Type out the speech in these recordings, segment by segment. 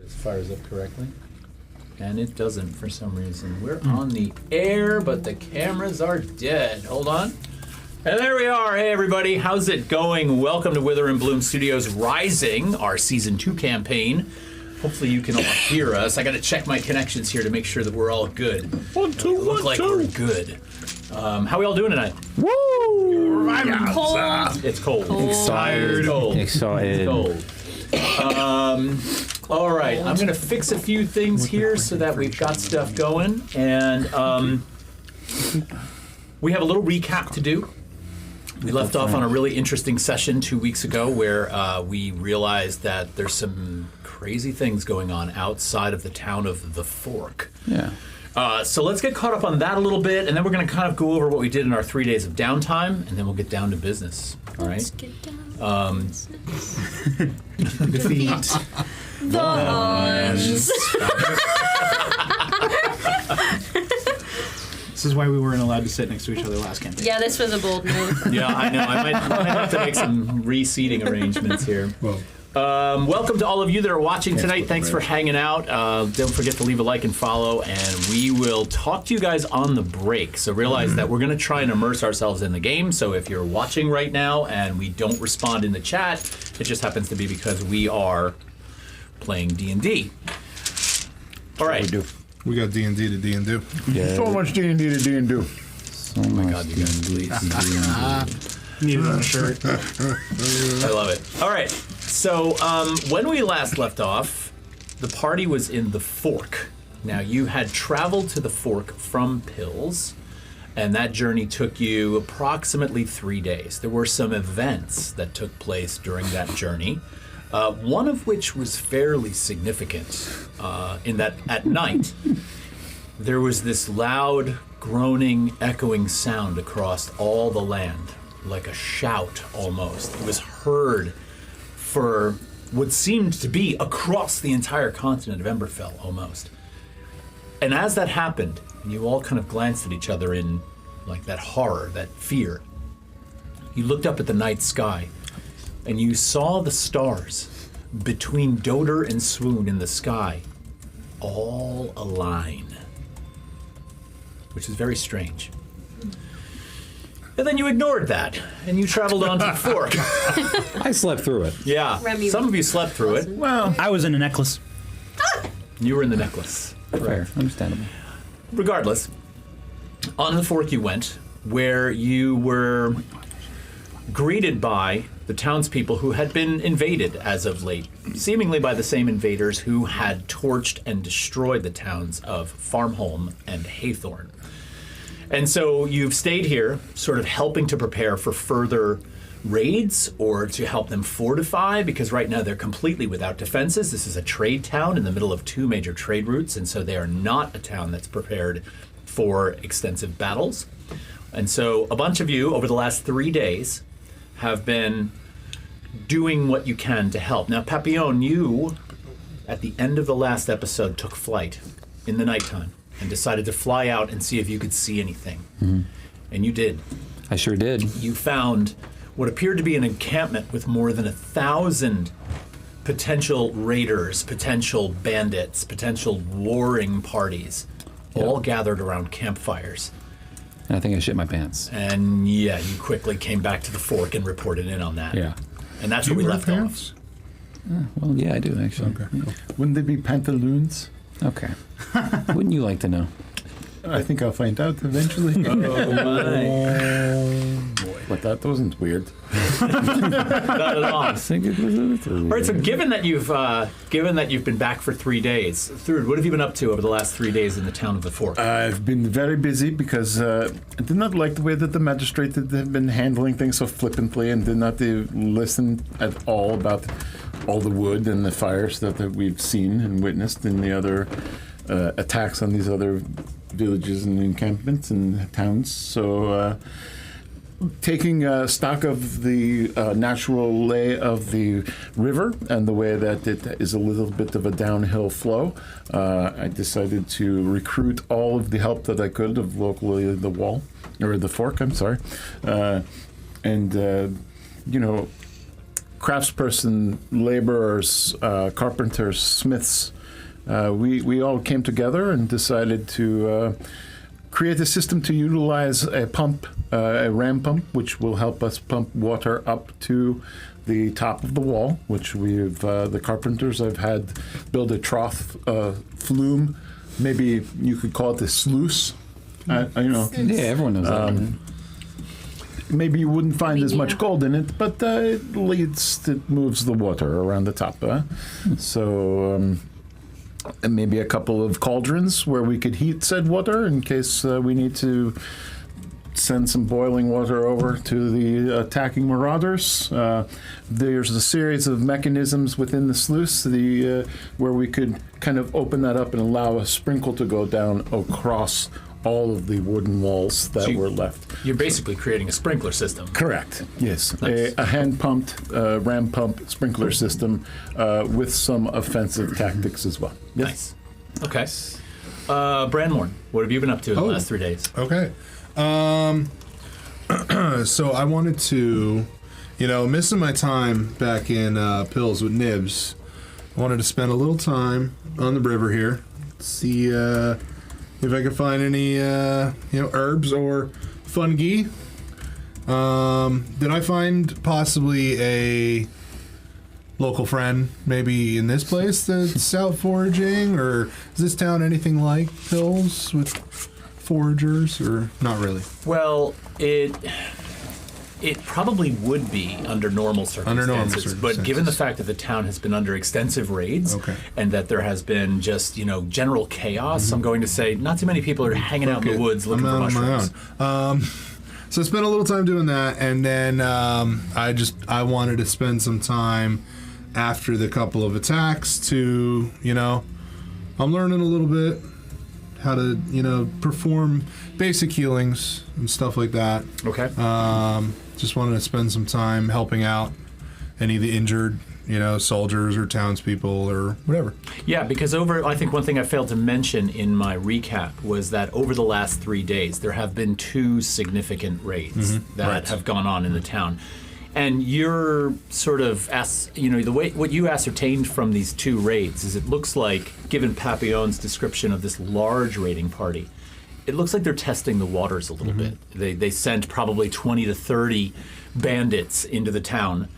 It fires up correctly. And it doesn't for some reason. We're on the air, but the cameras are dead. Hold on. And there we are. Hey, everybody. How's it going? Welcome to Wither and Bloom Studios Rising, our Season 2 campaign. Hopefully you can all hear us. I got to check my connections here to make sure that we're all good. 1, 2, 1, 2. Look like we're good. How we all doing tonight? Woo! I'm cold. It's cold. Excited. It's cold. All right, I'm going to fix a few things here so that we've got stuff going. And we have a little recap to do. We left off on a really interesting session 2 weeks ago where we realized that there's some crazy things going on outside of the town of the Fork. Yeah. So let's get caught up on that a little bit, and then we're going to kind of go over what we did in our 3 days of downtime, and then we'll get down to business. All right? Let's get down to business. Defeat The Huns. This is why we weren't allowed to sit next to each other last campaign. Yeah, this was a bold move. Yeah, I know. I might have to make some reseating arrangements here. Welcome to all of you that are watching tonight. Thanks for hanging out. Don't forget to leave a like and follow, and we will talk to you guys on the break. So realize that we're going to try and immerse ourselves in the game. So if you're watching right now and we don't respond in the chat, it just happens to be because we are playing D&D. All right. We got D&D to D&Do. Yeah. So much D&D to D&Do. So much God, you guys, please. Needed a shirt. I love it. All right. So when we last left off, the party was in the Fork. Now, you had traveled to the Fork from Pills, and that journey took you approximately 3 days. There were some events that took place during that journey, one of which was fairly significant in that at night, there was this loud, groaning, echoing sound across all the land, like a shout almost. It was heard for what seemed to be across the entire continent of Emberfell, almost. And as that happened, and you all kind of glanced at each other in like that horror, that fear, you looked up at the night sky, and you saw the stars between Dodor and Swoon in the sky all align, which is very strange. And then you ignored that, and you traveled on to the Fork. I slept through it. Yeah, Remy some of you slept through it. Well, I was in a necklace. You were in the necklace. Fair. Understandable. Regardless, on the Fork you went, where you were greeted by the townspeople who had been invaded as of late, seemingly by the same invaders who had torched and destroyed the towns of Farmholm and Haythorn. And so you've stayed here, sort of helping to prepare for further raids or to help them fortify, because right now they're completely without defenses. This is a trade town in the middle of two major trade routes, and so they are not a town that's prepared for extensive battles. And so a bunch of you over the last 3 days have been doing what you can to help. Now, Papillon, you, at the end of the last episode, took flight in the nighttime and decided to fly out and see if you could see anything. Mm-hmm. And you did. I sure did. You found what appeared to be an encampment with more than 1,000 potential raiders, potential bandits, potential warring parties, all gathered around campfires. And I think I shit my pants. And yeah, you quickly came back to the Fork and reported in on that. Yeah. And that's where we left off. Well, yeah, I do, actually. Okay. Yeah. Wouldn't they be pantaloons? Okay. Wouldn't you like to know? I think I'll find out eventually. But that wasn't weird. Not at all. I think it was a little All right, so given that you've been back for 3 days, Thrud, what have you been up to over the last 3 days in the town of the Fork? I've been very busy because I did not like the way that the magistrate had been handling things so flippantly and did not listen at all about all the wood and the fires that we've seen and witnessed in the other attacks on these other villages and encampments and towns. So taking stock of the natural lay of the river and the way that it is a little bit of a downhill flow, I decided to recruit all of the help that I could of locally the Fork, I'm sorry. craftsperson, laborers, carpenters, smiths, we all came together and decided to create a system to utilize a pump, a ram pump, which will help us pump water up to the top of the wall, which the carpenters have had build a trough flume. Maybe you could call it a sluice. Yeah, everyone knows that. Maybe you wouldn't find as much gold in it, but it moves the water around the top. So and maybe a couple of cauldrons where we could heat said water in case we need to send some boiling water over to the attacking marauders. There's a series of mechanisms within the sluice where we could kind of open that up and allow a sprinkle to go down across all of the wooden walls that were left. You're basically creating a sprinkler system. Correct. Yes. Nice. A hand-pumped, ram pump sprinkler system with some offensive tactics as well. Nice. Okay. Branmorn, what have you been up to in the last 3 days? Okay. So I wanted to, missing my time back in Pills with Nibs, I wanted to spend a little time on the river here, see if I could find any, herbs or fungi. Did I find possibly a local friend maybe in this place that's out foraging, or is this town anything like Pills with foragers, or not really? Well, it probably would be under normal circumstances, but given the fact that the town has been under extensive raids and that there has been just, general chaos, I'm going to say not too many people are hanging out in the woods looking for mushrooms. So I spent a little time doing that, and then I wanted to spend some time after the couple of attacks to, I'm learning a little bit how to, perform basic healings and stuff like that. Okay. Just wanted to spend some time helping out any of the injured, soldiers or townspeople or whatever. Yeah, because I think one thing I failed to mention in my recap was that over the last 3 days, there have been 2 significant raids that have gone on in the town. And you're sort of, what you ascertained from these 2 raids is it looks like, given Papillon's description of this large raiding party, it looks like they're testing the waters a little bit. They sent probably 20 to 30 bandits into the town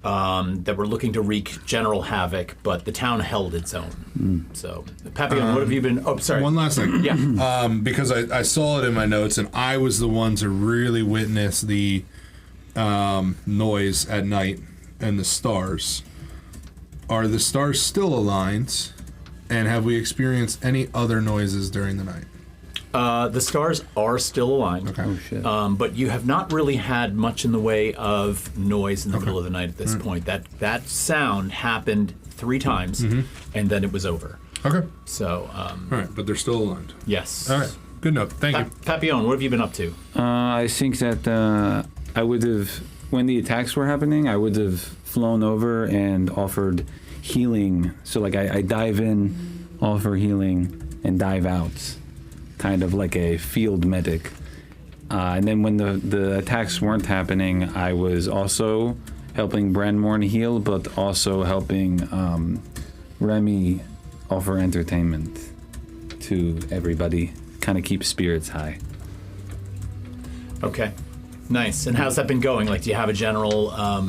that were looking to wreak general havoc, but the town held its own. So, Papillon, what have you been... Oh, sorry. One last thing. Yeah. Because I saw it in my notes, and I was the one to really witness the noise at night and the stars. Are the stars still aligned, and have we experienced any other noises during the night? The stars are still aligned. Okay. Oh, shit. But you have not really had much in the way of noise in the middle of the night at this point. That sound happened 3 times, and then it was over. Okay. So, All right, but they're still aligned. yes. All right. Good enough. Thank you. Papillon, what have you been up to? I think that I would have, when the attacks were happening, I would have flown over and offered healing. So like I dive in, offer healing, and dive out, kind of like a field medic. And then when the attacks weren't happening, I was also helping Branmorn heal, but also helping Remy offer entertainment to everybody, kind of keep spirits high. Okay. Nice. And how's that been going? Like, do you have a general, I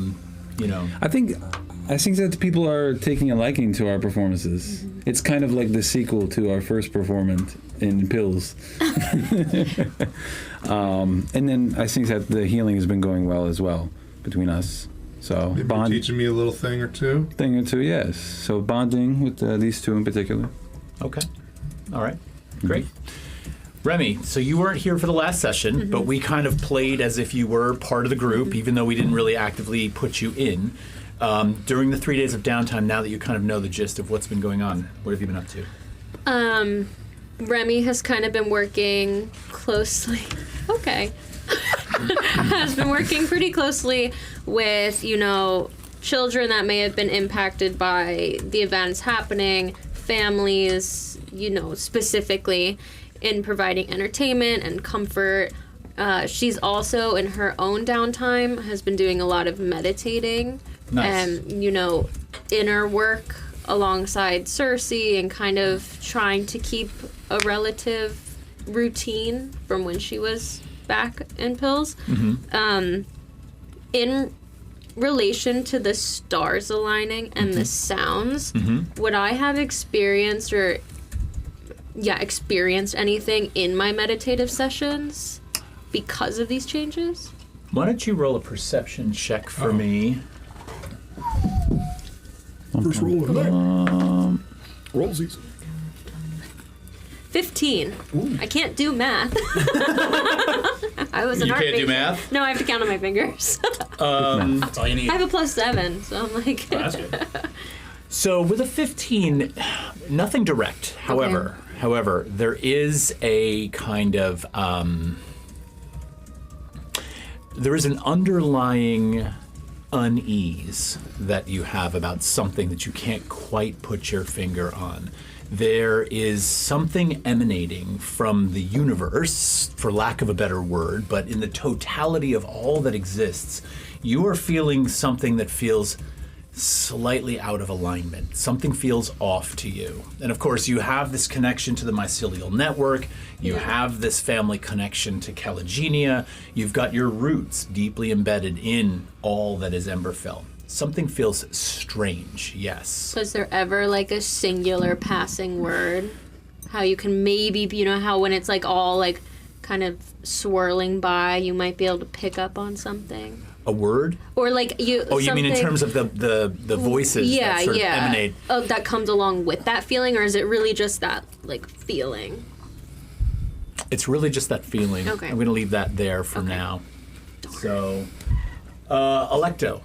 think that people are taking a liking to our performances. It's kind of like the sequel to our first performance in Pills. And then I think that the healing has been going well as well between us. So Maybe you're teaching me a little thing or two. Yes. So bonding with these 2 in particular. Okay. All right. Great. Remy, so you weren't here for the last session, but we kind of played as if you were part of the group, even though we didn't really actively put you in. During the 3 days of downtime, now that you kind of know the gist of what's been going on, what have you been up to? Remy has kind of been working closely. Okay. Has been working pretty closely with, children that may have been impacted by the events happening, families, specifically in providing entertainment and comfort. She's also, in her own downtime, has been doing a lot of meditating Nice. Inner work alongside Cersei and kind of trying to keep a relative routine from when she was back in Pills. In relation to the stars aligning and the sounds, would I have experienced anything in my meditative sessions because of these changes? Why don't you roll a perception check for me? First roll of the night. Rollsies. 15. I can't do math. I was an You art can't do major. math? No, I have to count on my fingers. That's all you need. I have a +7, so I'm like... Oh, that's good. So with a 15, nothing direct. However, there is a kind of there is an underlying unease that you have about something that you can't quite put your finger on. There is something emanating from the universe, for lack of a better word, but in the totality of all that exists, you are feeling something that feels slightly out of alignment. Something feels off to you. And of course, you have this connection to the mycelial network. You have this family connection to Calagenia. You've got your roots deeply embedded in all that is Emberfell. Something feels strange, yes. Was there ever like a singular passing word? How you can maybe, how when it's like all like kind of swirling by, you might be able to pick up on something? A word? Or like you. Oh, you mean in terms of the voices that sort of emanate? Oh, that comes along with that feeling, or is it really just that like feeling? It's really just that feeling. Okay. I'm going to leave that there for now. So, Electo.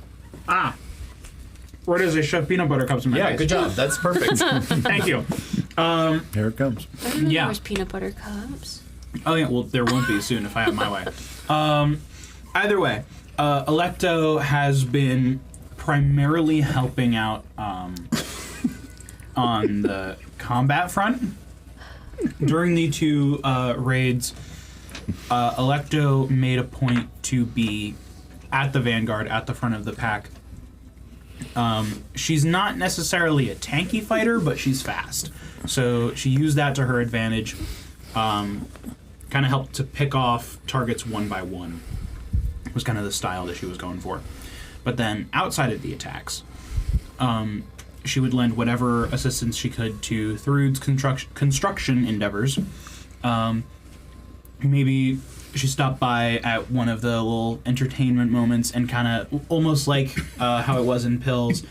Where does it shove peanut butter cups in my Yeah, face? good job. That's perfect. Thank you. Here it comes. I didn't know Yeah. there was peanut butter cups. Oh yeah, well there won't be soon if I have my way. Either way, Electo has been primarily helping out on the combat front. During the two raids, Electo made a point to be at the vanguard, at the front of the pack. She's not necessarily a tanky fighter, but she's fast. So she used that to her advantage. Kind of helped to pick off targets one by one. Was kind of the style that she was going for. But then outside of the attacks, she would lend whatever assistance she could to Thrud's construction endeavors. Maybe she stopped by at one of the little entertainment moments and kind of, almost like how it was in Pills,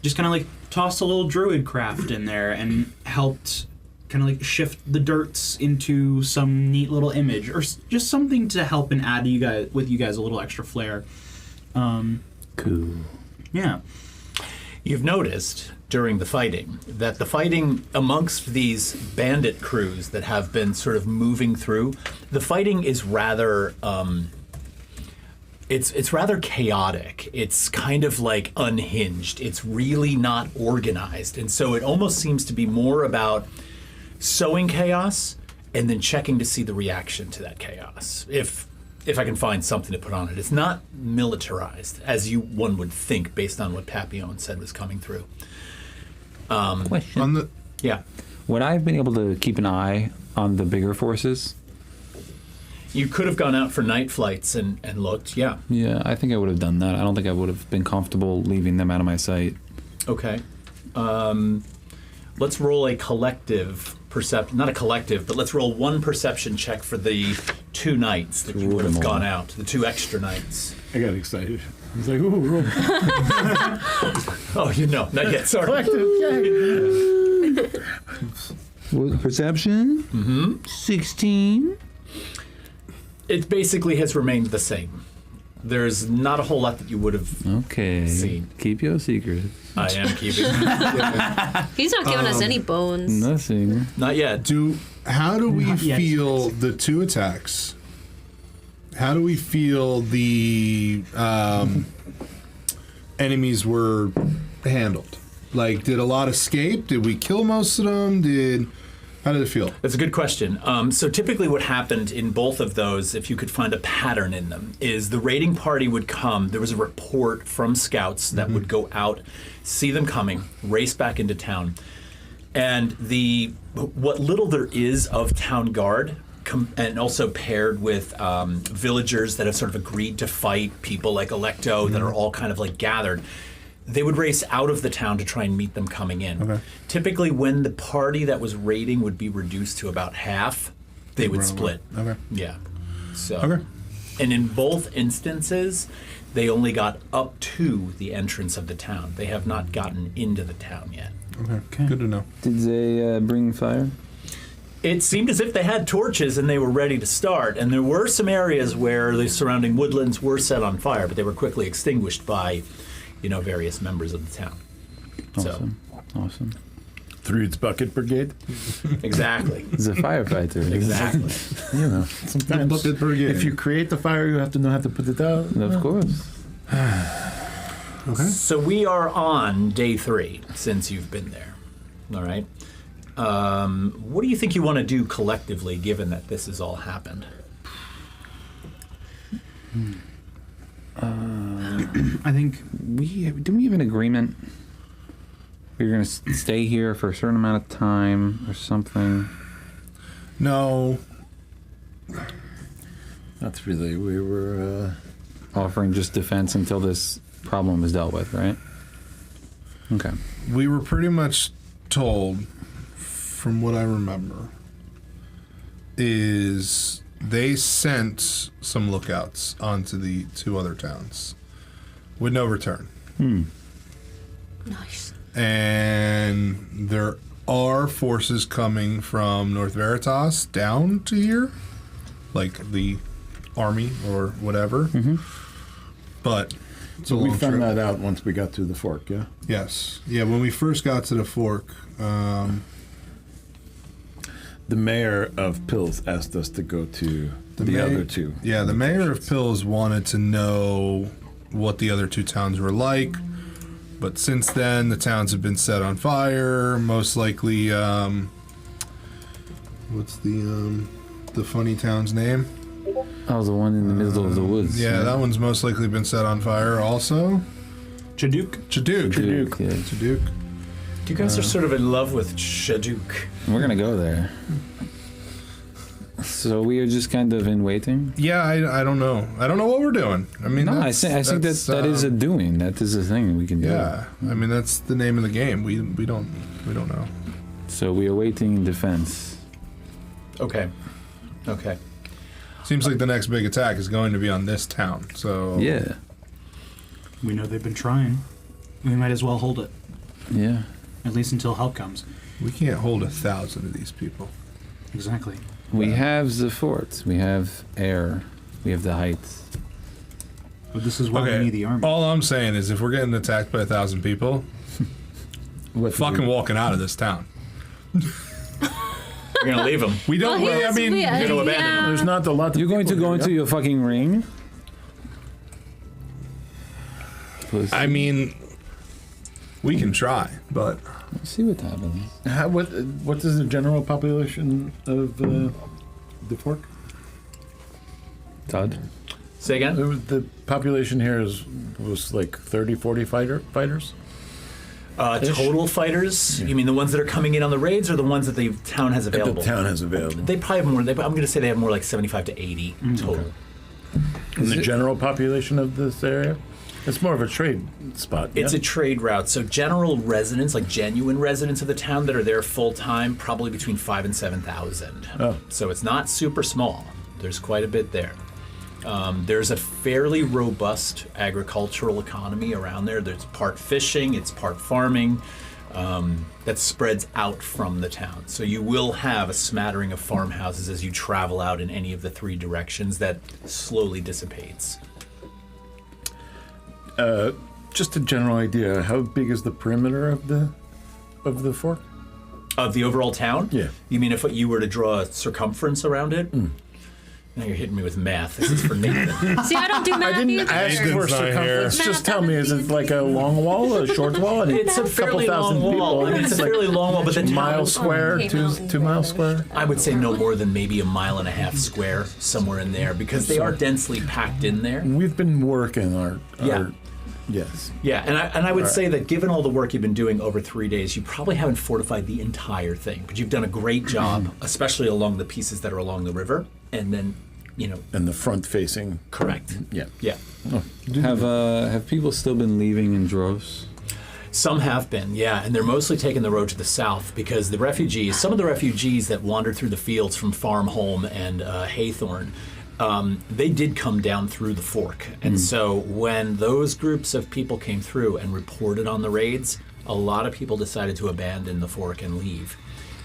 just kind of like tossed a little druid craft in there and helped kind of like shift the dirts into some neat little image or just something to help and add you guys a little extra flair. Cool. Yeah. You've noticed during the fighting that the fighting amongst these bandit crews that have been sort of moving through, the fighting is rather it's rather chaotic. It's kind of like unhinged. It's really not organized. And so it almost seems to be more about sowing chaos and then checking to see the reaction to that chaos. If I can find something to put on it. It's not militarized, as one would think based on what Papillon said was coming through. Question. Yeah. Would I have been able to keep an eye on the bigger forces? You could have gone out for night flights and looked, yeah. Yeah, I think I would have done that. I don't think I would have been comfortable leaving them out of my sight. Okay. Let's roll a collective not a collective, but let's roll one perception check for the 2 nights that you would have gone out, the 2 extra nights. I got excited. I was like, ooh, roll. Oh, not yet, sorry. Perception? Mm-hmm. 16. It basically has remained the same. There's not a whole lot that you would have Okay. seen. Keep your secret. I am keeping. He's not giving us any bones. Nothing. Not yet. How do we Not yet. feel the 2 attacks? How do we feel the enemies were handled? Like, did a lot escape? Did we kill most of them? How did it feel? That's a good question. So typically what happened in both of those, if you could find a pattern in them, is the raiding party would come. There was a report from scouts that would go out, see them coming, race back into town. And what little there is of town guard, and also paired with villagers that have sort of agreed to fight, people like Electo that are all kind of like gathered, they would race out of the town to try and meet them coming in. Okay. Typically, when the party that was raiding would be reduced to about half, they would split. Okay. Yeah. So. Okay. And in both instances, they only got up to the entrance of the town. They have not gotten into the town yet. Okay. Good to know. Did they bring fire? It seemed as if they had torches and they were ready to start. And there were some areas where the surrounding woodlands were set on fire, but they were quickly extinguished by, various members of the town. Awesome. Through bucket brigade. Exactly. He's a firefighter. Exactly. Sometimes Bucket brigade. if you create the fire, you have to know how to put it out. Of course. Okay. So we are on day 3 since you've been there. All right. What do you think you want to do collectively, given that this has all happened? I think Do we have an agreement? We're gonna stay here for a certain amount of time or something. No. That's really, we were, Offering just defense until this problem is dealt with, right? Okay. We were pretty much told, from what I remember, is they sent some lookouts onto the 2 other towns with no return. Nice. And there are forces coming from North Veritas down to here, like the army or whatever. But it's a we long found trip. that out once we got to the fork, yeah? Yes. Yeah, when we first got to the fork, The mayor of Pills asked us to go to the other 2. Yeah, the mayor of Pills wanted to know what the other 2 towns were like. But since then, the towns have been set on fire. Most likely, what's the funny town's name? Oh, the one in the middle of the woods. Yeah, right? that one's most likely been set on fire also. Chaduk. Chaduk. Duke, yeah. Chaduk. You guys are sort of in love with Shaduk. We're gonna go there. So we are just kind of in waiting. Yeah, I don't know. I don't know what we're doing. I mean, No, I that's- think that's, that is a doing. That is a thing we can do. Yeah, I mean that's the name of the game. We don't know. So we are waiting defense. Okay. Seems like the next big attack is going to be on this town. So Yeah. We know they've been trying. We might as well hold it, Yeah. at least until help comes. we can't hold 1,000 of these people. Exactly. We have the fort. We have air. We have the heights. But this is why we need the army. All I'm saying is, if we're getting attacked by 1,000 people, we're fucking walking out of this town. You're gonna leave them. We don't. Well, I mean, you're gonna abandon them. There's not a lot of You're going to people go here, into your fucking ring? Pussy. I mean, we can try, but See what happens. what is the general population of the fork? Todd? Say again? The population here was like 30, 40 fighters? Total fighters? You mean the ones that are coming in on the raids, or the ones that the town has available? The town has available. They probably have more. I'm going to say they have more like 75 to 80 total. And the general population of this area? It's more of a trade spot. It's yeah? a trade route. So general residents, like genuine residents of the town that are there full time, probably between 5,000 and 7,000. Oh. So it's not super small. There's quite a bit there. There's a fairly robust agricultural economy around there. There's part fishing, it's part farming, that spreads out from the town. So you will have a smattering of farmhouses as you travel out in any of the 3 directions that slowly dissipates. Just a general idea. How big is the perimeter of the fork? Of the overall town? Yeah. You mean if you were to draw a circumference around it? Now you're hitting me with math. This is for Nathan. See, I don't do math I didn't either. ask Nathan's for not circumference. here. Just tell me, is it like a long wall, a short wall? It's a fairly long wall. I mean, it's a fairly long wall, but the mile square, Okay. 2 mile square. I would say no more than maybe 1.5 miles square, somewhere in there, because they are densely packed in there. We've been working our Yeah. yes. Yeah, and I would say that given all the work you've been doing over 3 days, you probably haven't fortified the entire thing, but you've done a great job, especially along the pieces that are along the river, and then, And the front facing. correct. Yeah. Yeah. Have people still been leaving in droves? Some have been, yeah, and they're mostly taking the road to the south because some of the refugees that wandered through the fields from Farmholm and Haythorn, they did come down through the fork. And so when those groups of people came through and reported on the raids, a lot of people decided to abandon the fork and leave.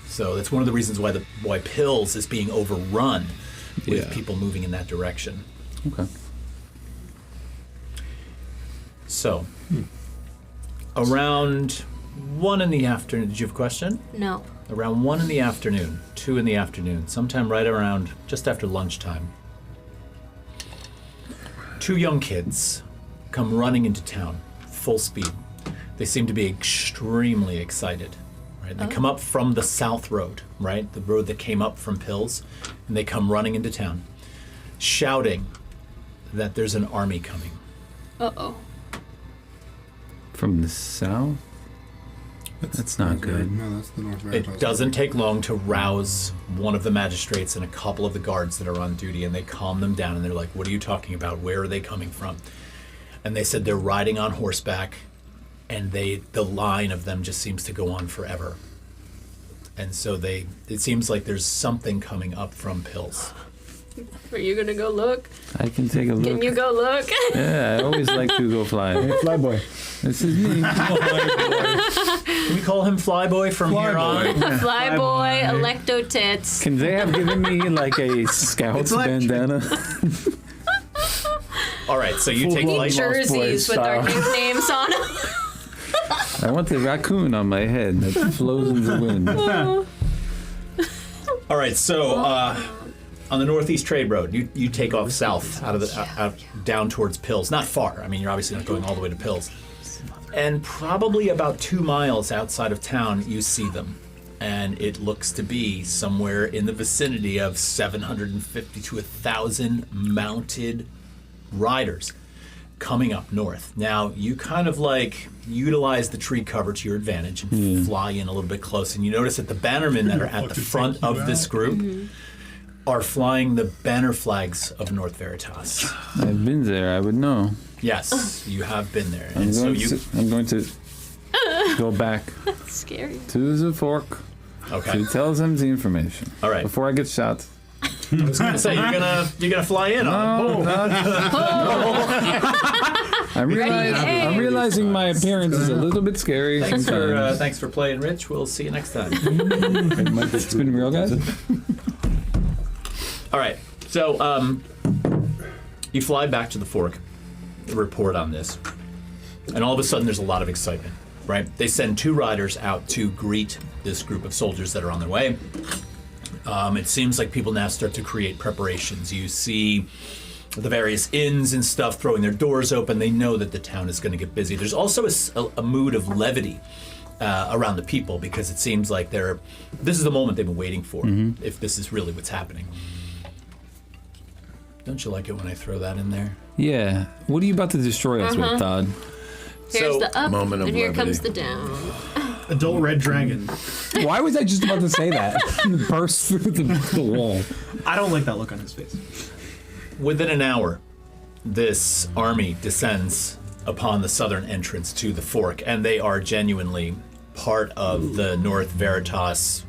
So that's one of the reasons why Pills is being overrun with people moving in that direction. Okay. So, around 1 in the afternoon, did you have a question? No. Around 1 in the afternoon, 2 in the afternoon, sometime right around just after lunchtime, 2 young kids come running into town, full speed. They seem to be extremely excited. Right? They come up from the south road, right? The road that came up from Pills, and they come running into town, shouting that there's an army coming. Uh-oh. From the south? That's not good. No, that's the North It doesn't take long to rouse one of the magistrates and a couple of the guards that are on duty, and they calm them down, and they're like, what are you talking about? Where are they coming from? And they said they're riding on horseback, and the line of them just seems to go on forever. And so it seems like there's something coming up from Pills. Are you gonna go look? I can take a look. Can you go look? Yeah, I always like to go fly. Flyboy. This is me. Can we call him Flyboy from here on? Flyboy, Electo Tits. Can they have given me like a scout's bandana? All right, so you take Need light. jerseys with our nicknames on them. I want the raccoon on my head that flows in the wind. All right, so on the Northeast Trade Road, you take off south out down towards Pills. Not far. I mean, you're obviously not going all the way to Pills. And probably about 2 miles outside of town, you see them. And it looks to be somewhere in the vicinity of 750 to 1,000 mounted riders coming up north. Now, you kind of like utilize the tree cover to your advantage and fly in a little bit close. And you notice that the bannermen that are at the front of this group are flying the banner flags of North Veritas. I've been there. I would know. Yes, you have been there. I'm And so going to go back Scary. to the fork okay. to tell them the information. All right. Before I get shot. I was gonna say you're gonna fly in on them. I'm aim. realizing my appearance is a little bit scary. sometimes. Thanks for playing, Rich. We'll see you next time. It's been real, guys. All right, so you fly back to the fork, report on this, and all of a sudden there's a lot of excitement, right? They send 2 riders out to greet this group of soldiers that are on their way. It seems like people now start to create preparations. You see the various inns and stuff throwing their doors open. They know that the town is going to get busy. There's also a mood of levity around the people because it seems like this is the moment they've been waiting for, if this is really what's happening. Don't you like it when I throw that in there? Yeah. What are you about to destroy us with, Todd? Here's So, the up, moment of and here levity. comes the down. Adult red dragon. Why was I just about to say that? Burst through the wall. I don't like that look on his face. Within an hour, this army descends upon the southern entrance to the fork, and they are genuinely part of the North Veritas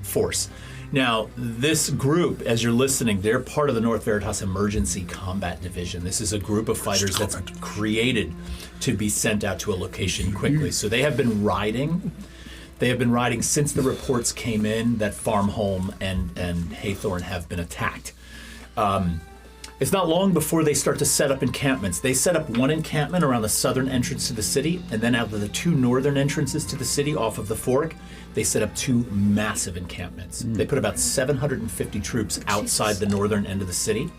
force. Now, this group, as you're listening, they're part of the North Veritas Emergency Combat Division. This is a group of fighters that's created to be sent out to a location quickly. So they have been riding. They have been riding since the reports came in that Farmholm and Haythorn have been attacked. It's not long before they start to set up encampments. They set up one encampment around the southern entrance to the city, and then out of the 2 northern entrances to the city off of the fork, they set up 2 massive encampments. They put about 750 troops outside the northern end of the city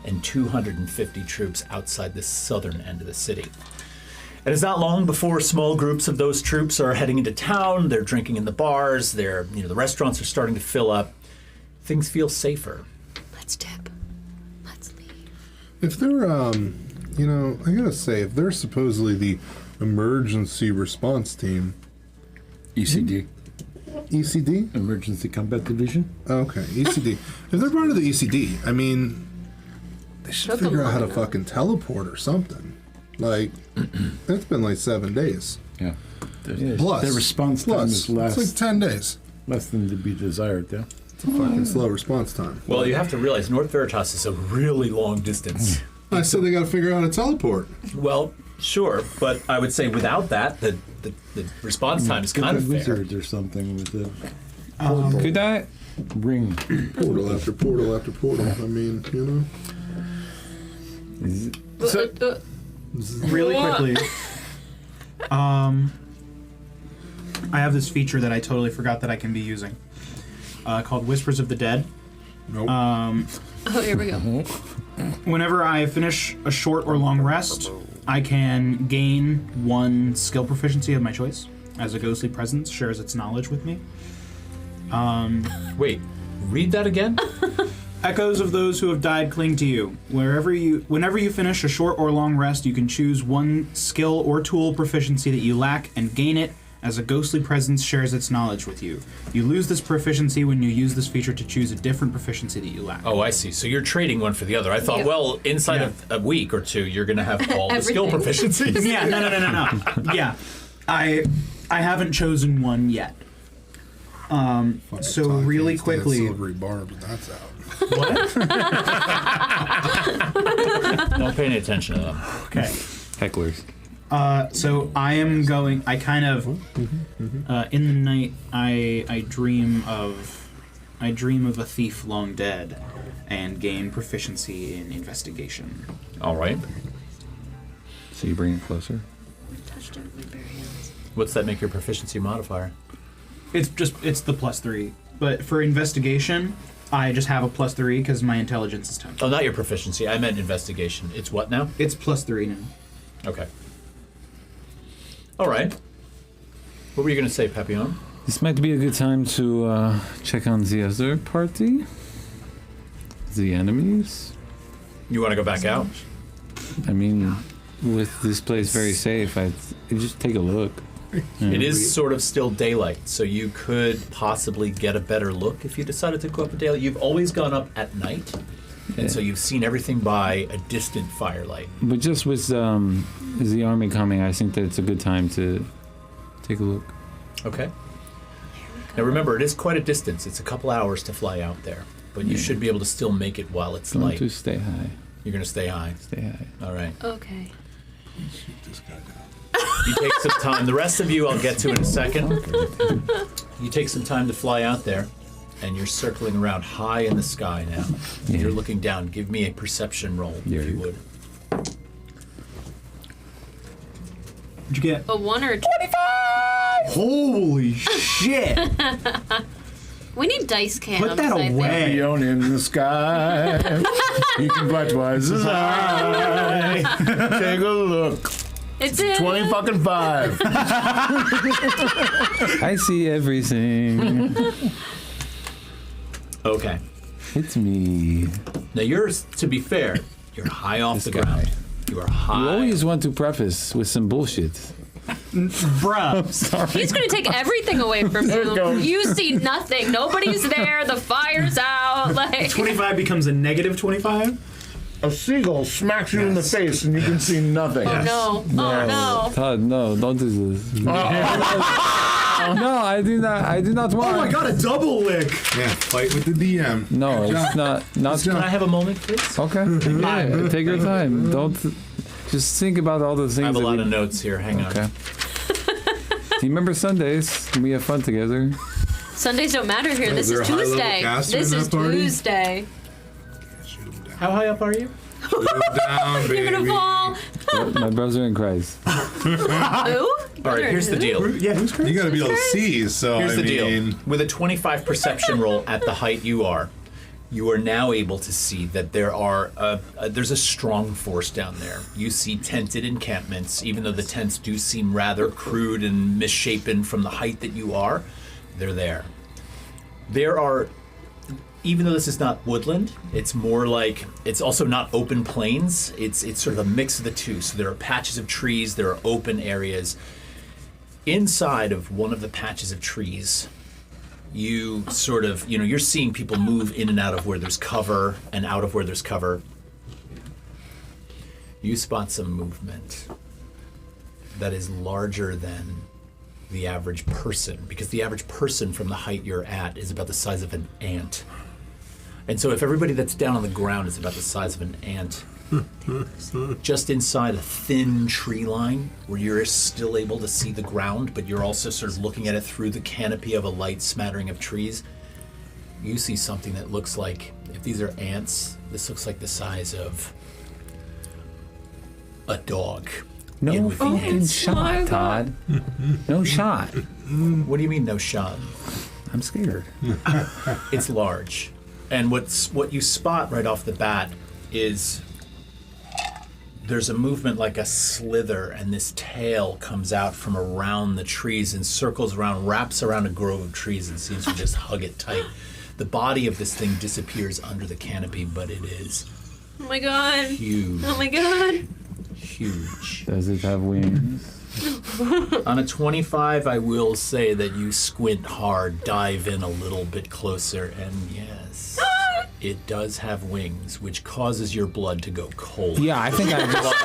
and 250 troops outside the southern end of the city. And it's not long before small groups of those troops are heading into town. They're drinking in the bars. The restaurants are starting to fill up. Things feel safer. Let's dip. Let's leave. If they're, I gotta say, if they're supposedly the emergency response team, ECD. ECD? Emergency Combat Division. Okay, ECD. If they're part of the ECD, I mean, they should Took them figure out how to long enough. fucking teleport or something. Like, it's been like 7 days. Yeah. Plus, Their response time is it's like 10 days. less than to be desired, yeah. It's a fucking slow response time. Well, you have to realize North Veritas is a really long distance. I said they gotta figure out how to teleport. Well, sure, but I would say without that, the response time is kind of fair. wizards or something with the Could I? ring. Portal after portal after portal. I mean, Really quickly. I have this feature that I totally forgot that I can be using. Called Whispers of the Dead. Nope. Oh, here we go. Whenever I finish a short or long rest, I can gain 1 skill proficiency of my choice as a ghostly presence shares its knowledge with me. Wait, read that again? Echoes of those who have died cling to you. Whenever you finish a short or long rest, you can choose 1 skill or tool proficiency that you lack and gain it as a ghostly presence shares its knowledge with you. You lose this proficiency when you use this feature to choose a different proficiency that you lack. Oh, I see. So you're trading one for the other. I thought, well, inside of a week or 2, you're going to have all the skill Everything. proficiencies. Yeah, no. Yeah, I haven't chosen one yet. So really quickly, Silvery barb, and that's out. what? Don't pay any attention to them. Okay. Hecklers. So I am going. I kind of in the night. I dream of a thief long dead, and gain proficiency in investigation. All right. So you bring it closer? Touched it with my bare hands. What's that make your proficiency modifier? It's the +3, but for investigation, I just have a +3 because my intelligence is 10. Oh, not your proficiency. I meant investigation. It's what now? It's +3 now. Okay. All right. What were you going to say, Papillon? This might be a good time to check on the other party. The enemies. You want to go back out? I mean, with this place very safe, I'd just take a look. It is sort of still daylight, so you could possibly get a better look if you decided to go up at daylight. You've always gone up at night, and so you've seen everything by a distant firelight. But just with the army coming, I think that it's a good time to take a look. Okay. Now remember, it is quite a distance. It's a couple hours to fly out there, but you should be able to still make it while it's Going light. to stay high. You're going to stay high. Stay high. All right. Okay. You take some time. The rest of you I'll get to in a second. You take some time to fly out there, and you're circling around high in the sky now. Yeah. You're looking down. Give me a perception roll, Yeah. if you would. What'd you get? A 1 or a 2? Holy shit! We need dice cams. Put that I think. away. Beyond in the sky, you can fly twice as high. Take a look. It's in. 20 fucking 5. I see everything. Okay. It's me. Now yours, to be fair, you're high off This the guy. ground. You are high. You always want to preface with some bullshit. Bruh. He's gonna take everything away from you. You see nothing. Nobody's there. The fire's out. Like 25 becomes a -25? A seagull smacks you in the face and you can see nothing. oh no. Oh no. Todd, no, don't do this. No, I do not want. Oh my god, a double lick! Yeah, fight with the DM. No, it's not. Can I have a moment, please? Okay. Yeah, take your time. Don't. Just think about all the things. I have a that lot we- of notes here. Hang on. Okay. Do you remember Sundays? We have fun together. Sundays don't matter here. This there is a high-level Tuesday. caster This in is that party? Tuesday. How high up are you? Down, You're gonna baby. fall. My brother in Christ. Who? All right, here's the deal. Yeah, who's crazy? You gotta be able to see, so Here's I the mean, deal. With a 25 perception roll at the height you are now able to see that there's a strong force down there. You see tented encampments, even though the tents do seem rather crude and misshapen from the height that you are, they're there. There are, even though this is not woodland, it's more like, it's also not open plains. It's sort of a mix of the two. So there are patches of trees, there are open areas. Inside of one of the patches of trees, you sort of, you're seeing people move in and out of where there's cover and out of where there's cover. You spot some movement that is larger than the average person, because the average person from the height you're at is about the size of an ant. And so if everybody that's down on the ground is about the size of an ant, just inside a thin tree line where you're still able to see the ground, but you're also sort of looking at it through the canopy of a light smattering of trees, you see something that looks like, if these are ants, this looks like the size of a dog. No in with the fucking ants. my shot, God. Todd. No shot. What do you mean no shot? I'm scared. It's large. And what you spot right off the bat is there's a movement like a slither, and this tail comes out from around the trees and circles around, wraps around a grove of trees and seems to just hug it tight. The body of this thing disappears under the canopy, but it is Oh my god. huge. Oh my god. Huge. Does it have wings? On a 25, I will say that you squint hard, dive in a little bit closer, and yes, it does have wings, which causes your blood to go cold. Yeah, I think I just.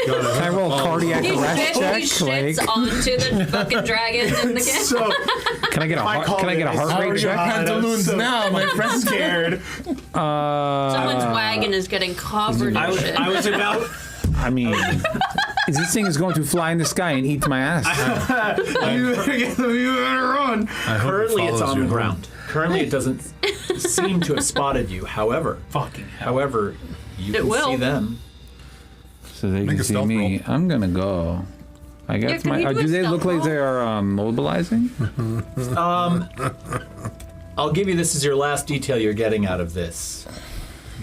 Can I roll a cardiac He arrest check? shits Like, onto the fucking dragon in the game. So can I get a heart rate check? pantaloons now, my friend. scared. Someone's wagon is getting covered in shit. I was about. I mean, is this thing is going to fly in the sky and eat my ass? You better run. Currently, it's on the ground. Currently, it doesn't seem to have spotted you. However, you It can will. see them. So they Make can a see stealth me. roll. I'm gonna go. I guess can you do a do they look stealth like they are mobilizing? I'll give you this as your last detail you're getting out of this.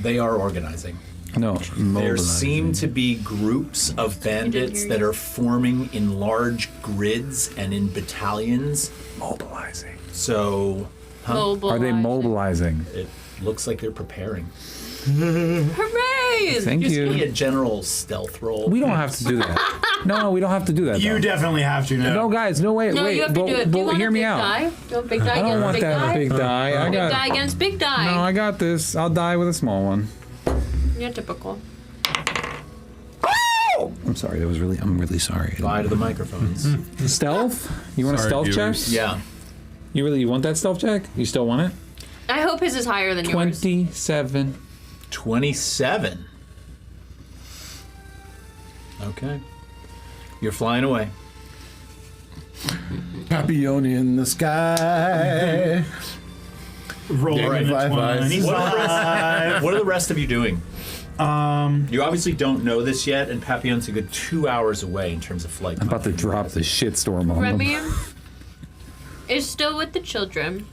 They are organizing. No, There mobilizing. seem to be groups of bandits that are forming in large grids and in battalions. mobilizing. So Are they mobilizing? it looks like they're preparing. Hooray! Thank Just give me you. a general stealth roll. We don't have to do that. No, we don't have to do that. You though. definitely have to now. No, guys, no way. No, wait, you have to but, do it. Do you but want hear a me big out. die? Do you want a big die I against don't want big that die? big die. I Big got. die against big die. No, I got this. I'll die with a small one. You're typical. I'm sorry. I'm really sorry. Lie to the microphones. Stealth? You want a Sorry, stealth viewers. check? Yeah. You want that stealth check? You still want it? I hope his is higher than yours. 27. 27. Okay. You're flying away. Papillon in the sky. Rolling Yeah, in a five. 25. What are the rest of you doing? You obviously don't know this yet, and Papillon's a good 2 hours away in terms of flight. I'm about to drop the shitstorm on them. Remy is still with the children,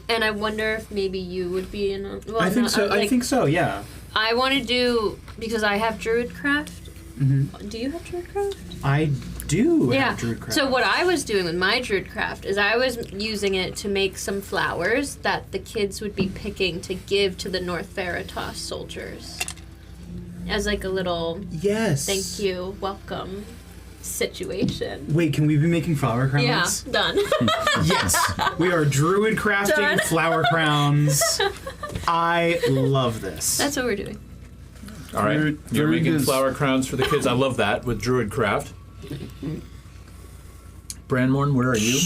and I wonder if maybe you would be in. Well, I think not- so. I like, think so. Yeah. I want to do because I have Druidcraft. Mm-hmm. Do you have Druidcraft? I do. Yeah. Have Druidcraft. So what I was doing with my Druidcraft is I was using it to make some flowers that the kids would be picking to give to the North Veritas soldiers as like a little Yes. thank you, welcome situation. Wait, can we be making flower Yeah, crowns? done. Yes. We are druid crafting Done. flower crowns. I love this. That's what we're doing. All right. You're Druid making is- flower crowns for the kids. I love that with Druidcraft. Branmorn, where are you?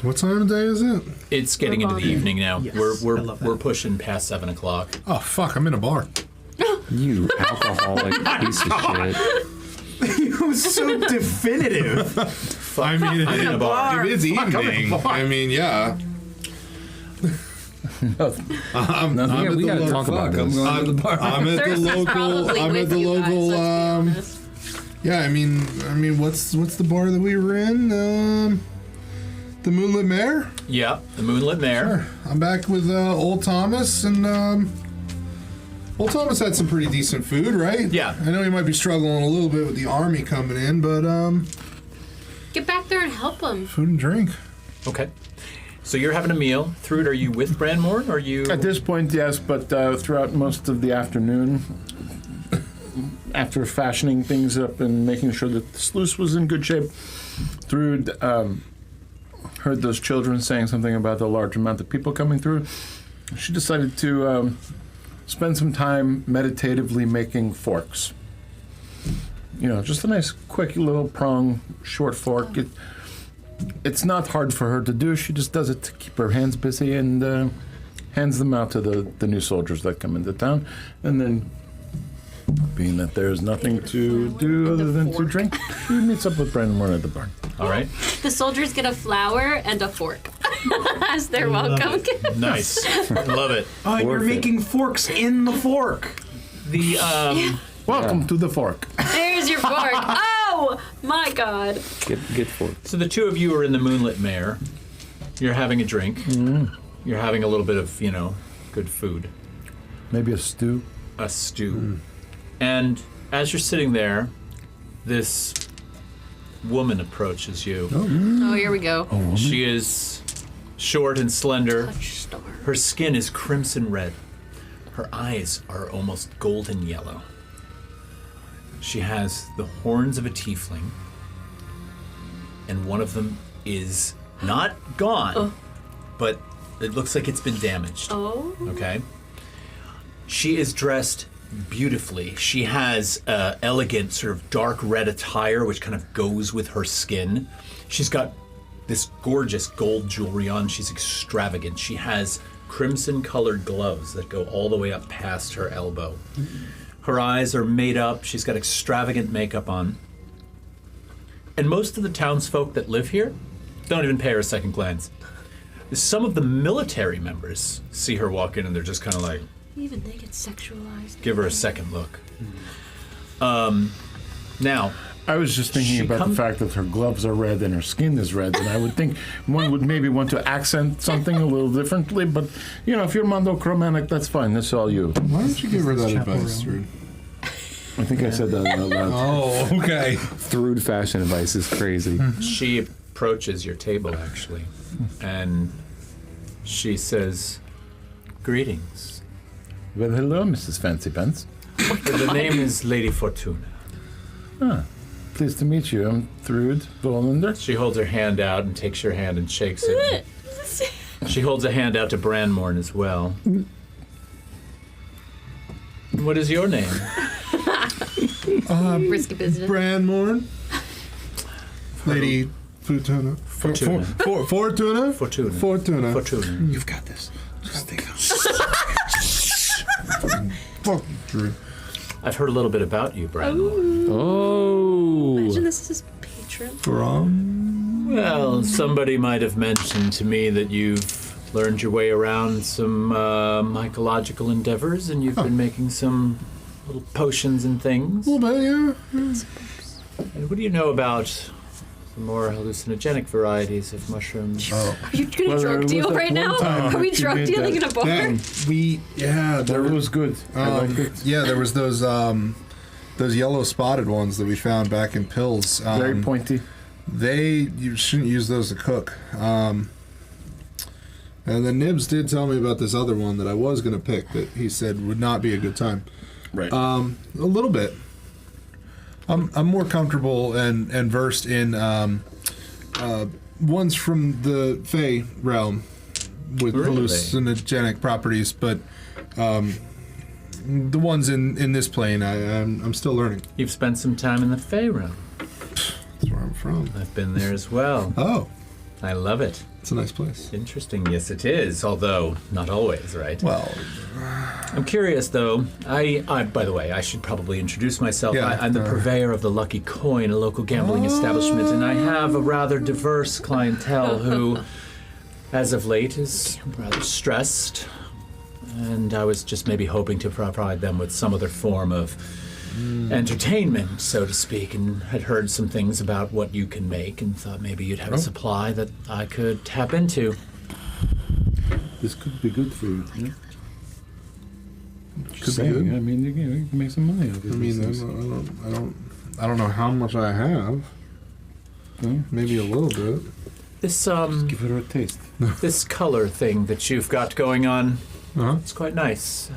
What time of day is it? It's getting into the bonding. evening now. Yes, we're I love that. we're pushing past 7 o'clock. Oh fuck! I'm in a bar. You alcoholic piece of shit. It was so definitive. I mean, I'm in a bar. it is Fuck, I'm in a evening. bar. I mean, yeah. I'm Yeah, at we the gotta local. talk about Fuck, I'm this. going to the bar. I'm at the Thirst is local. probably I'm at with the you guys, local. let's be honest. Yeah, I mean, what's the bar that we were in? The Moonlit Mare. Yeah, the Moonlit Mare. Sure. I'm back with old Thomas, and old Thomas had some pretty decent food, right? Yeah. I know he might be struggling a little bit with the army coming in, but Get back there and help them. food and drink. Okay. So you're having a meal. Thrud, are you with Branmore? Or are you? At this point, yes, but throughout most of the afternoon, after fashioning things up and making sure that the sluice was in good shape, Thrud heard those children saying something about the large amount of people coming through. She decided to spend some time meditatively making forks. You know, just a nice, quick little prong, short fork. It's not hard for her to do. She just does it to keep her hands busy and hands them out to the new soldiers that come into town. And then, being that there's nothing to do other than to drink, she meets up with Brandon Moore at the barn. All right. The soldiers get a flower and a fork as their welcome gift. Nice. I love it. Oh, you're Worth it. making forks in the fork. The Welcome to the fork. There's your fork. Oh my God. Get for it. So the two of you are in the Moonlit Mare. You're having a drink. You're having a little bit of, good food. Maybe a stew. A stew. And as you're sitting there, this woman approaches you. Oh, here we go. She is short and slender. Touchstar. Her skin is crimson red. Her eyes are almost golden yellow. She has the horns of a tiefling, and one of them is not gone, but it looks like it's been damaged. Oh. Okay? She is dressed beautifully. She has elegant, sort of dark red attire, which kind of goes with her skin. She's got this gorgeous gold jewelry on. She's extravagant. She has crimson-colored gloves that go all the way up past her elbow. Her eyes are made up. She's got extravagant makeup on. And most of the townsfolk that live here don't even pay her a second glance. Some of the military members see her walk in and they're just kind of like, Even they get sexualized. give her a second look. Now, I was just thinking She about come- the fact that her gloves are red and her skin is red, and I would think one would maybe want to accent something a little differently, but, if you're monochromatic, that's fine. That's all you. Why don't you give her that advice, Thrud? I think I said that out loud. Oh, okay. Through fashion advice is crazy. she approaches your table, actually, and she says, "Greetings. Well, hello, Mrs. Fancy Pants. The name is Lady Fortuna." Pleased to meet you. I'm Thrud Volander. She holds her hand out and takes your hand and shakes it. She holds a hand out to Branmorn as well. What is your name? Risky business. Branmore. Lady Fortuna. Fortuna. Fortuna? Fortuna. Fortuna. Fortuna. You've got this. Just think of Fuck, Thrud. I've heard a little bit about you, Branmorn. Oh. Imagine this is his patron. From? Well, somebody might have mentioned to me that you've learned your way around some mycological endeavors and you've been making some little potions and things. A little bit, yeah. And what do you know about the more hallucinogenic varieties of mushrooms? Are you gonna Well, there drug was deal that right one now? time Are we that you drug did dealing that. in a bar? That was good. I liked it. Yeah, there was those yellow spotted ones that we found back in Pills. Very pointy. You shouldn't use those to cook. And then Nibs did tell me about this other one that I was going to pick that he said would not be a good time. Right. A little bit. I'm more comfortable and versed in ones from the Fey realm with Really? hallucinogenic properties, but the ones in this plane, I'm still learning. You've spent some time in the Fey realm. That's where I'm from. I've been there as well. Oh, I love it. it's a nice place. Interesting. Yes, it is, although not always, right? Well, I'm curious, though. I by the way, I should probably introduce myself. Yeah, I'm the purveyor of the Lucky Coin, a local gambling establishment, and I have a rather diverse clientele who as of late, is rather stressed. And I was just maybe hoping to provide them with some other form of entertainment, so to speak, and had heard some things about what you can make and thought maybe you'd have a supply that I could tap into. This could be good for you. Yeah? Could be good. I mean, you can make some money out of it. I mean, I don't know how much I have. Maybe a little bit. This give her a taste. this color thing that you've got going on, Uh-huh. it's quite nice.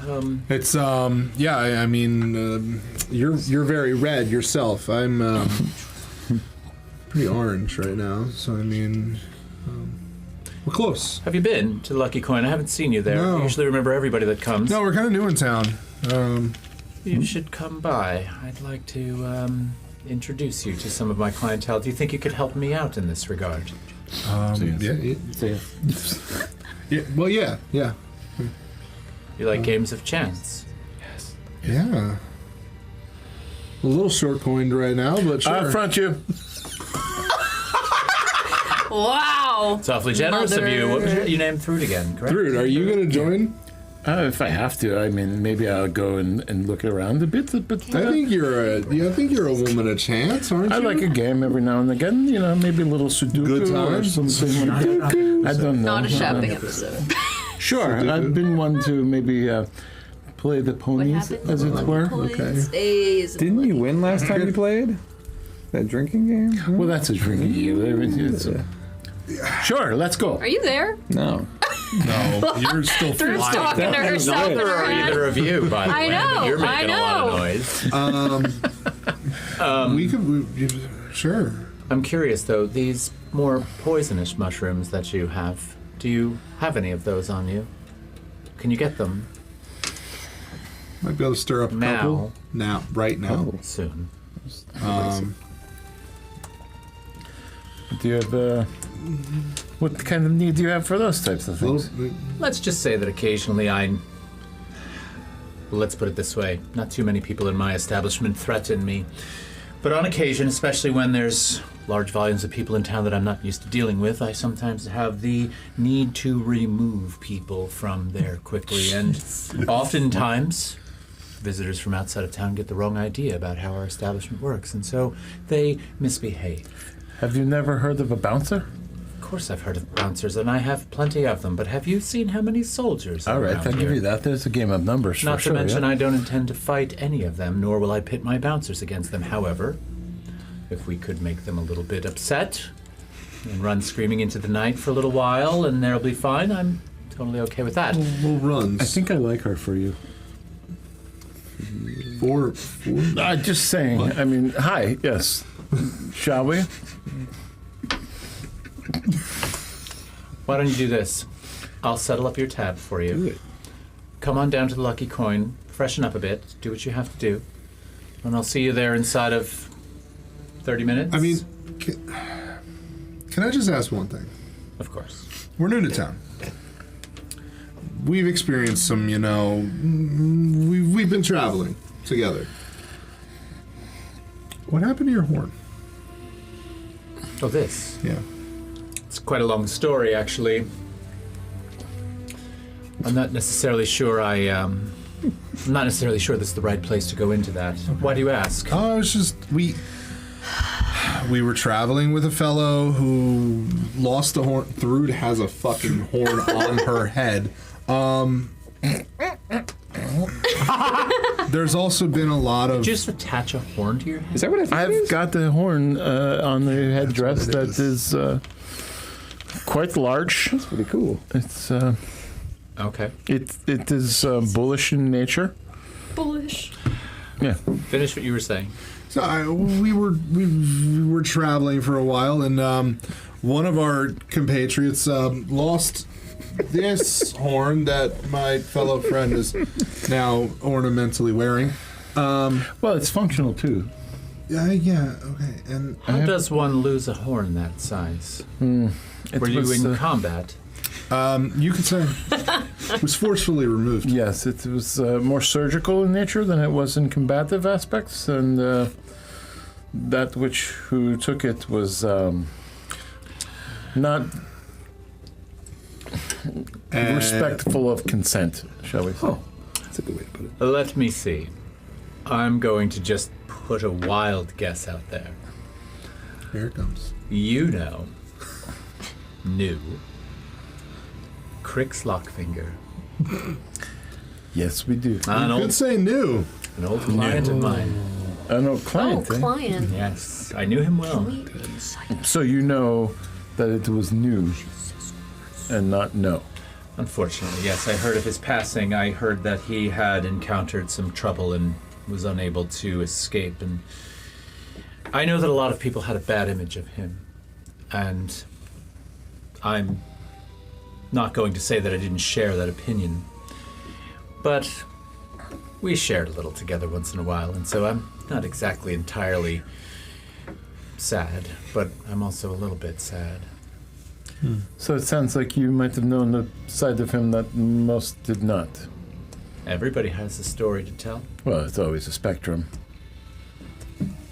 It's yeah. I mean, you're very red yourself. I'm pretty orange right now. So I mean, we're close. Have you been to the Lucky Coin? I haven't seen you there. No. I usually remember everybody that comes. No, we're kind of new in town. You should come by. I'd like to introduce you to some of my clientele. Do you think you could help me out in this regard? Yeah. Well, yeah. You like games of chance? Yeah. A little short coined right now, but sure. I'll front you. Wow. It's awfully generous of you. What was your name? Thrud again, correct? Thrud, are you going to join? If I have to, I mean, maybe I'll go and look around a bit. But I think you're a woman of chance, aren't you? I like a game every now and again. You know, maybe a little Sudoku Good or times. something like that. I don't know. Not a shopping episode. Sure, I've been one to maybe play the ponies, as it were. Okay. Didn't you win last time you played? That drinking game? Well, that's a drinking game. Sure, let's go. Are you there? No. No, you're still Thrud's flying. talking to herself in Neither her are head. either of you, by the way. know, You're making I a lot know. of noise. We could, sure. I'm curious, though, these more poisonous mushrooms that you have, do you have any of those on you? Can you get them Might be able to stir up a Now. couple. Now, right now. soon? Do you have what kind of need do you have for those types of things? Let's just say that occasionally let's put it this way, not too many people in my establishment threaten me. But on occasion, especially when there's large volumes of people in town that I'm not used to dealing with, I sometimes have the need to remove people from there quickly. And oftentimes, visitors from outside of town get the wrong idea about how our establishment works, and so they misbehave. Have you never heard of a bouncer? Of course I've heard of bouncers, and I have plenty of them, but have you seen how many soldiers are All right, around I'll give here? you that. There's a game of numbers Not for to sure. mention, yeah? I don't intend to fight any of them, nor will I pit my bouncers against them. However, if we could make them a little bit upset and run screaming into the night for a little while, and they'll be fine, I'm totally okay with that. Little runs. I think I like her for you. Four. Just saying. I mean, hi, yes. Shall we? Why don't you do this? I'll settle up your tab for you. Do it. Come on down to the Lucky Coin, freshen up a bit, do what you have to do, and I'll see you there inside of 30 minutes. I mean, can I just ask one thing? Of course. We're new to town. We've experienced some, we've been traveling together. What happened to your horn? Oh, this. Yeah. It's quite a long story, actually. I'm not necessarily sure I'm not necessarily sure this is the right place to go into that. Why do you ask? Oh, it's just we were traveling with a fellow who lost a horn. Thrud has a fucking horn on her head. There's also been a lot of. Did you just attach a horn to your head? Is that what I think it I've is? got the horn on the headdress what it that is quite large. That's pretty cool. It's Okay. it is bullish in nature. Bullish. Yeah. Finish what you were saying. So we were traveling for a while, and one of our compatriots lost this horn that my fellow friend is now ornamentally wearing. Well, it's functional too. Yeah, okay. And How does one lose a horn that size? Were you in combat? you could say it was forcefully removed. Yes, it was more surgical in nature than it was in combative aspects, and that who took it was not And Respectful of consent, shall we say? Oh, that's a good way to put it. Let me see. I'm going to just put a wild guess out there. Here it comes. You knew Crix Lockfinger. Yes, we do. An You old, could say new. an old client of mine. I know Oh, client. client. Yes, I knew him well. So you know that it was new and not no. Unfortunately, yes, I heard of his passing. I heard that he had encountered some trouble and was unable to escape. And I know that a lot of people had a bad image of him. And I'm not going to say that I didn't share that opinion. But we shared a little together once in a while, and so I'm not exactly entirely sad, but I'm also a little bit sad. So it sounds like you might have known the side of him that most did not. Everybody has a story to tell. Well, it's always a spectrum.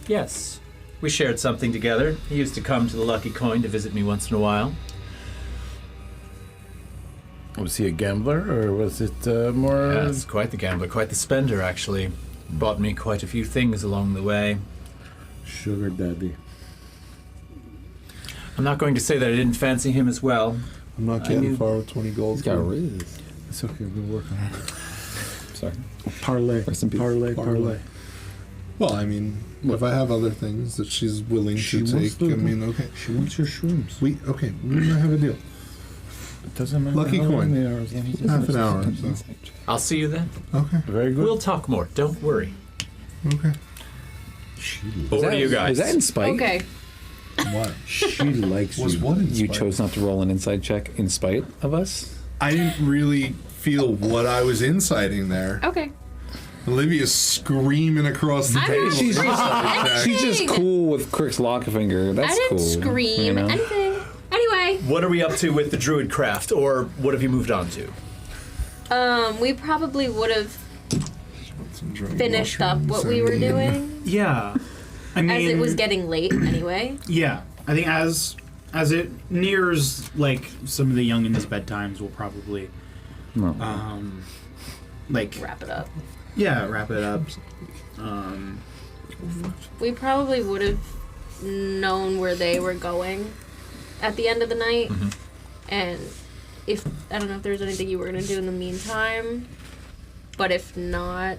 Yes, we shared something together. He used to come to the Lucky Coin to visit me once in a while. Was he a gambler, or was it more... Yes, quite the gambler, quite the spender, actually. Bought me quite a few things along the way. Sugar daddy. I'm not going to say that I didn't fancy him as well. I'm not I knew- getting far with 20 gold. He's got riz. It's okay, we'll work on it. Sorry. Parlay. Rest in peace. Parlay. Well, I mean, if I have other things that she's willing She to wants take, to- I mean, okay. She wants your shrooms. We might have a deal. It doesn't matter. Lucky how coin. many hours. Half an hour. So. I'll see you then. Okay. Very good. We'll talk more, don't worry. Okay. Over to you guys. Is that in spite? Okay. What? She likes Was you. what in You spite? chose not to roll an inside check in spite of us? I didn't really feel what I was inciting there. Okay. Olivia's screaming across the I'm table. not She's screaming just, anything. she's just cool with Crix Lockfinger. That's I didn't cool. scream you know? anything. Anyway, What are we up to with the druid craft, or what have you moved on to? we probably would have finished up what we were doing Yeah. I mean, as it was getting late anyway. Yeah, I think as it nears like some of the youngins' bedtimes, we'll probably No. like Wrap it up. wrap it up. We probably would have known where they were going at the end of the night. And if I don't know if there's anything you were gonna do in the meantime, but if not,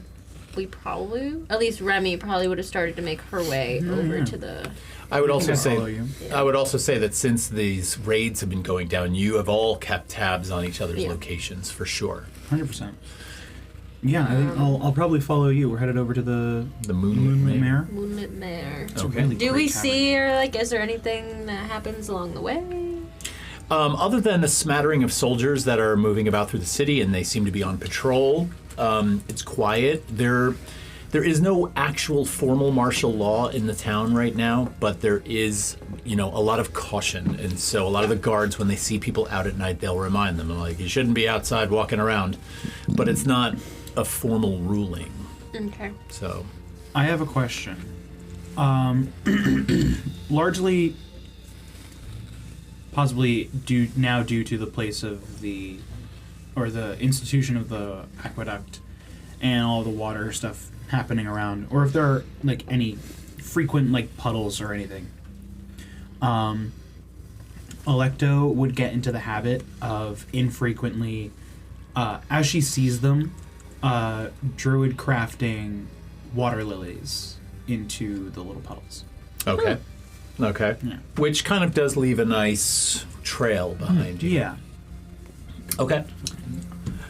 we probably, at least Remy probably would have started to make her way over to the. I would also follow say, you. I would also say that since these raids have been going down, you have all kept tabs on each other's Yeah. locations for sure. 100%. Yeah, I think I'll probably follow you. We're headed over to the The Moonlit Mare. Moonlit Mare. It's a Okay. really Do great we tavern. see, or like, is there anything that happens along the way? Other than a smattering of soldiers that are moving about through the city, and they seem to be on patrol, it's quiet. There is no actual formal martial law in the town right now, but there is, a lot of caution. And so a lot of the guards, when they see people out at night, they'll remind them, like, you shouldn't be outside walking around. But it's not a formal ruling. Okay. So, I have a question. Largely, possibly due to the place of the institution of the aqueduct and all the water stuff happening around, or if there are like any frequent like puddles or anything. Electo would get into the habit of infrequently, as she sees them, druid crafting water lilies into the little puddles. okay. Okay. Yeah. Which kind of does leave a nice trail behind you. Yeah. Okay.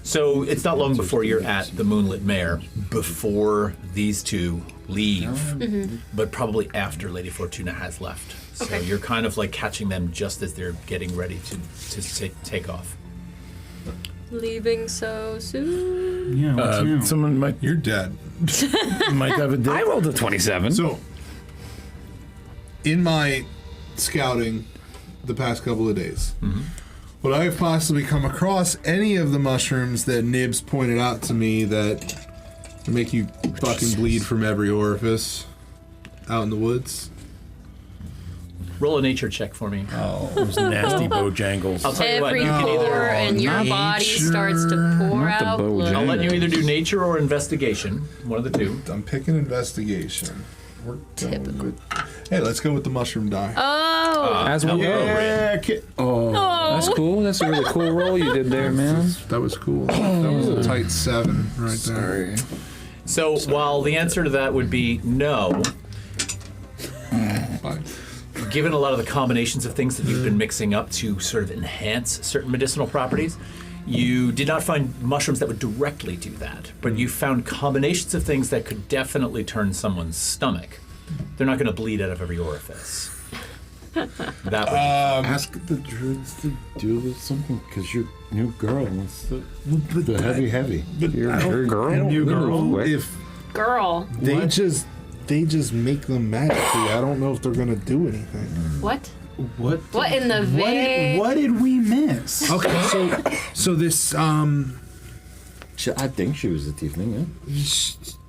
So it's not long before you're at the Moonlit Mare, before these two leave, but probably after Lady Fortuna has left. So Okay. you're kind of like catching them just as they're getting ready to take off. Leaving so soon? Yeah. What's new? Someone might You're dead. have a I date. rolled a 27. So, in my scouting the past couple of days, would I have possibly come across any of the mushrooms that Nibs pointed out to me that make you fucking bleed from every orifice out in the woods? Roll a nature check for me. Oh, those nasty Bojangles. I'll tell you what. Every You can pore either. and your body starts to pour Not the out bow blood. I'll let you either do nature or investigation. One of the two. I'm picking investigation. We're going Typical. with- Hey, let's go with the mushroom die. Oh. As we go. Yeah, Oh, that's cool. That's a really cool roll you did there, man. That was cool. That was a tight 7 right there. So while the answer to that would be no, Fine. given a lot of the combinations of things that you've been mixing up to sort of enhance certain medicinal properties, you did not find mushrooms that would directly do that, but you found combinations of things that could definitely turn someone's stomach. They're not going to bleed out of every orifice. That would ask the druids to do with something because your new girl wants the heavy. You're a girl. You Little girl, quick. if Girl. They just make them magically. I don't know if they're gonna do anything. What? What? What in the vein? What did we miss? okay, so this I think she was a tiefling, yeah?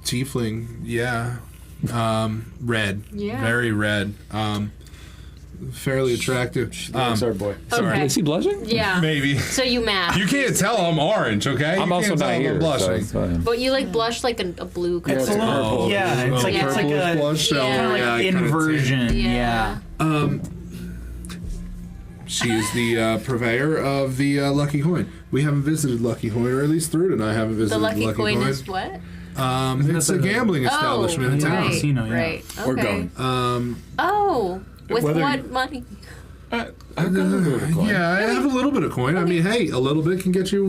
tiefling, yeah, red, Yeah. very red, fairly attractive. That's our boy. Okay. Is he blushing? Yeah. Maybe So you match. you can't tell I'm orange, okay? I'm You also can't not tell I'm here. So blushing. it's fine. But you like blush like a blue color. It's a little, purple. yeah, it's like Yeah. it's like Purplish a blush, so, Yeah. kind of like I kinda inversion. Yeah. She is the purveyor of the Lucky Coin. We haven't visited Lucky Coin, or at least Thrud and I haven't The visited lucky coin is what? It's a gambling establishment in oh, town. right, Casino, yeah. right. Okay. We're going. Oh, with Whether- what money? I've got a little bit of coin. Yeah, I have a little bit of coin. I mean, hey, a little bit can get you.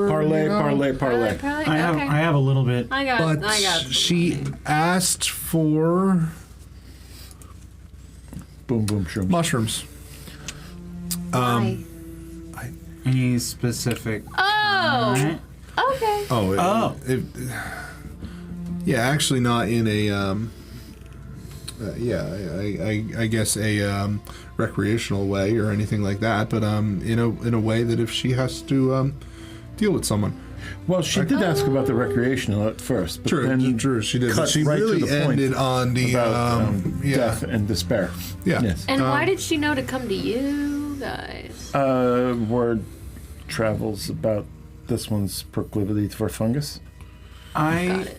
Parlay, you know. parlay, parlay. Probably, I have okay. I have a little bit. I got. But I got. she asked for Boom, boom, shroom. mushrooms. Why? Any specific? Oh. Right? Okay. Oh. Yeah, actually not in a. Yeah, I guess a recreational way or anything like that, but in a way that if she has to deal with someone. Well, she did ask about the recreational at first, but then True, she did. cut But she right to really the point ended on the about yeah, death and despair. yeah. Yes. And why did she know to come to you guys? Word travels about this one's proclivity for fungus. Got I it.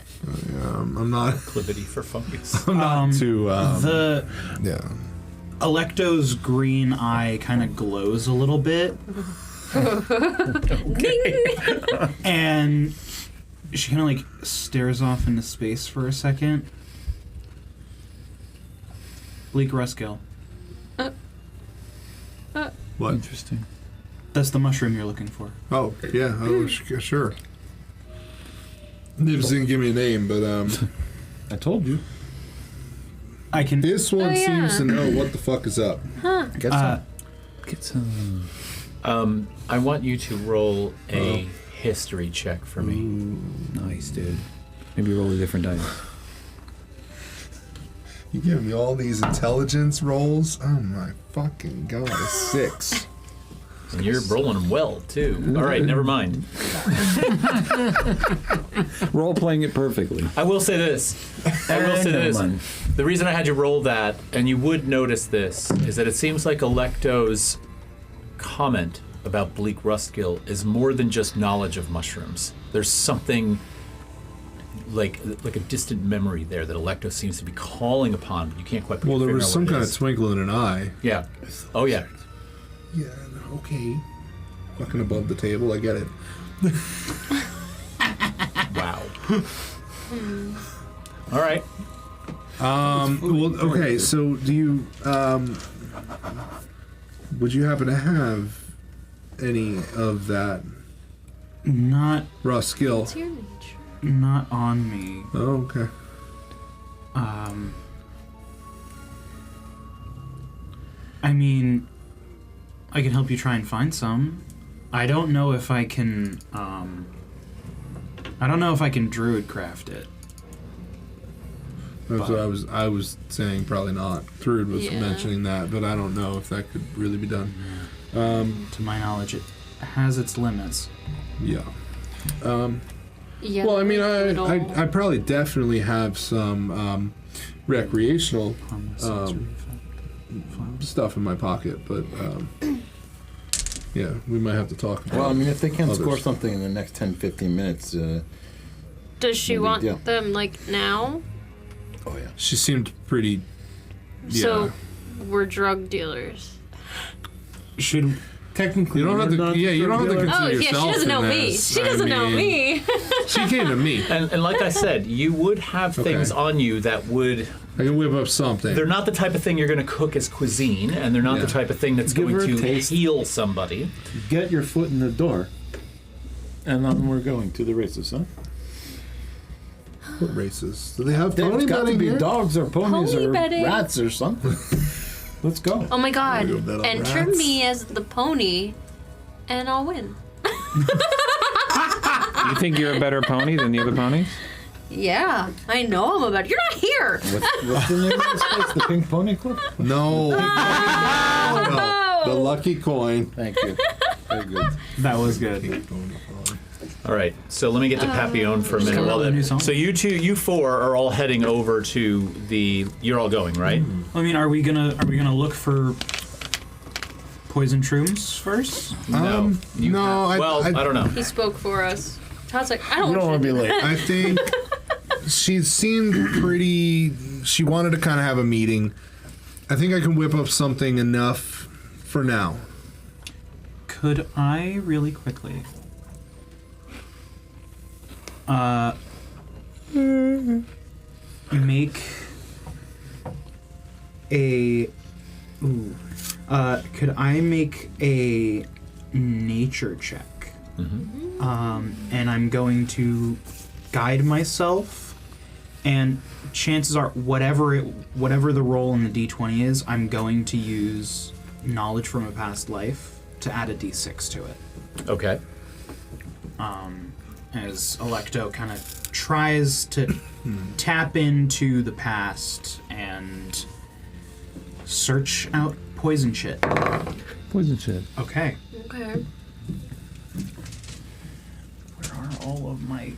I'm not. proclivity for fungus. I'm not too. the Yeah. Electo's green eye kind of glows a little bit, and she kind of like stares off into space for a second. Bleak Ruskill. What? Interesting. That's the mushroom you're looking for. Oh yeah. Oh sure. They just didn't give me a name, but I told you. I can. this one Oh, yeah. seems to know what the fuck is up. Get Uh, some. Get some. I want you to roll a history check for me. Nice, dude. Maybe roll a different dice. You give me all these intelligence rolls. Oh my fucking god, a 6. And you're rolling them well, too. All right, never mind. Role playing it perfectly. I will say this. mind. The reason I had you roll that, and you would notice this, is that it seems like Electo's comment about Bleak Rustgill is more than just knowledge of mushrooms. There's something like a distant memory there that Electo seems to be calling upon, but you can't quite put Well, your there finger was on some what it kind of is. twinkle in an eye. Yeah. Oh, yeah. Yeah, okay. Fucking above the table, I get it. Wow. All right. Well, okay, so do you, would you happen to have any of that not raw skill? What's your nature? not on me. Oh, okay. I mean, I can help you try and find some. I don't know if I can. I don't know if I can druid craft it. That's what I was saying, probably not. Thrud was Yeah. mentioning that, but I don't know if that could really be done. To my knowledge, it has its limits. Yeah. Yeah. Well, I mean, little- I probably definitely have some recreational Harmless sensory effect. stuff in my pocket, but yeah, we might have to talk about Well, I mean, if they can't others. score something in the next 10, 15 minutes, Does she No big want deal. them like now? oh yeah. She seemed pretty. Yeah. So we're drug dealers. Should Technically, You don't have we're to- not yeah, you don't have to drug consider Oh, yeah, she yourself doesn't know in me. this. She doesn't know mean, me. She came to me. And like I said, you would have things Okay. on you that would. I can whip up something. They're not the type of thing you're going to cook as cuisine, and they're not Yeah. the type of thing that's Give going her a to taste. heal somebody. Get your foot in the door, and then we're going to the races, huh? What races? Do they have There's pony got to betting be here? dogs or ponies Pony or betting? rats or something. Let's go. Oh my god. Go bet on Enter rats. me as the pony and I'll win. You think you're a better pony than the other ponies? Yeah, I know I'm about. You're not here. What's the name of this place? The Pink Pony Club? No. No. The lucky coin. Thank you. Very good. that was good. All right, so let me get to Papillon for a minute. Come While on, that- new song. so you four are all heading over to the. You're all going, right? I mean, are we gonna look for poison shrooms first? No. You no, have- well, I don't know. He spoke for us. Todd's like, I don't, You don't want to be late. I think she seemed pretty. She wanted to kind of have a meeting. I think I can whip up something enough for now. Could I really quickly? Make a. Ooh. Could I make a nature check? And I'm going to guide myself, and chances are, whatever the roll in the D20 is, I'm going to use knowledge from a past life to add a D6 to it. Okay. As Electo kind of tries to tap into the past and search out poison shit. Poison shit. Okay. Okay. Where are all of my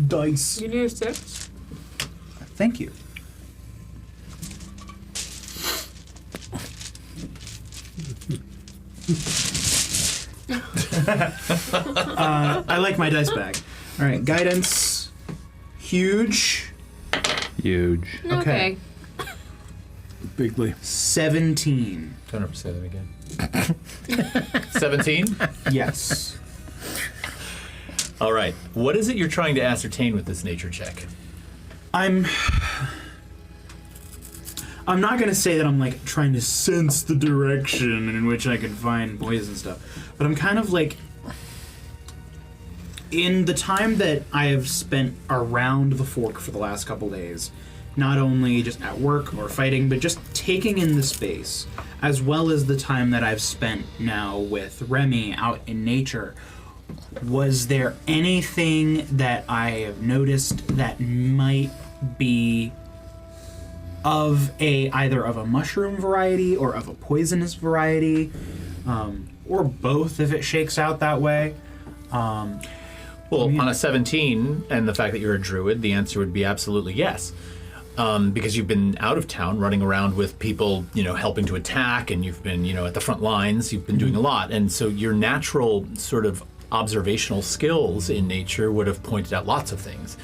dice? You need a 6? Thank you. I like my dice bag. All right, guidance, huge, Huge. Okay. Bigly. 17. Don't ever say that again. 17? Yes. All right. What is it you're trying to ascertain with this nature check? I'm not gonna say that I'm like trying to sense the direction in which I can find poison stuff, but I'm kind of like, in the time that I have spent around the fork for the last couple days, not only just at work or fighting, but just taking in the space, as well as the time that I've spent now with Remy out in nature, was there anything that I have noticed that might be of either of a mushroom variety or of a poisonous variety, or both if it shakes out that way? Well, on a 17, and the fact that you're a druid, the answer would be absolutely yes. Because you've been out of town running around with people, helping to attack, and you've been, at the front lines, you've been doing a lot. And so your natural sort of observational skills in nature would have pointed out lots of things.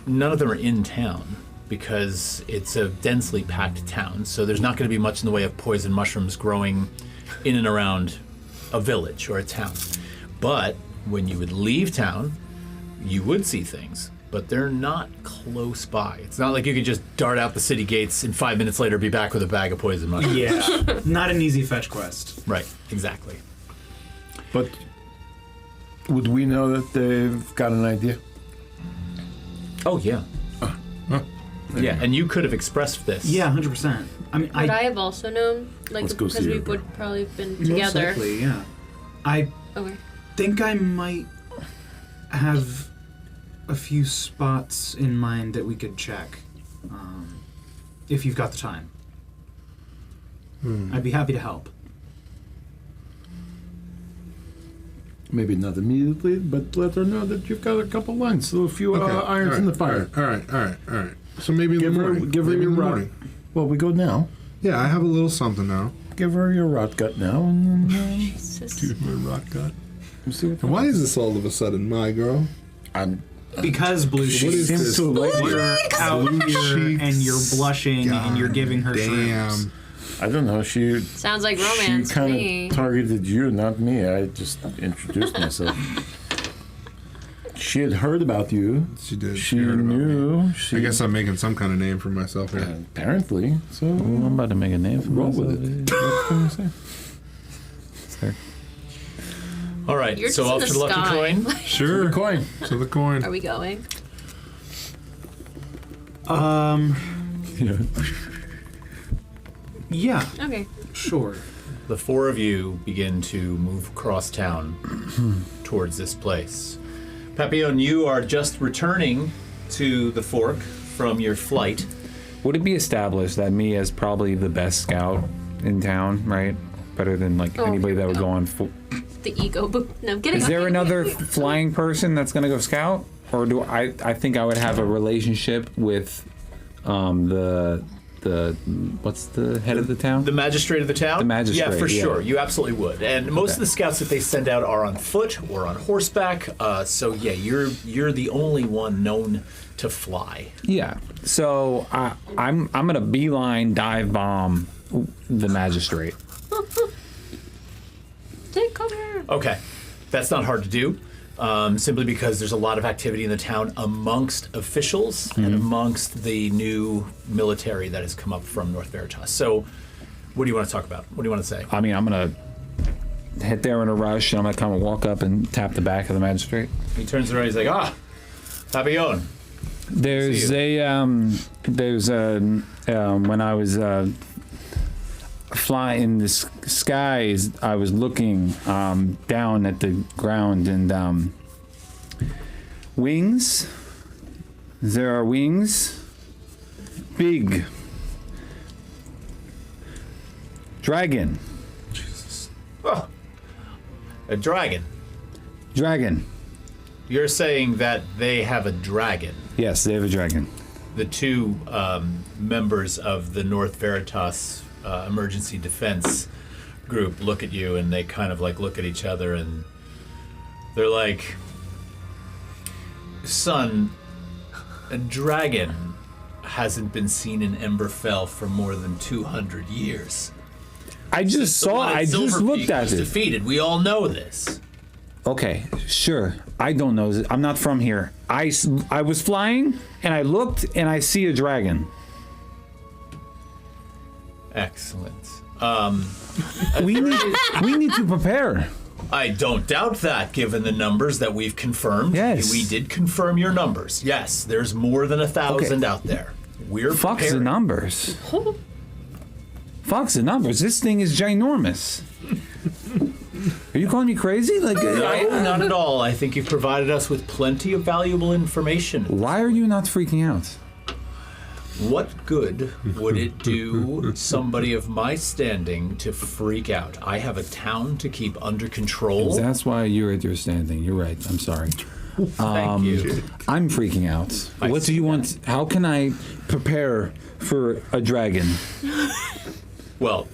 None of them are in town because it's a densely packed town. So there's not going to be much in the way of poison mushrooms growing in and around a village or a town. But when you would leave town, you would see things. But they're not close by. It's not like you could just dart out the city gates and 5 minutes later be back with a bag of poison mushrooms. Yeah, not an easy fetch quest. Right, exactly. But would we know that they've got an idea? Oh, yeah. Yeah, and you could have expressed this. Yeah, 100%. I mean, Would I have also known? Like, Let's go because see we her, bro. would probably have been most together. likely, yeah. I Okay. think I might have a few spots in mind that we could check, if you've got the time. I'd be happy to help. Maybe not immediately, but let her know that you've got a couple lines, so a few irons in the fire. All right. So maybe in Give the her, morning. give her Maybe your in the rock. morning. Well, we go now. Yeah, I have a little something now. Give her your rot gut now, and Dude, my rock gut. see what And why is this all of a sudden my girl? I'm. Because Blue What Sheep, is this? you're out here and you're blushing and you're giving her Damn. shrooms. I don't know. She Sounds like romance She to kind me. of targeted you, not me. I just introduced myself. She had heard about you. She did. She heard about me. knew. She, I guess I'm making some kind of name for myself here. apparently. So Ooh, I'm about to make a name for roll myself. with it. What can I say? Sir. All right, You're so just off in to the the lucky sky. coin. Sure. Coin. To the coin. Are we going? Yeah, Okay. sure. The four of you begin to move across town towards this place. Papillon, you are just returning to the Fork from your flight. Would it be established that me as probably the best scout in town, right? Better than like Oh, anybody here that we would go. go on. The ego. No, I'm kidding. Is there another flying person that's gonna go scout, or do I think I would have a relationship with the what's the head of the town? The magistrate of the town? The magistrate, Yeah, for yeah. sure. You absolutely would. And most of the scouts that they send out are on foot or on horseback. So yeah, you're the only one known to fly. Yeah. So I'm gonna beeline dive bomb the magistrate. Take cover. Okay, that's not hard to do. Simply because there's a lot of activity in the town amongst officials and amongst the new military that has come up from North Veritas. So, what do you want to talk about? What do you want to say? I mean, I'm gonna hit there in a rush, and I'm gonna come and walk up and tap the back of the magistrate. He turns around. He's like, Papillon. There's See when I was flying in the skies, I was looking down at the ground, and wings. There are wings. Big. Dragon. Oh, a dragon. Dragon. You're saying that they have a dragon. Yes, they have a dragon. The two members of the North Veritas emergency defense group look at you, and they kind of like look at each other, and they're like, son, a dragon hasn't been seen in Emberfell for more than 200 years. I just The one I just Silver looked Peak at was it. defeated. We all know this. Okay, sure. I don't know. I'm not from here. I was flying, and I looked, and I see a dragon. Excellent. We need to prepare. I don't doubt that, given the numbers that we've confirmed. Yes. We did confirm your numbers. Yes, there's more than 1,000 out there. We're Fuck's the prepared. numbers. Fuck's the numbers. This thing is ginormous. Are you calling me crazy? Like, No, not at all. I think you've provided us with plenty of valuable information. why are you not freaking out? What good would it do somebody of my standing to freak out? I have a town to keep under control. That's why you're at your standing. You're right. I'm sorry. Thank you. I'm freaking out. What do you want? How can I prepare for a dragon? Well,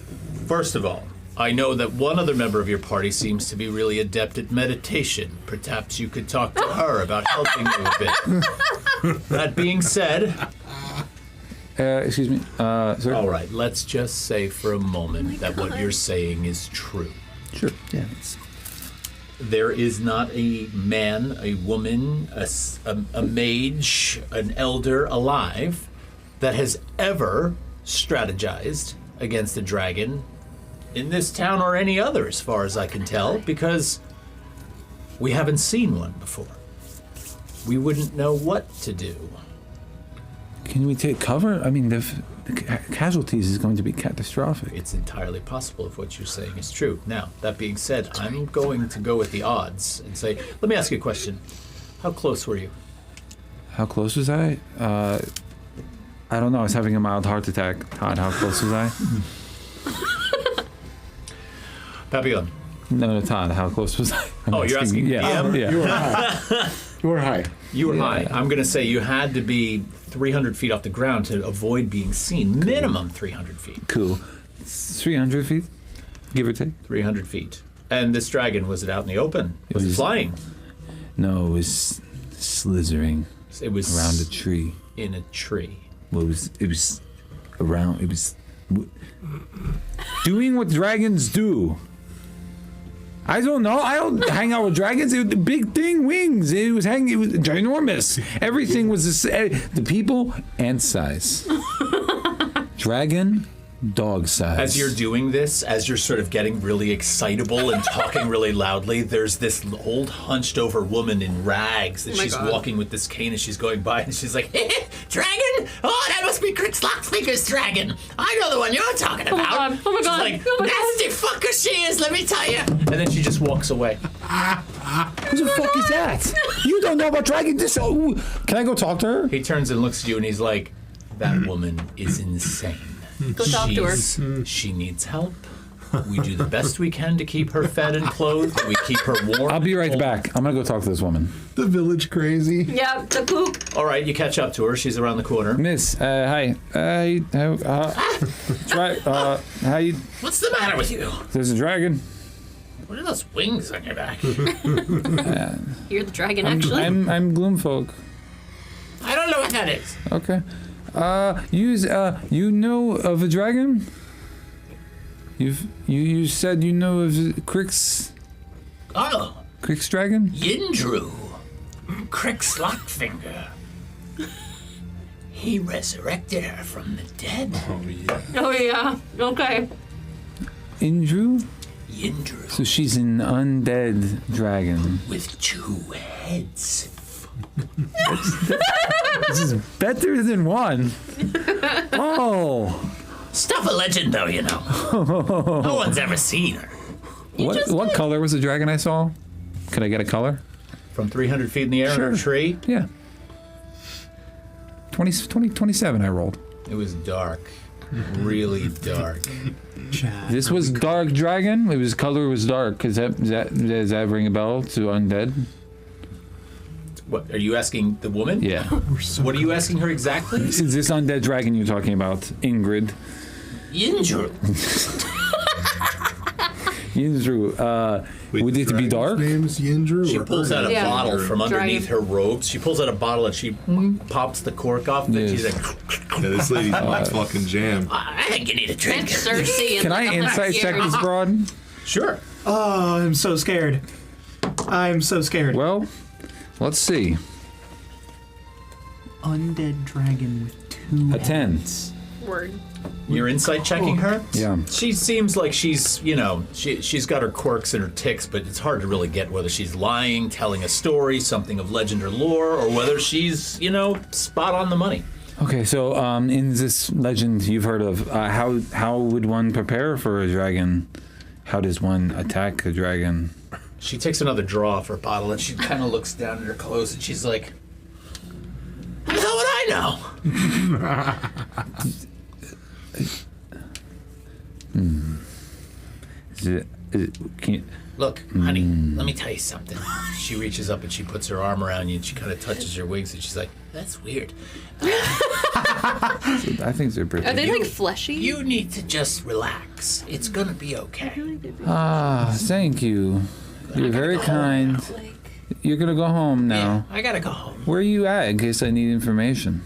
first of all, I know that one other member of your party seems to be really adept at meditation. Perhaps you could talk to her about helping you a bit. That being said, Excuse me, sir. all right, let's just say for a moment that what you're saying is true. Sure. Yeah. There is not a man, a woman, a mage, an elder alive that has ever strategized against a dragon in this town or any other, as far as I can tell, because we haven't seen one before. We wouldn't know what to do. Can we take cover? I mean, the casualties is going to be catastrophic. It's entirely possible if what you're saying is true. Now, that being said, I'm going to go with the odds and say, let me ask you a question. How close were you? How close was I? I don't know. I was having a mild heart attack. Todd, how close was I? Papillon. No, Todd, how close was I? I'm Oh, you're asking Yeah. DM? Yeah. You were high. You were high. You were Yeah. high. I'm going to say you had to be 300 feet off the ground to avoid being seen. Minimum 300 feet. Cool. 300 feet, give or take. 300 feet. And this dragon, was it out in the open? Was it was- flying? No, it was slithering It was around a tree. in a tree. Well, it was around. It was doing what dragons do. I don't know. I don't hang out with dragons. It was the big thing, wings. It was hanging. It was ginormous. Everything was the people and size. Dragon, dog size. As you're doing this, as you're sort of getting really excitable and talking really loudly, there's this old hunched over woman in rags that my she's God. walking with this cane as she's going by, and she's like, dragon? Oh, that must be Crick's Lockfinger's dragon. I know the one you're talking about. God. Oh my She's God. like, Oh my nasty fucker she is, let me tell you. And then she just walks away. Who the fuck is that? You don't know about dragon. Can I go talk to her? He turns and looks at you and he's like, that woman is insane. Go talk to her. She needs help. We do the best we can to keep her fed and clothed. We keep her warm. I'll be right back. I'm gonna go talk to this woman. The village crazy. Yeah, the poop. All right, you catch up to her. She's around the corner. Miss, hi. How you? What's the matter with you? There's a dragon. What are those wings on your back? You're the dragon, actually. I'm Gloomfolk. I don't know what that is. Okay. You know of a dragon? You said you know of Crick's Oh, dragon? Yindru. Crick's Lockfinger. He resurrected her from the dead. Oh, yeah. Okay. Indru? Yindru So she's an undead dragon. with 2 heads. This is better than one. Oh. Stuff a legend, though, you know. No one's ever seen her. What color was the dragon I saw? Could I get a color? From 300 feet in the air in a tree, Yeah. 27 I rolled. it was dark. Really dark. This was dark dragon? It was color was dark. Does that ring a bell to undead? What, are you asking the woman? Yeah. What are you asking her exactly? Is this undead dragon you're talking about? Ingrid. Yindru. Yindru, would it be dark? His name's Yindru. She or pulls her out a name? Yeah. bottle from underneath her Dragon. robes. She pulls out a bottle and she pops the cork off. And Yes. she's like, Yeah, this lady's my fucking jam. I think you need a And drink. Cersei. Can I insight check this broad? Sure. Oh, I'm so scared. I'm so scared. Well, let's see. Undead dragon with 2 A 10. heads. Word. You're insight checking her? Yeah. She seems like she's, she's got her quirks and her ticks, but it's hard to really get whether she's lying, telling a story, something of legend or lore, or whether she's, spot on the money. Okay, so in this legend you've heard of, how would one prepare for a dragon? How does one attack a dragon? She takes another draw off her bottle and she kind of looks down at her clothes and she's like, how the hell would I know? Can you, Look, honey, let me tell you something. She reaches up and she puts her arm around you and she kind of touches your wings and she's like, that's weird. I think they're pretty. Are they like fleshy? You need to just relax. It's gonna be okay. Thank you. You're very kind. Like, You're gonna go home now. Yeah, I gotta go home. Where are you at in case I need information?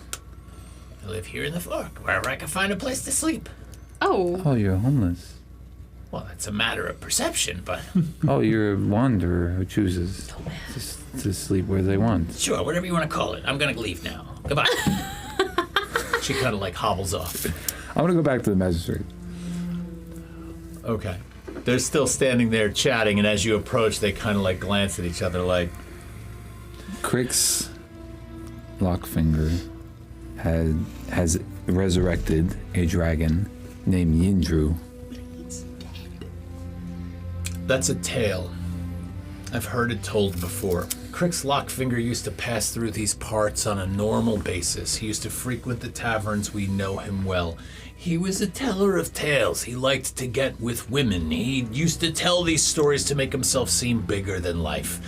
I live here in the fork, wherever I can find a place to sleep. oh. Oh, you're homeless. Well, that's a matter of perception, but Oh, you're a wanderer who chooses to sleep where they want. sure, whatever you want to call it. I'm gonna leave now. Goodbye. She kind of like hobbles off. I'm gonna go back to the magistrate. Okay. They're still standing there chatting, and as you approach, they kind of like glance at each other like, Crick's Lockfinger has resurrected a dragon named Yindru. that's a tale. I've heard it told before. Crick's Lockfinger used to pass through these parts on a normal basis. He used to frequent the taverns. We know him well. He was a teller of tales. He liked to get with women. He used to tell these stories to make himself seem bigger than life.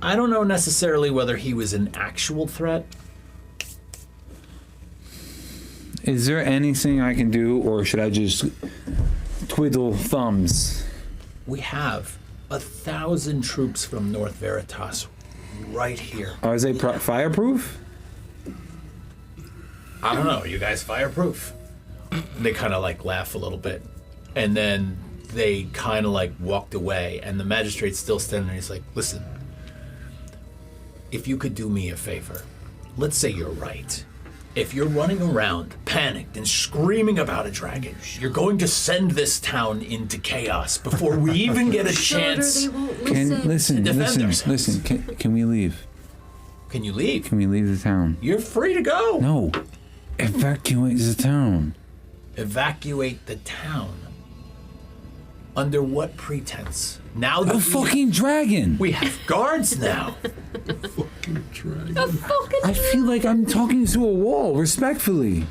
I don't know necessarily whether he was an actual threat. Is there anything I can do, or should I just twiddle thumbs? We have 1,000 troops from North Veritas right here. Are they fireproof? I don't know. Are you guys fireproof? They kind of like laugh a little bit. And then they kind of like walked away. And the magistrate's still standing there. He's like, listen, if you could do me a favor, let's say you're right. If you're running around panicked and screaming about a dragon, you're going to send this town into chaos before we even get a chance. They won't Can listen. listen. Can we leave? Can you leave? Can we leave the town? You're free to go. No. Evacuate the town. Evacuate the town. Under what pretense? Now that A fucking dragon. we have guards now. Fucking dragon. A fucking I feel like I'm talking to a wall, respectfully.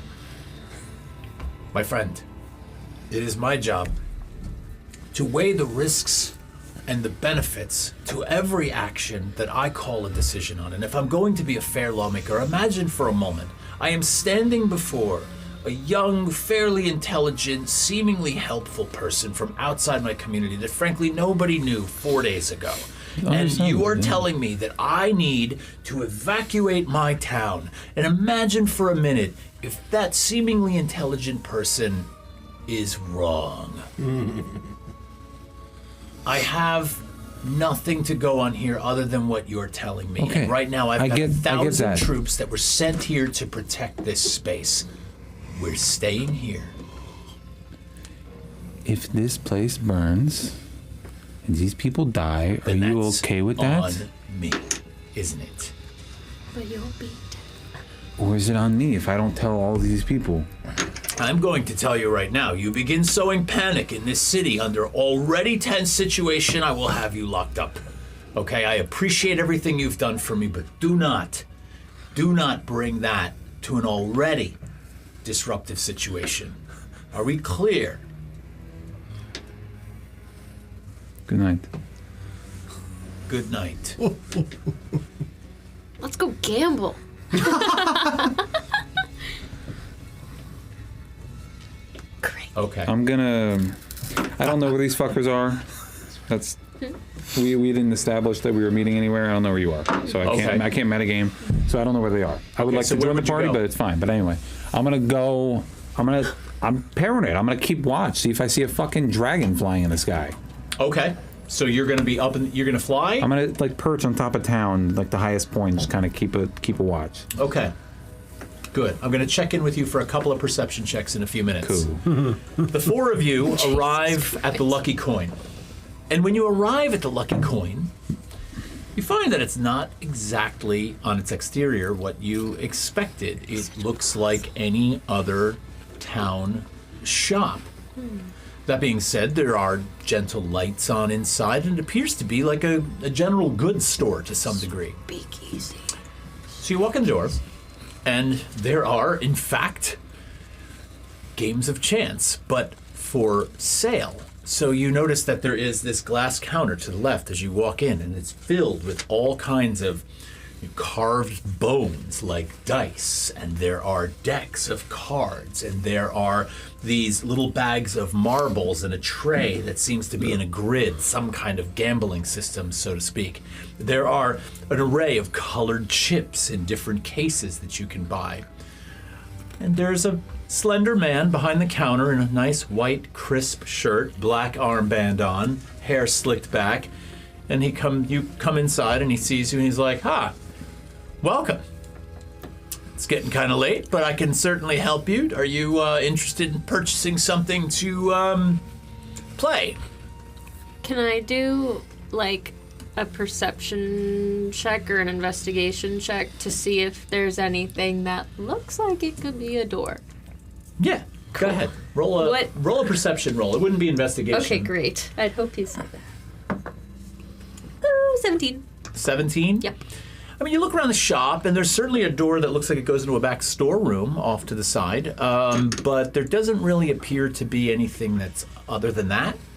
My friend, it is my job to weigh the risks and the benefits to every action that I call a decision on. And if I'm going to be a fair lawmaker, imagine for a moment I am standing before a young, fairly intelligent, seemingly helpful person from outside my community that frankly nobody knew 4 days ago. And you are telling me that I need to evacuate my town. And imagine for a minute if that seemingly intelligent person is wrong. I have nothing to go on here other than what you're telling me. Okay. And right now I've I got get 1,000 that. troops that were sent here to protect this space. We're staying here. If this place burns and these people die, are Then you that's okay with that? on me, isn't it? But you'll be Or is it on me if I don't tell all these people? I'm going to tell you right now, you begin sowing panic in this city under already tense situation, I will have you locked up. Okay, I appreciate everything you've done for me, but do not bring that to an already disruptive situation. Are we clear? Good night. Good night. Let's go gamble. Great. Okay. I don't know where these fuckers are. That's we didn't establish that we were meeting anywhere. I don't know where you are, so I can't metagame. So I don't know where they are. I would like so to where join the would you party, go? but it's fine. But anyway, I'm paranoid. I'm gonna keep watch, see if I see a fucking dragon flying in the sky. Okay. So you're going to be up and you're going to fly? I'm gonna like perch on top of town, like the highest point, just kind of keep a watch. Okay. Good. I'm going to check in with you for a couple of perception checks in a few minutes. Cool. The four of you arrive at the Lucky Coin. And when you arrive at the Lucky Coin, you find that it's not exactly on its exterior what you expected. It looks like any other town shop. That being said, there are gentle lights on inside, and it appears to be like a general goods store to some degree. Speakeasy. So you walk in the door, and there are, in fact, games of chance, but for sale. So you notice that there is this glass counter to the left as you walk in, and it's filled with all kinds of carved bones like dice, and there are decks of cards, and there are these little bags of marbles in a tray that seems to be in a grid, some kind of gambling system, so to speak. There are an array of colored chips in different cases that you can buy. And there's a slender man behind the counter in a nice white crisp shirt, black armband on, hair slicked back, and you come inside and he sees you and he's like, welcome. It's getting kind of late, but I can certainly help you. Are you interested in purchasing something to play? Can I do like a perception check or an investigation check to see if there's anything that looks like it could be a door? Yeah, go ahead. Roll a perception roll. It wouldn't be investigation. Okay, great. I'd hoped he said that. 17. 17? Yep. I mean, you look around the shop, and there's certainly a door that looks like it goes into a back storeroom off to the side, but there doesn't really appear to be anything that's other than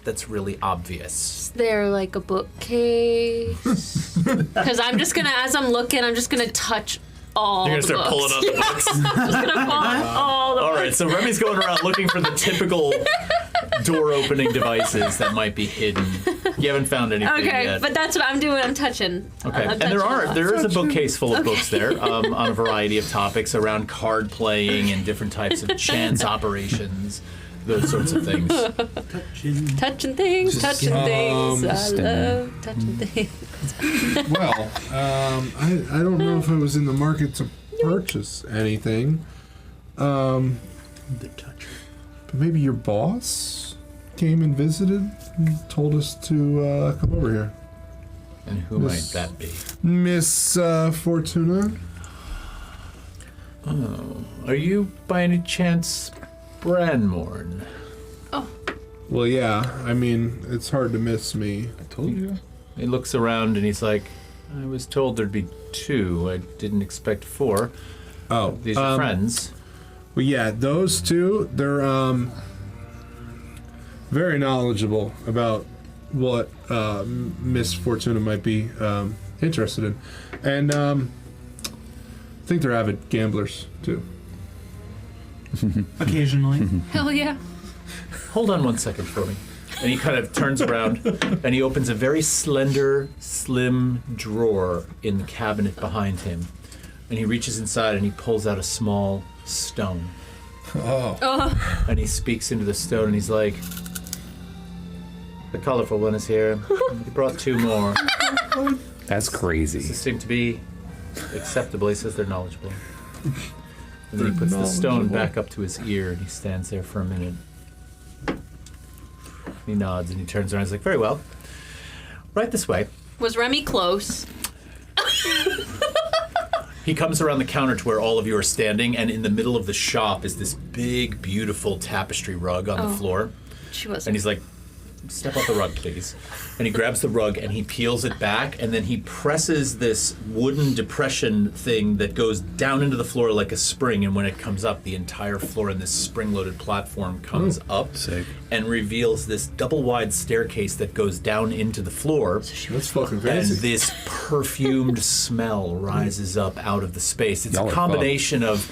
that's really obvious. Is there like a bookcase? Because I'm just gonna, as I'm looking, I'm just gonna touch all You're the gonna start books. pulling out the books. I'm just gonna pull out all the All books. right, so Remy's going around looking for the typical door-opening devices that might be hidden. You haven't found anything Okay, yet. but that's what I'm doing. I'm touching. Okay, I'm and touching there is a bookcase full of Okay. books there on a variety of topics around card playing and different types of chance operations, those sorts of things. touching things. I love touching things. Well, I don't know if I was in the market to purchase anything. The touch. But maybe your boss came and visited and told us to come over here. And who might that be? Miss Fortuna? Are you by any chance Branmorn? Well, yeah. I mean, it's hard to miss me. I told you. He looks around and he's like, I was told there'd be 2. I didn't expect 4. Oh, These are friends. well, yeah, those two, they're very knowledgeable about what Miss Fortuna might be interested in. And I think they're avid gamblers, too. Occasionally. Hell yeah. Hold on one second for me. And he kind of turns around and he opens a very slender, slim drawer in the cabinet behind him. And he reaches inside and he pulls out a small stone. Oh. And he speaks into the stone and he's like, the colorful one is here. He brought 2 more. That's crazy. These seem to be acceptable. He says they're knowledgeable. And then he puts the stone back up to his ear and he stands there for a minute. He nods and he turns around and he's like, very well. Right this way. Was Remy close? He comes around the counter to where all of you are standing, and in the middle of the shop is this big, beautiful tapestry rug on the floor. She was. And he's like, step off the rug, please. And he grabs the rug and he peels it back, and then he presses this wooden depression thing that goes down into the floor like a spring, and when it comes up, the entire floor in this spring-loaded platform comes up Sick. and reveals this double-wide staircase that goes down into the floor. That's fucking And crazy. this perfumed smell rises up out of the space. It's Y'all a are combination of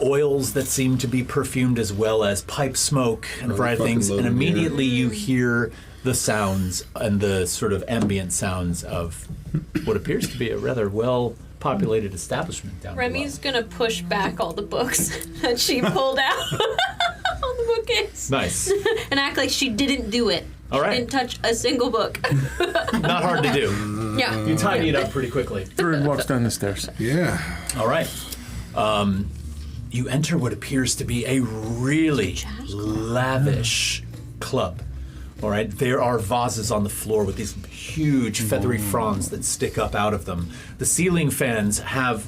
oils that seem to be perfumed, as well as pipe smoke and a variety of fucking things. And loaded, yeah. immediately you hear the sounds and the sort of ambient sounds of what appears to be a rather well-populated establishment down Remy's below. gonna push back all the books that she pulled out on the bookcase. Nice. And act like she didn't do it. All right. She didn't touch a single book. Not hard to do. Yeah. You tidy it up pretty quickly. Third walks down the stairs. Yeah. All right. You enter what appears to be a really lavish club. All right. There are vases on the floor with these huge feathery fronds that stick up out of them. The ceiling fans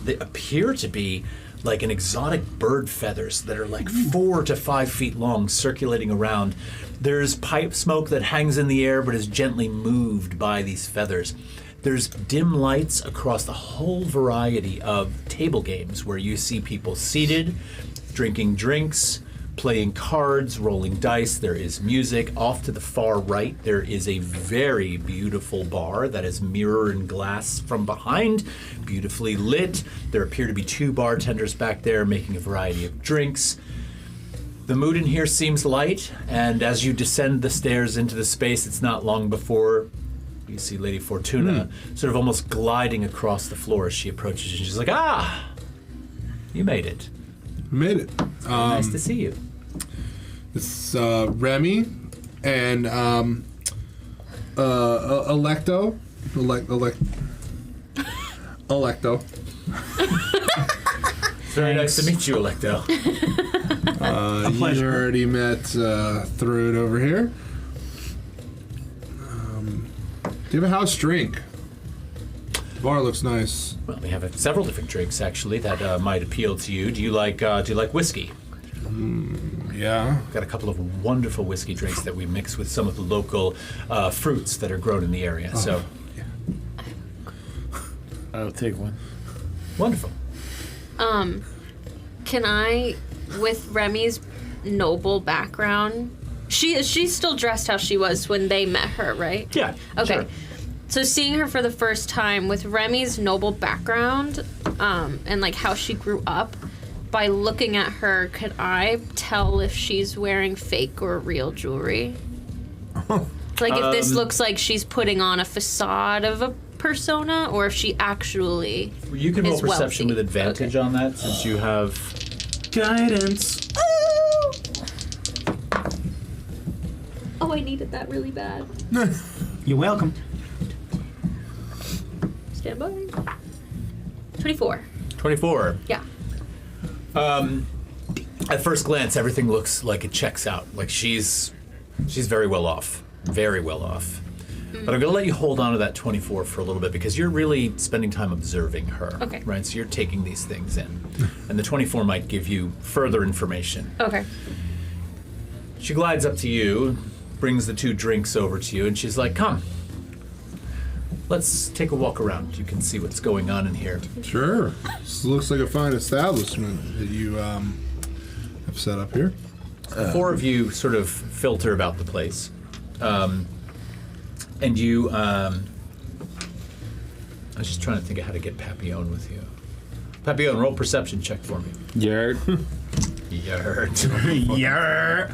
they appear to be like an exotic bird feathers that are like 4 to 5 feet long, circulating around. There's pipe smoke that hangs in the air but is gently moved by these feathers. There's dim lights across the whole variety of table games where you see people seated, drinking drinks, playing cards, rolling dice. There is music. Off to the far right, there is a very beautiful bar that is mirror and glass from behind, beautifully lit. There appear to be 2 bartenders back there making a variety of drinks. The mood in here seems light, and as you descend the stairs into the space, it's not long before you see Lady Fortuna sort of almost gliding across the floor as she approaches you. She's like, you made it. Made it. Nice to see you. It's Remy and Electo. Electo. Very nice to meet you, Electo. You already met Thrud over here. Do you have a house drink? The bar looks nice. Well, we have several different drinks, actually, that might appeal to you. Do you like whiskey? Yeah. Got a couple of wonderful whiskey drinks that we mix with some of the local fruits that are grown in the area. So, I'll take one. Wonderful. Can I, with Remy's noble background, she's still dressed how she was when they met her, right? Yeah. Okay. Sure. So seeing her for the first time with Remy's noble background, and like how she grew up, by looking at her, could I tell if she's wearing fake or real jewelry? Like if this looks like she's putting on a facade of a persona, or if she actually You can roll is perception wealthy. with advantage on that since you have Guidance. Oh, I needed that really bad. You're welcome. Stand by. 24. 24. Yeah. At first glance, everything looks like it checks out. Like she's very well off. Very well off. But I'm going to let you hold on to that 24 for a little bit because you're really spending time observing her. Okay. Right? So you're taking these things in. And the 24 might give you further information. Okay. She glides up to you, brings the 2 drinks over to you, and she's like, come. Let's take a walk around. You can see what's going on in here. Sure. This looks like a fine establishment that you have set up here. 4 of you sort of filter about the place. And you, I was just trying to think of how to get Papillon with you. Papillon, roll perception check for me. Yard. Yard. Yeah.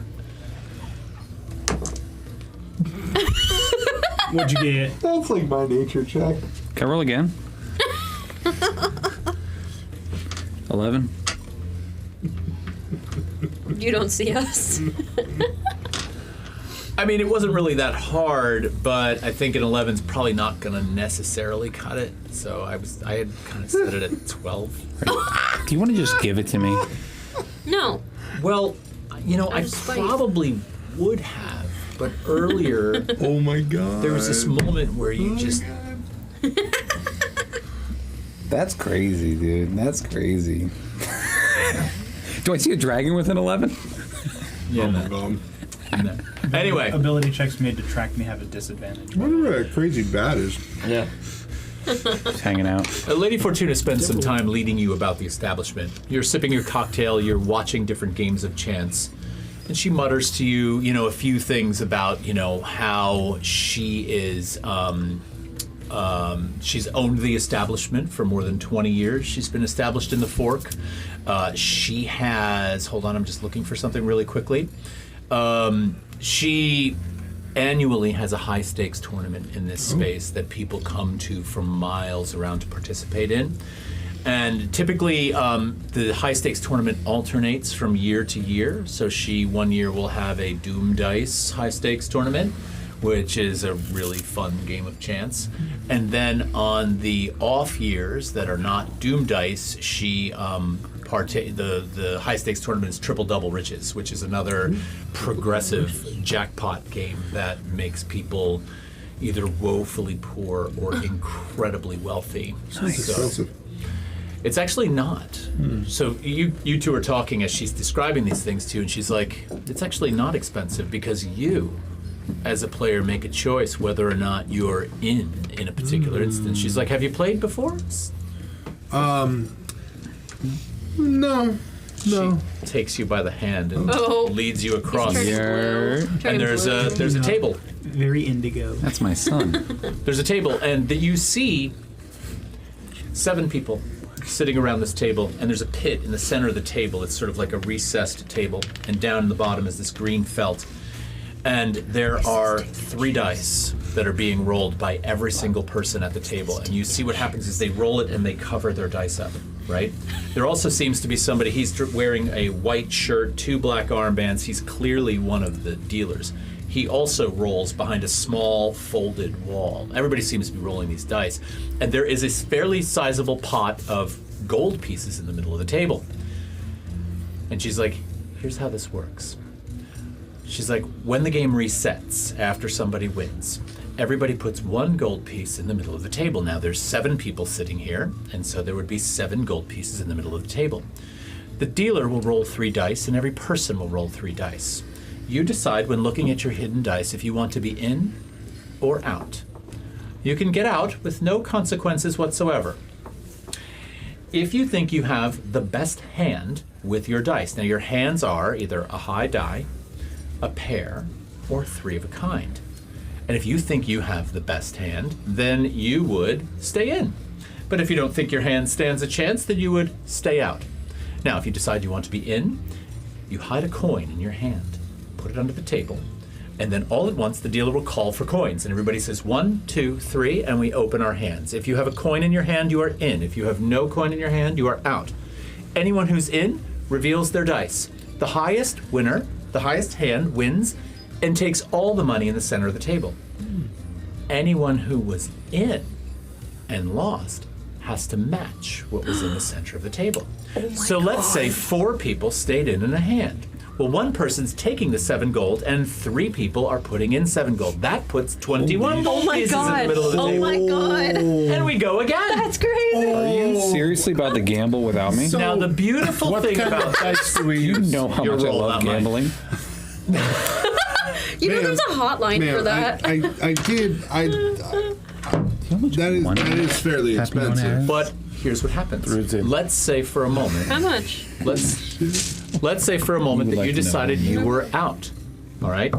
What'd you get? That's like my nature check. Can I roll again? 11. You don't see us. I mean, it wasn't really that hard, but I think an 11's probably not going to necessarily cut it. So I had kind of set it at 12. Do you want to just give it to me? No. Well, you know, I Out of spite. probably would have, but earlier Oh my god. there was this moment where you just That's crazy, dude. That's crazy. Do I see a dragon with an 11? yeah. No, Um, no. Anyway, Ability checks made to track me have a disadvantage. I wonder where that crazy bat is. Yeah. Just hanging out. Lady Fortuna spends some time leading you about the establishment. You're sipping your cocktail, you're watching different games of chance, and she mutters to you, you know, a few things about, you know, how she is, she's owned the establishment for more than 20 years. She's been established in the Fork. She has, hold on, I'm just looking for something really quickly. She annually has a high stakes tournament in this space that people come to from miles around to participate in. And typically, the high stakes tournament alternates from year to year. So she one year will have a Doom Dice high stakes tournament, which is a really fun game of chance. And then on the off years that are not Doom Dice, she the high stakes tournament is Triple Double Riches, which is another progressive jackpot game that makes people either woefully poor or incredibly wealthy. So it's actually not. So you two are talking as she's describing these things to you, and she's like, it's actually not expensive because you, as a player, make a choice whether or not you're in a particular instance. She's like, have you played before? No. She takes you by the hand and leads you across. Turning Yeah. blue. Turning And there's blue. a table. Very indigo. That's my son. There's a table, and that you see 7 people sitting around this table, and there's a pit in the center of the table. It's sort of like a recessed table, and down in the bottom is this green felt. And there are 3 dice that are being rolled by every single person at the table. And you see what happens is they roll it and they cover their dice up, right? There also seems to be somebody, he's wearing a white shirt, 2 black armbands. He's clearly one of the dealers. He also rolls behind a small folded wall. Everybody seems to be rolling these dice. And there is a fairly sizable pot of gold pieces in the middle of the table. And she's like, here's how this works. She's like, when the game resets after somebody wins, everybody puts 1 gold piece in the middle of the table. Now there's 7 people sitting here, and so there would be 7 gold pieces in the middle of the table. The dealer will roll 3 dice, and every person will roll 3 dice. You decide when looking at your hidden dice if you want to be in or out. You can get out with no consequences whatsoever. if you think you have the best hand with your dice. Now, your hands are either a high die, a pair, or 3 of a kind. And if you think you have the best hand, then you would stay in. But if you don't think your hand stands a chance, then you would stay out. Now, if you decide you want to be in, you hide a coin in your hand, put it under the table, and then all at once the dealer will call for coins. And everybody says 1, 2, 3, and we open our hands. If you have a coin in your hand, you are in. If you have no coin in your hand, you are out. Anyone who's in reveals their dice. The highest winner, the highest hand, wins and takes all the money in the center of the table. Anyone who was in and lost has to match what was in the center of the table. So let's say 4 people stayed in a hand. Well, one person's taking the 7 gold, and 3 people are putting in 7 gold. That puts 21 gold pieces in the middle of the table. Oh my god. And we go again. That's crazy. Are you seriously about to gamble without me? Now, the beautiful What thing kind about of dice do we You use? know how Your much I roll, love not mine. gambling. You know, there's a hotline for that. I did. That is fairly expensive. But here's what happens. Let's say for a moment. How much? Let's say for a moment You would that like you to know. decided you were out. All right?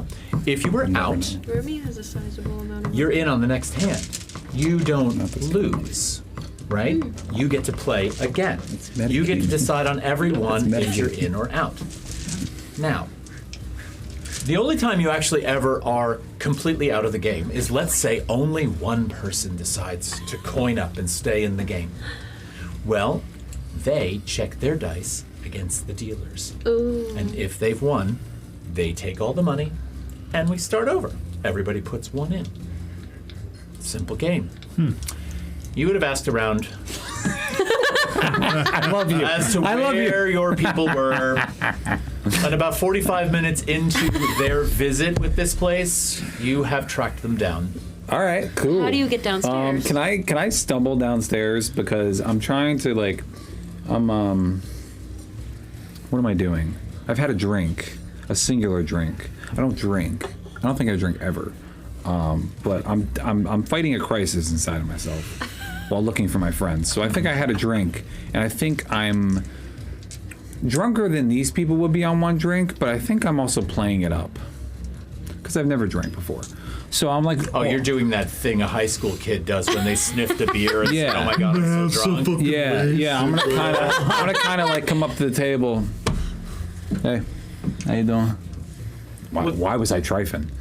If you were out, Remy has a sizable amount of. you're in on the next hand. You don't lose, right? You get to play again. You get to decide on every one if you're in or out. Now, the only time you actually ever are completely out of the game is, let's say, only one person decides to coin up and stay in the game. Well, they check their dice against the dealers. Ooh. And if they've won, they take all the money, and we start over. Everybody puts 1 in. Simple game. You would have asked around I love you. as to I love you. where your people were. And about 45 minutes into their visit with this place, you have tracked them down. All right, cool. How do you get downstairs? Can I stumble downstairs because I'm trying to like, what am I doing? I've had a drink, a singular drink. I don't drink. I don't think I drink ever. But I'm fighting a crisis inside of myself while looking for my friends. So I think I had a drink, and I think I'm drunker than these people would be on one drink, but I think I'm also playing it up because I've never drank before. So I'm like, Oh, you're doing that thing a high school kid does when they sniffed a beer and Yeah. say, oh my god, I'm so drunk. yeah. I'm gonna kind of like come up to the table. Hey, how you doing? Why was I trifling?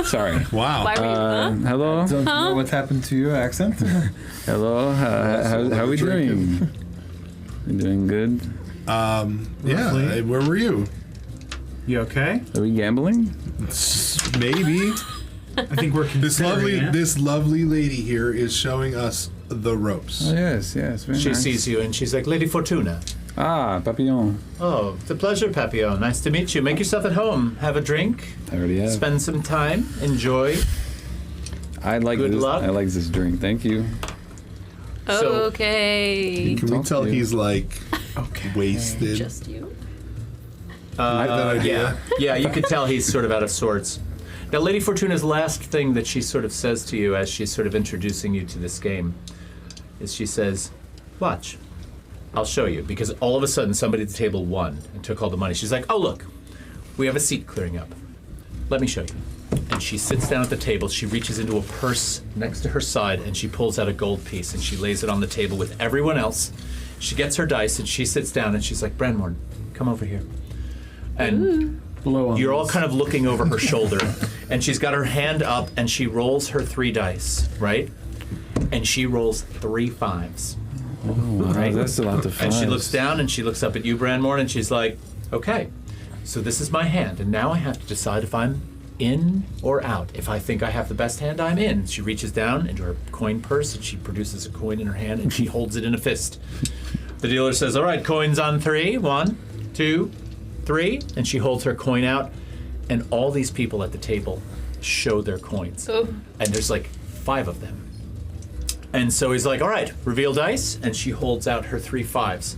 Sorry. Wow. Why were you? Hello. Don't you know what's happened to your accent? Hello. How we doing? We doing good? Yeah. Where were you? You okay? Are we gambling? Maybe. I think we're considering it. This lovely lady here is showing us the ropes. Oh, yes. Very She nice. sees you and she's like, Lady Fortuna. Ah, Papillon. Oh, it's a pleasure, Papillon. Nice to meet you. Make yourself at home. Have a drink. I already have. Spend some time. Enjoy. I like Good this. luck. I like this drink. Thank you. So- Okay. Can we Talk tell to you. he's like wasted? Just you. that idea. Yeah, you could tell he's sort of out of sorts. Now, Lady Fortuna's last thing that she sort of says to you as she's sort of introducing you to this game is she says, watch, I'll show you. Because all of a sudden somebody at the table won and took all the money. She's like, oh, look, we have a seat clearing up. Let me show you. And she sits down at the table. She reaches into a purse next to her side and she pulls out a gold piece and she lays it on the table with everyone else. She gets her dice and she sits down and she's like, Branmorn, come over here. And you're all kind of looking over her shoulder, and she's got her hand up, and she rolls her 3 dice, right? And she rolls 3 5s. Right? That's a lot of fun. And she looks down, and she looks up at you, Branmorn, and she's like, okay, so this is my hand, and now I have to decide if I'm in or out. If I think I have the best hand, I'm in. She reaches down into her coin purse, and she produces a coin in her hand, and she holds it in a fist. The dealer says, all right, coins on 3. 1, 2, 3, and she holds her coin out, and all these people at the table show their coins. Oh. And there's like 5 of them. And so he's like, all right, reveal dice, and she holds out her 3 5s.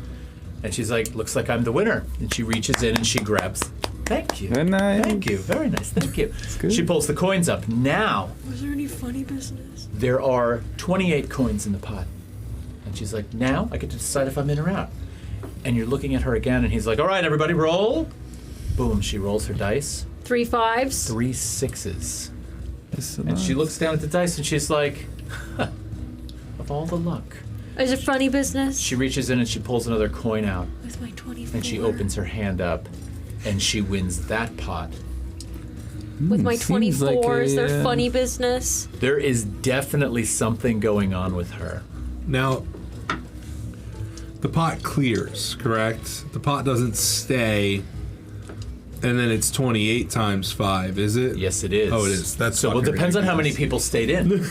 And she's like, looks like I'm the winner. And she reaches in and she grabs. Thank you. Very nice. Thank you. Very nice. Thank you. good. She pulls the coins up. Now, Was there any funny business? there are 28 coins in the pot. And she's like, now I get to decide if I'm in or out. And you're looking at her again, and he's like, all right, everybody, roll. Boom, she rolls her dice. 3 5s. 3 6s. It's And she looks down at the dice, and she's like, of all the luck. Is it funny business? She reaches in and she pulls another coin out, With my 24. and she opens her hand up, and she wins that pot. With my seems 24, like is there a, funny business? There is definitely something going on with her. Now, the pot clears, correct? The pot doesn't stay, and then it's 28 times 5, is it? Yes, it is. Oh, it is. That's so. Well, it fucking depends on how many ridiculous. people stayed in,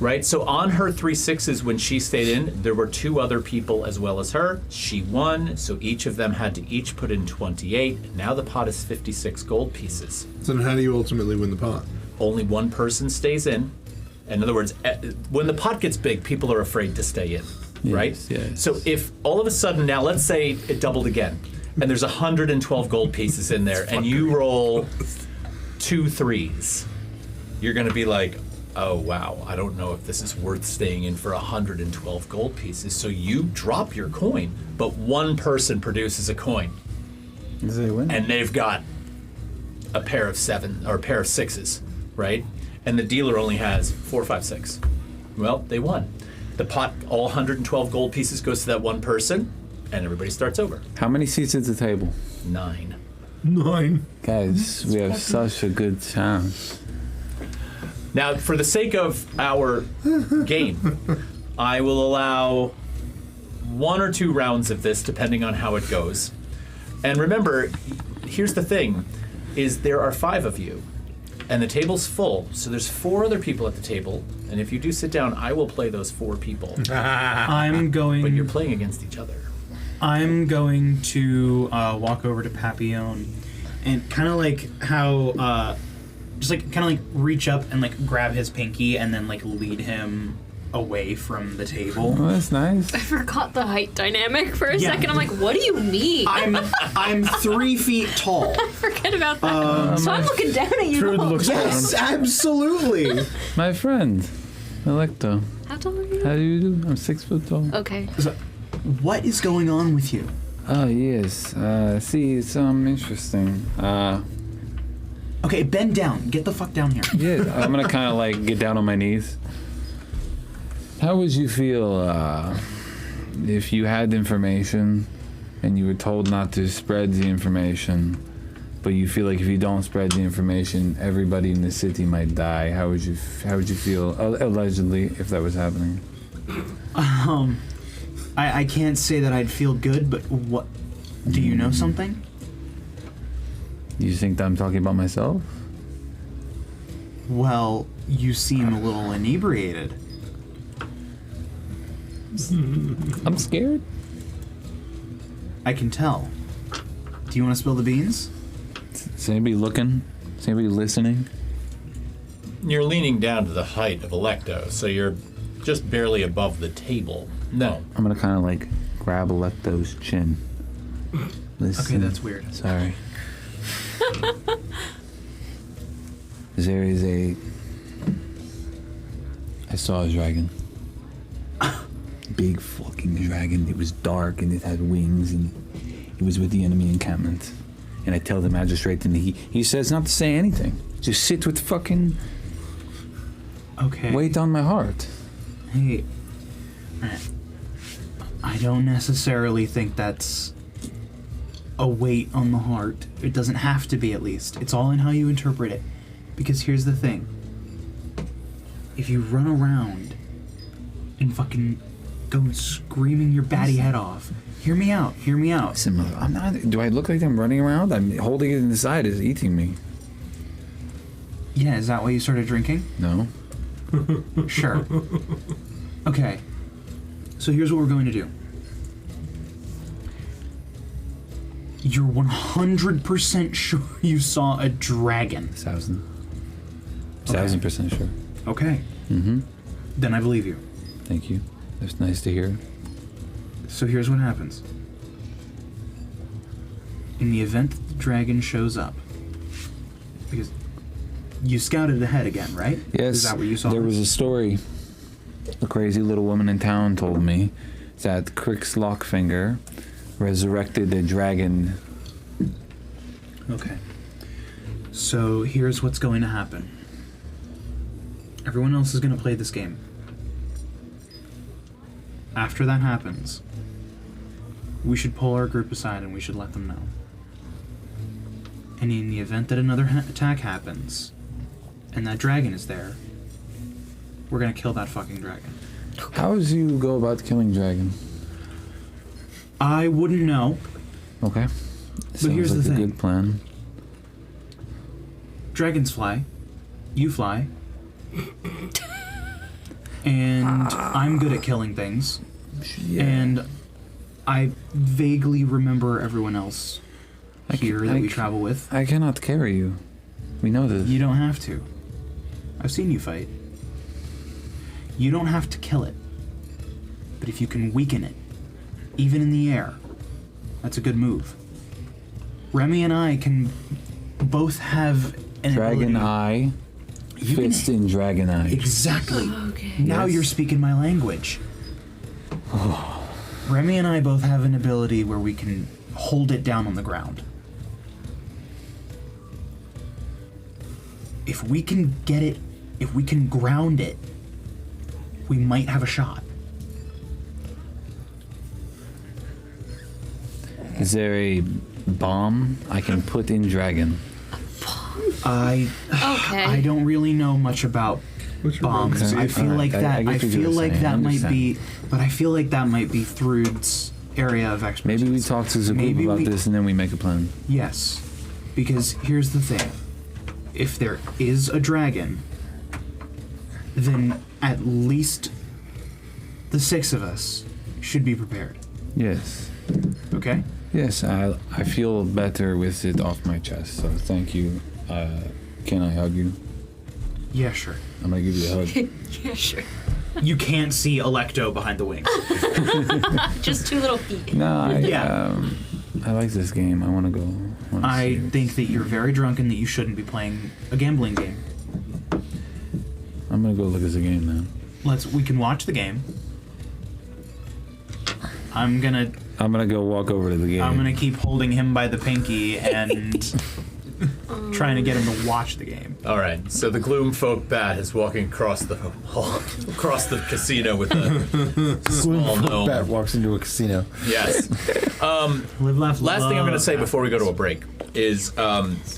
right? So on her 3 6s, when she stayed in, there were 2 other people as well as her. She won, so each of them had to each put in 28. Now the pot is 56 gold pieces. So then how do you ultimately win the pot? Only one person stays in. In other words, when the pot gets big, people are afraid to stay in, right? yes. So if all of a sudden now, let's say it doubled again, and there's 112 gold pieces in there, and you roll 2 3s, you're going to be like, oh wow, I don't know if this is worth staying in for 112 gold pieces. So you drop your coin, but one person produces a coin, Is it a win? and they've got a pair of 7 or a pair of 6s, right? And the dealer only has 4 5 6. Well, they won. The pot, all 112 gold pieces goes to that one person, and everybody starts over. How many seats at the table? 9. 9. Guys, we have such a good chance. Now, for the sake of our game, I will allow 1 or 2 rounds of this, depending on how it goes. And remember, here's the thing, is there are 5 of you, and the table's full, so there's 4 other people at the table, and if you do sit down, I will play those 4 people. I'm going. But you're playing against each other. I'm going to walk over to Papillon and kind of like how, just like kind of like reach up and like grab his pinky and then like lead him away from the table. Oh, that's nice. I forgot the height dynamic for a Yeah. second. I'm like, what do you mean? I'm 3 feet tall. Forget about that. So I'm looking down at you. Trude looks Yes, absolutely. My friend, Electo. How tall are you? How do you do? I'm 6 foot tall. Okay. What is going on with you? Oh, yes. See, it's interesting. Okay, bend down. Get the fuck down here. Yeah, I'm gonna kind of like get down on my knees. How would you feel if you had information and you were told not to spread the information, but you feel like if you don't spread the information, everybody in the city might die? How would you feel allegedly if that was happening? I can't say that I'd feel good, but what? Do you know something? You think that I'm talking about myself? Well, you seem a little inebriated. I'm scared. I can tell. Do you want to spill the beans? Is anybody looking? Is anybody listening? You're leaning down to the height of Electo, so you're just barely above the table. No. I'm gonna kind of like grab Electo's chin. Listen. Okay, that's weird. Sorry. There is I saw a dragon. Big fucking dragon. It was dark and it had wings and it was with the enemy encampment. And I tell the magistrate and he says not to say anything. Just sit with fucking Okay. weight on my heart. Hey, I don't necessarily think that's a weight on the heart. It doesn't have to be, at least. It's all in how you interpret it. Because here's the thing. If you run around and fucking go screaming your batty head off, hear me out, hear me out. Listen, mother, I'm not. Do I look like I'm running around? I'm holding it in the side. It's eating me. Yeah, is that why you started drinking? No. Sure. Okay. So here's what we're going to do. You're 100% sure you saw a dragon. 1,000% sure. Okay. Mm-hmm. Then I believe you. Thank you. That's nice to hear. So here's what happens. In the event that the dragon shows up, because you scouted ahead again, right? Yes. Is that what you saw? There was a story a crazy little woman in town told me that Crix Lockfinger resurrected a dragon. Okay. So here's what's going to happen. Everyone else is going to play this game. After that happens, we should pull our group aside and we should let them know. And in the event that another attack happens, and that dragon is there, we're going to kill that fucking dragon. How would you go about killing dragon? I wouldn't know. Okay. But here's Sounds the like a thing. good plan. Dragons fly. You fly. And I'm good at killing things. Yeah. And I vaguely remember everyone else here that we travel with. I cannot carry you. We know this. You don't have to. I've seen you fight. You don't have to kill it. But if you can weaken it, even in the air, that's a good move. Remy and I can both have an Dragon ability. Eye. You can- Fist in Dragon Eye. Exactly. Okay. Now Yes. you're speaking my language. Remy and I both have an ability where we can hold it down on the ground. If we can get it, if we can ground it, we might have a shot. Is there a bomb I can put in Dragon? I Okay. don't really know much about bombs. Okay. I feel Alright, like I that. get I what you feel were like saying. I that might understand. be, but I feel like that might be Thrud's area of expertise. Maybe we talk to Zakub Maybe about we- this and then we make a plan. Yes, because here's the thing. If there is a dragon, then at least the 6 of us should be prepared. Yes. Okay? Yes, I feel better with it off my chest, so thank you. Can I hug you? Yeah, sure. I'm gonna give you a hug. Yeah, sure. You can't see Electo behind the wings. Just 2 little feet. No, Yeah. I like this game. I want to go. I think that you're very drunk and that you shouldn't be playing a gambling game. I'm gonna go look at the game now. We can watch the game. I'm gonna go walk over to the game. keep holding him by the pinky and trying to get him to watch the game. All right. So the Gloomfolk bat is walking across the hall, across the casino with a small gnome. Bat walks into a casino. Yes. Live, laugh, Last thing I'm going to love. say before we go to a break is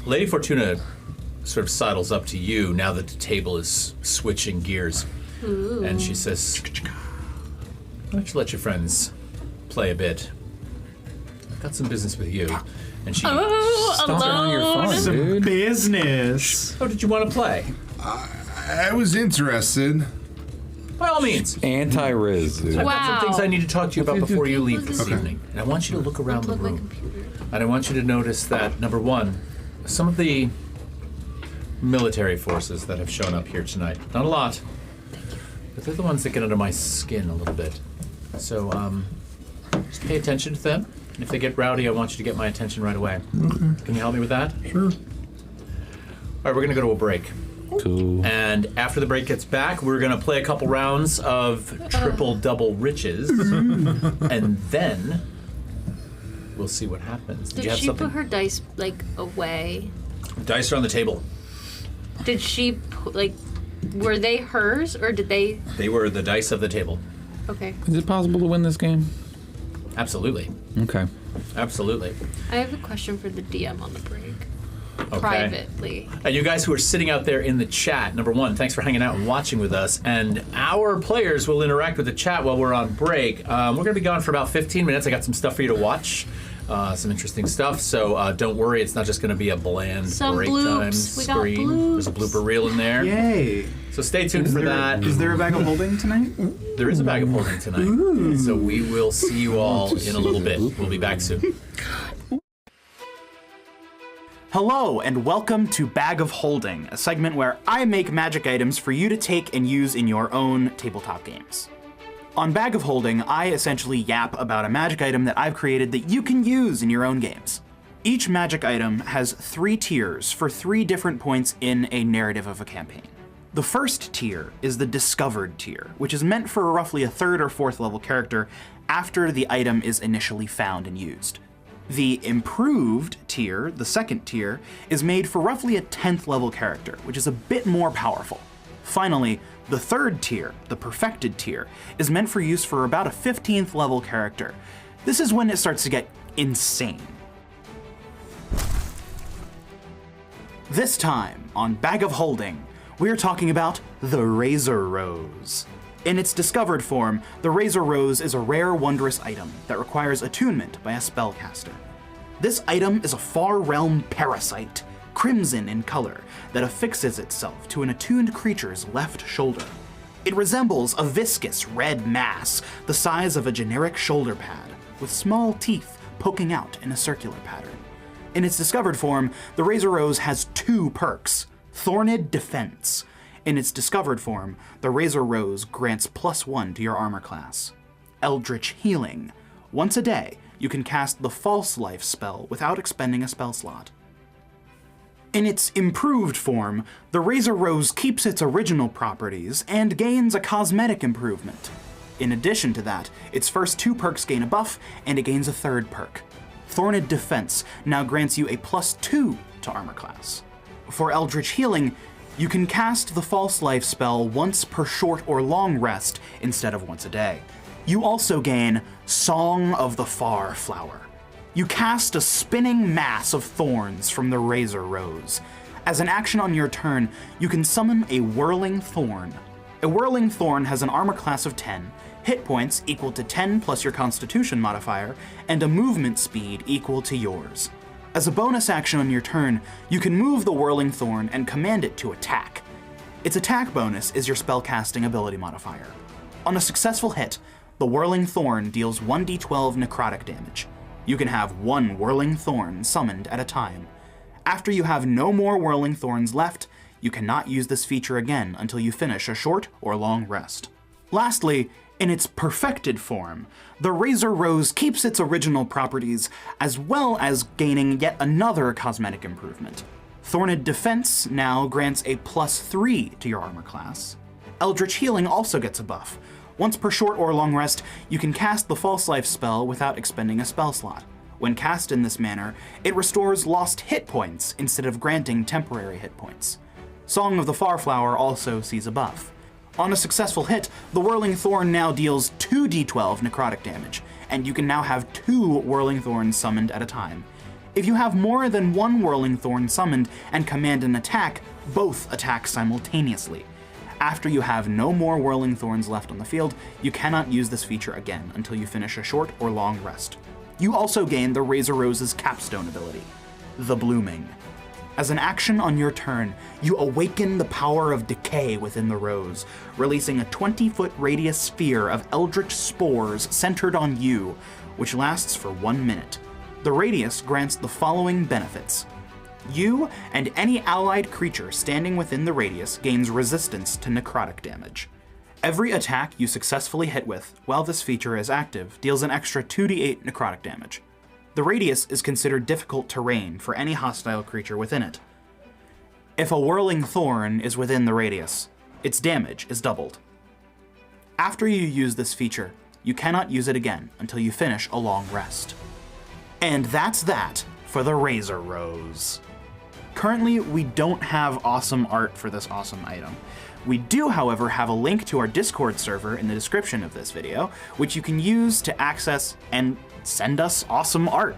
Lady Fortuna sort of sidles up to you now that the table is switching gears. Ooh. And she says, why don't you let your friends play a bit? I've got some business with you. And she, Oh, Stop it on your alone. phone, Some dude. business. oh, did you want to play? I was interested. By all means. Anti-Riz, dude. I've got some Wow. things I need to talk to you about before you leave this Okay. evening. And I want you to look around the Unplug my room. computer. And I want you to notice that, number one, some of the military forces that have shown up here tonight, not a lot, but they're the ones that get under my skin a little bit. So, just pay attention to them. And if they get rowdy, I want you to get my attention right away. Can you help me with that? Sure. All right, we're going to go to a break. Cool. And after the break gets back, we're going to play a couple rounds of triple-double riches. And then we'll see what happens. Did you Did have she something? put her dice, like, away? Dice are on the table. Did she, like, were they hers, or did they... They were the dice of the table. Okay. Is it possible to win this game? Absolutely. Okay. Absolutely. I have a question for the DM on the break. Okay. Privately. And you guys who are sitting out there in the chat, number one, thanks for hanging out and watching with us. And our players will interact with the chat while we're on break. We're going to be gone for about 15 minutes. I got some stuff for you to watch. Some interesting stuff. So don't worry, it's not just going to be a bland Some break time bloops. We got screen. There's a bloops. blooper reel in there. Yay. So stay tuned for that. Is there a bag of holding tonight? There is a bag of holding tonight. So we will see you all in a little bit. We'll be back soon. Hello, and welcome to Bag of Holding, a segment where I make magic items for you to take and use in your own tabletop games. On Bag of Holding, I essentially yap about a magic item that I've created that you can use in your own games. Each magic item has 3 tiers for 3 different points in a narrative of a campaign. The first tier is the Discovered tier, which is meant for roughly a 3rd or 4th level character after the item is initially found and used. The Improved tier, the 2nd tier, is made for roughly a 10th level character, which is a bit more powerful. Finally, the 3rd tier, the Perfected tier, is meant for use for about a 15th level character. This is when it starts to get insane. This time, on Bag of Holding, we're talking about the Razor Rose. In its discovered form, the Razor Rose is a rare, wondrous item that requires attunement by a spellcaster. This item is a far realm parasite, crimson in color, that affixes itself to an attuned creature's left shoulder. It resembles a viscous red mass the size of a generic shoulder pad, with small teeth poking out in a circular pattern. In its discovered form, the Razor Rose has 2 perks. Thorned Defense. In its discovered form, the Razor Rose grants +1 to your armor class. Eldritch Healing. Once a day, you can cast the False Life spell without expending a spell slot. In its improved form, the Razor Rose keeps its original properties and gains a cosmetic improvement. In addition to that, its first 2 perks gain a buff, and it gains a 3rd perk. Thorned Defense now grants you a +2 to armor class. For Eldritch Healing, you can cast the False Life spell once per short or long rest instead of once a day. You also gain Song of the Far Flower. You cast a spinning mass of thorns from the Razor Rose. As an action on your turn, you can summon a Whirling Thorn. A Whirling Thorn has an armor class of 10, hit points equal to 10 plus your Constitution modifier, and a movement speed equal to yours. As a bonus action on your turn, you can move the Whirling Thorn and command it to attack. Its attack bonus is your spellcasting ability modifier. On a successful hit, the Whirling Thorn deals 1d12 necrotic damage. You can have 1 Whirling Thorn summoned at a time. After you have no more Whirling Thorns left, you cannot use this feature again until you finish a short or long rest. Lastly, in its perfected form, the Razor Rose keeps its original properties, as well as gaining yet another cosmetic improvement. Thorned Defense now grants a +3 to your armor class. Eldritch Healing also gets a buff. Once per short or long rest, you can cast the False Life spell without expending a spell slot. When cast in this manner, it restores lost hit points instead of granting temporary hit points. Song of the Farflower also sees a buff. On a successful hit, the Whirling Thorn now deals 2d12 necrotic damage, and you can now have 2 Whirling Thorns summoned at a time. If you have more than 1 Whirling Thorn summoned and command an attack, both attack simultaneously. After you have no more Whirling Thorns left on the field, you cannot use this feature again until you finish a short or long rest. You also gain the Razor Rose's capstone ability, the Blooming. As an action on your turn, you awaken the power of decay within the rose, releasing a 20-foot radius sphere of eldritch spores centered on you, which lasts for 1 minute. The radius grants the following benefits. You and any allied creature standing within the radius gains resistance to necrotic damage. Every attack you successfully hit with while this feature is active deals an extra 2d8 necrotic damage. The radius is considered difficult terrain for any hostile creature within it. If a Whirling Thorn is within the radius, its damage is doubled. After you use this feature, you cannot use it again until you finish a long rest. And that's that for the Razor Rose. Currently, we don't have awesome art for this awesome item. We do, however, have a link to our Discord server in the description of this video, which you can use to access and send us awesome art.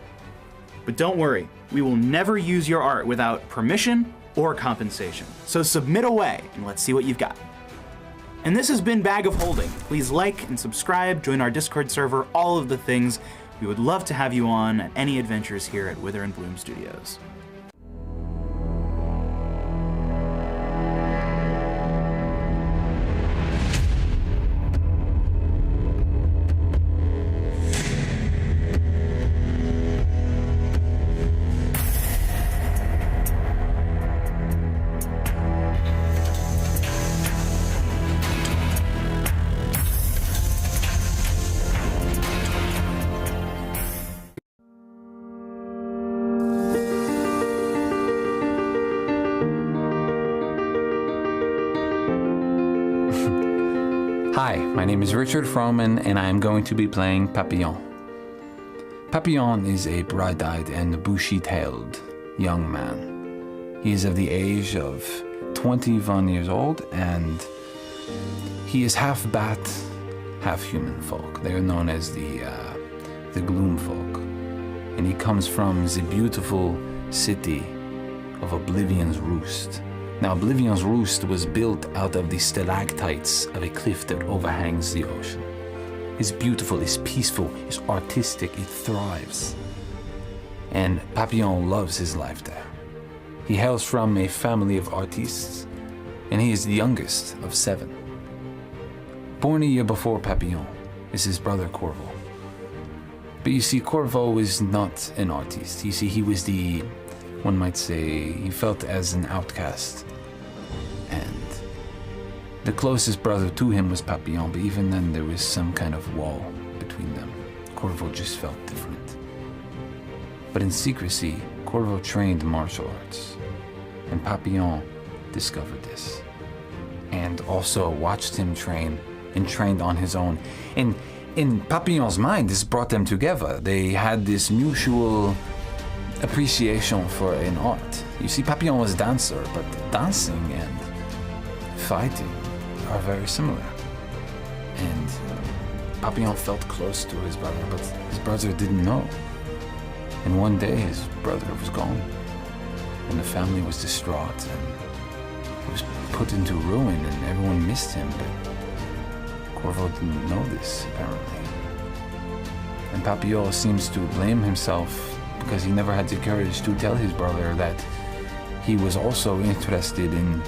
But don't worry, we will never use your art without permission or compensation. So submit away and let's see what you've got. And this has been Bag of Holding. Please like and subscribe, join our Discord server, all of the things. We would love to have you on at any adventures here at Wither and Bloom Studios. My name is Richard Froman, and I am going to be playing Papillon. Papillon is a bright-eyed and bushy-tailed young man. He is of the age of 21 years old, and he is half bat, half human folk. They are known as the Gloom folk. And he comes from the beautiful city of Oblivion's Roost. Now, Oblivion's Roost was built out of the stalactites of a cliff that overhangs the ocean. It's beautiful, it's peaceful, it's artistic, it thrives. And Papillon loves his life there. He hails from a family of artistes, and he is the youngest of 7. Born a year before Papillon is his brother Corvo. But you see, Corvo is not an artiste. You see, he was one might say, he felt as an outcast. And the closest brother to him was Papillon, but even then there was some kind of wall between them. Corvo just felt different. But in secrecy, Corvo trained martial arts, and Papillon discovered this, and also watched him train and trained on his own. And in Papillon's mind, this brought them together. They had this mutual appreciation for an art. You see, Papillon was a dancer, but dancing and fighting are very similar. And Papillon felt close to his brother, but his brother didn't know. And one day his brother was gone, and the family was distraught, and he was put into ruin, and everyone missed him, but Corvo didn't know this, apparently. And Papillon seems to blame himself because he never had the courage to tell his brother that he was also interested in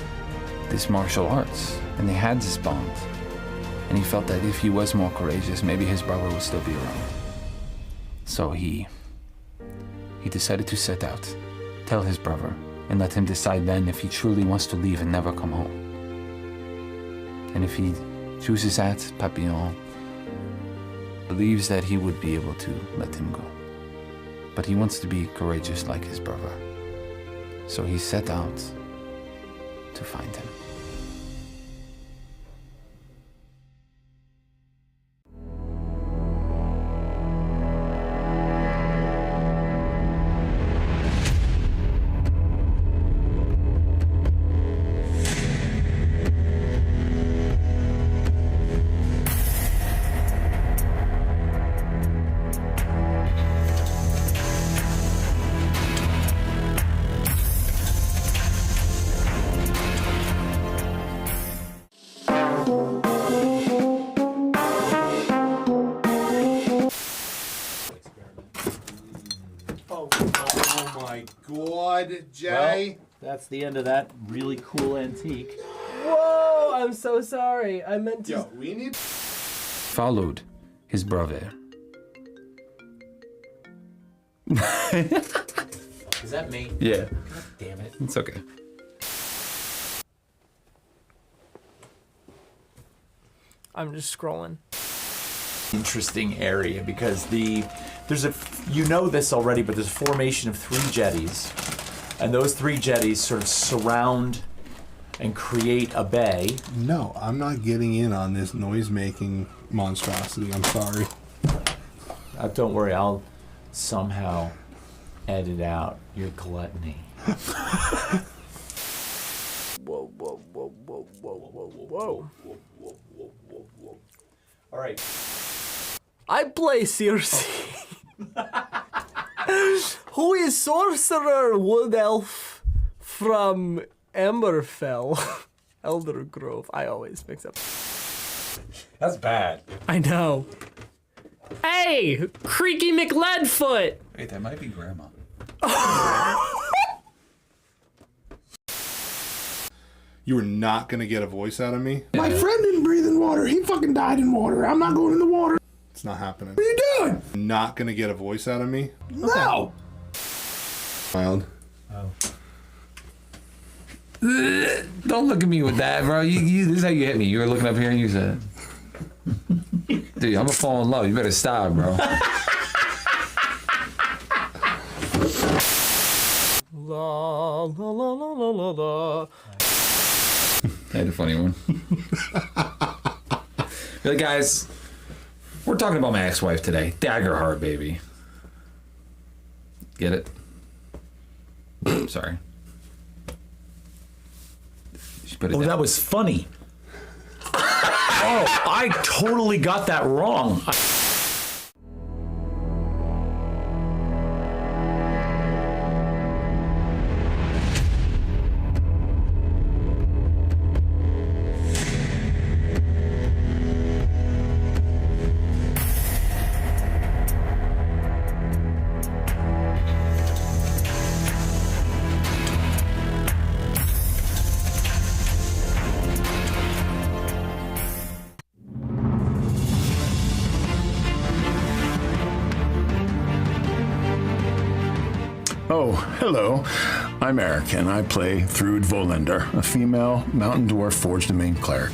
this martial arts, and they had this bond. And he felt that if he was more courageous, maybe his brother would still be around. So he decided to set out, tell his brother, and let him decide then if he truly wants to leave and never come home. And if he chooses that, Papillon believes that he would be able to let him go. But he wants to be courageous like his brother. So he set out to find him. Oh my god, Jay. That's the end of that really cool antique. Whoa! I'm so sorry. I meant to. Yo, we need. Followed his brother. Is that me? Yeah. God damn it. It's okay. I'm just scrolling. Interesting area because there's this already, but there's a formation of 3 jetties, and those 3 jetties sort of surround and create a bay. No, I'm not getting in on this noise-making monstrosity. I'm sorry. Don't worry, I'll somehow edit out your gluttony. Whoa, whoa, whoa, whoa, whoa, whoa, whoa. All right. I play Circe. Who is Sorcerer Wood Elf from Emberfell? Elder Grove. I always mix up. That's bad. I know. Hey! Creaky McLeadfoot! Wait, that might be Grandma. You are not gonna get a voice out of me. My friend didn't breathe in water. He fucking died in water. I'm not going in the water. It's not happening. What are you doing? Not gonna get a voice out of me. No. Wild. Oh. Don't look at me with that, bro. This is how you hit me. You were looking up here and you said, dude, I'm gonna fall in love. You better stop, bro. La la la la la la la. I had a funny one. Be like, guys, we're talking about my ex-wife today. Daggerheart, baby. Get it? Sorry. Oh, that was funny. Oh, I totally got that wrong. Oh, hello. I'm Eric, and I play Thrud Volender, a female mountain dwarf forged and main cleric.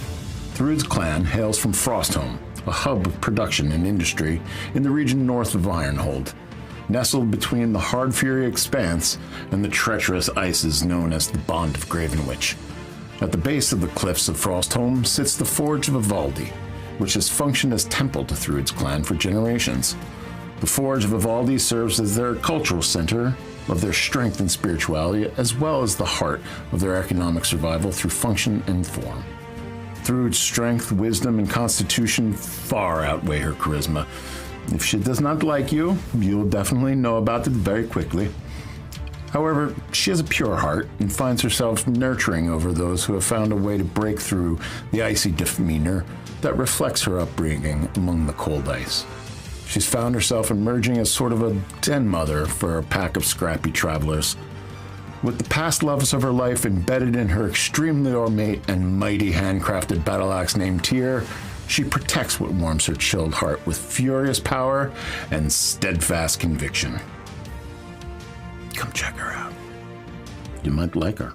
Thrud's clan hails from Frostholm, a hub of production and industry in the region north of Ironhold, nestled between the hard Fury Expanse and the treacherous ices known as the Bond of Gravenwich. At the base of the cliffs of Frostholm sits the Forge of Ivaldi, which has functioned as temple to Thrud's clan for generations. The Forge of Ivaldi serves as their cultural center of their strength and spirituality, as well as the heart of their economic survival through function and form. Thrud's strength, wisdom, and constitution far outweigh her charisma. If she does not like you, you'll definitely know about it very quickly. However, she has a pure heart and finds herself nurturing over those who have found a way to break through the icy demeanor that reflects her upbringing among the cold ice. She's found herself emerging as sort of a den mother for a pack of scrappy travelers. With the past loves of her life embedded in her extremely ornate and mighty handcrafted battle axe named Tyr, she protects what warms her chilled heart with furious power and steadfast conviction. Come check her out. You might like her.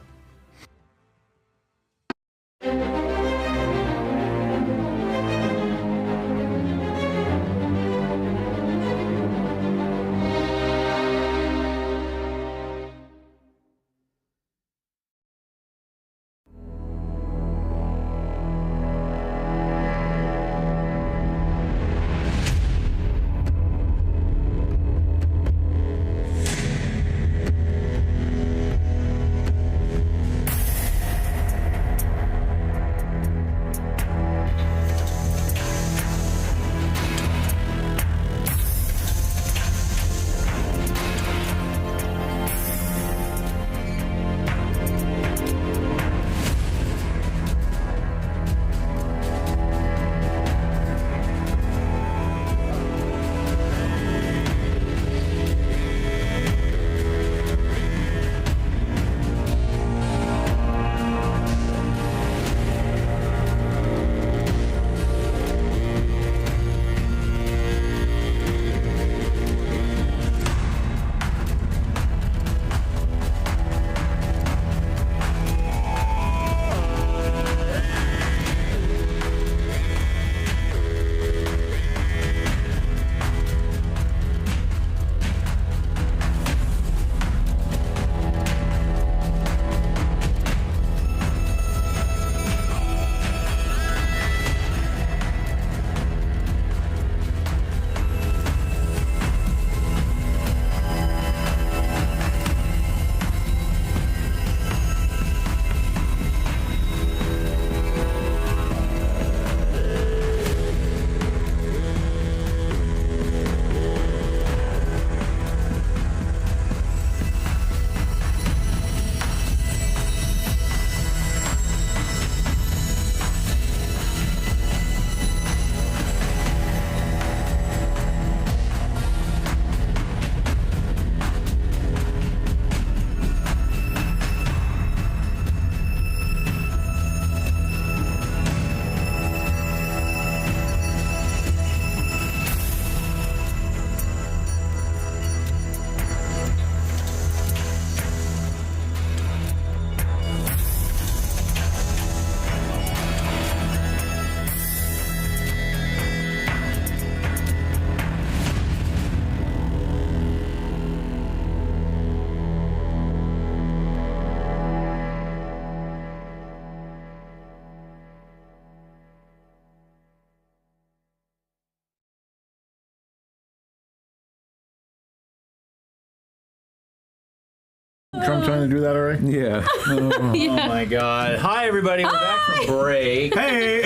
Trump trying to do that already? Yeah. Oh my God! Hi everybody, we're back from break. Hey.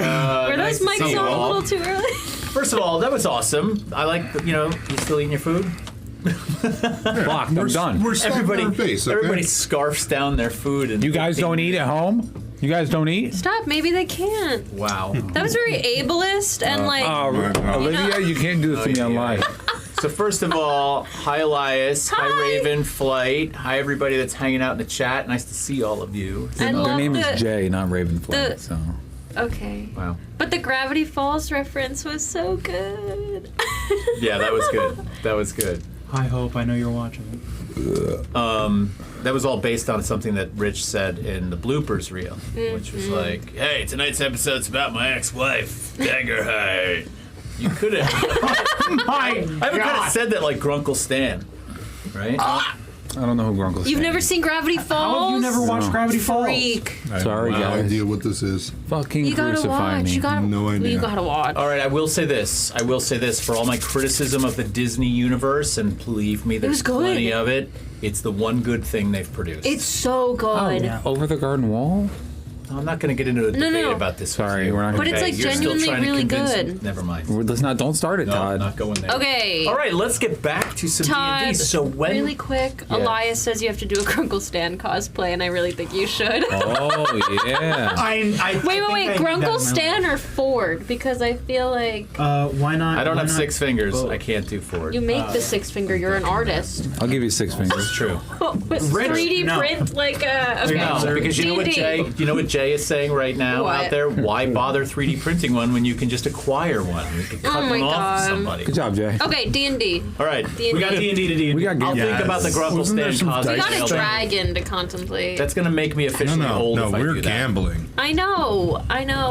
Were nice those to see mics you on a all. little too early? First of all, that was awesome. I like, you still eating your food? Blocked. I'm done. We're stuck in our face, okay? Everybody scarfs down their food. And You guys don't eat at home? You guys don't eat? Stop. Maybe they can't. Wow. That was very ableist and like. Olivia, you can't do this to me on live. So first of all, hi Elias, hi Raven Flight, hi everybody that's hanging out in the chat. Nice to see all of you. I Their love name the- is Jay, not Ravenfly. So Okay. Wow. But the Gravity Falls reference was so good. Yeah, that was good. That was good. Hi, Hope. I know you're watching. That was all based on something that Rich said in the bloopers reel, which was like, "Hey, tonight's episode's about my ex-wife, Daggerhide." You could have. I haven't kind of said that like Grunkle Stan, right? I don't know who Grunkle is. You've never seen Gravity Falls? How have you never watched No. Gravity Falls? Freak. Sorry, no guys. idea what this is. Fucking You gotta crucify watch. me. You gotta. No idea. You gotta watch. All right, I will say this. For all my criticism of the Disney universe, and believe me, there's was good. plenty of it. It's the one good thing they've produced. It's so good. Over the garden wall? I'm not going to get into a debate no. about this. Sorry, with you. we're not But it's, like, You're still genuinely trying to really convince good. me. Never mind. Let's not. Don't start it, No, Todd. not going there. Okay. All right, let's get back to some Todd, D&D. So when really quick, Yeah. Elias says you have to do a Grunkle Stan cosplay, and I really think you should. Oh yeah. Wait. Grunkle Stan or Ford? Because I feel like Why not? I don't why have not 6 fingers. both? I can't do forward. you make the 6 finger. You're an artist. I'll give you 6 fingers. It's true. With Rich, 3D no. print like a. Okay. No, because you know what D&D. Jay is saying right now What? out there. Why bother 3D printing one when you can just acquire one? You can cut Oh my one off God. of somebody. Good job, Jay. Okay, D&D. All right, D&D. we got D&D to D&D. We got I'll game. think about the Grunkle Wasn't there Stan some cosplay. We got a Dice. dragon to contemplate. That's going to make me officially old No, if I we're do that. gambling. I know,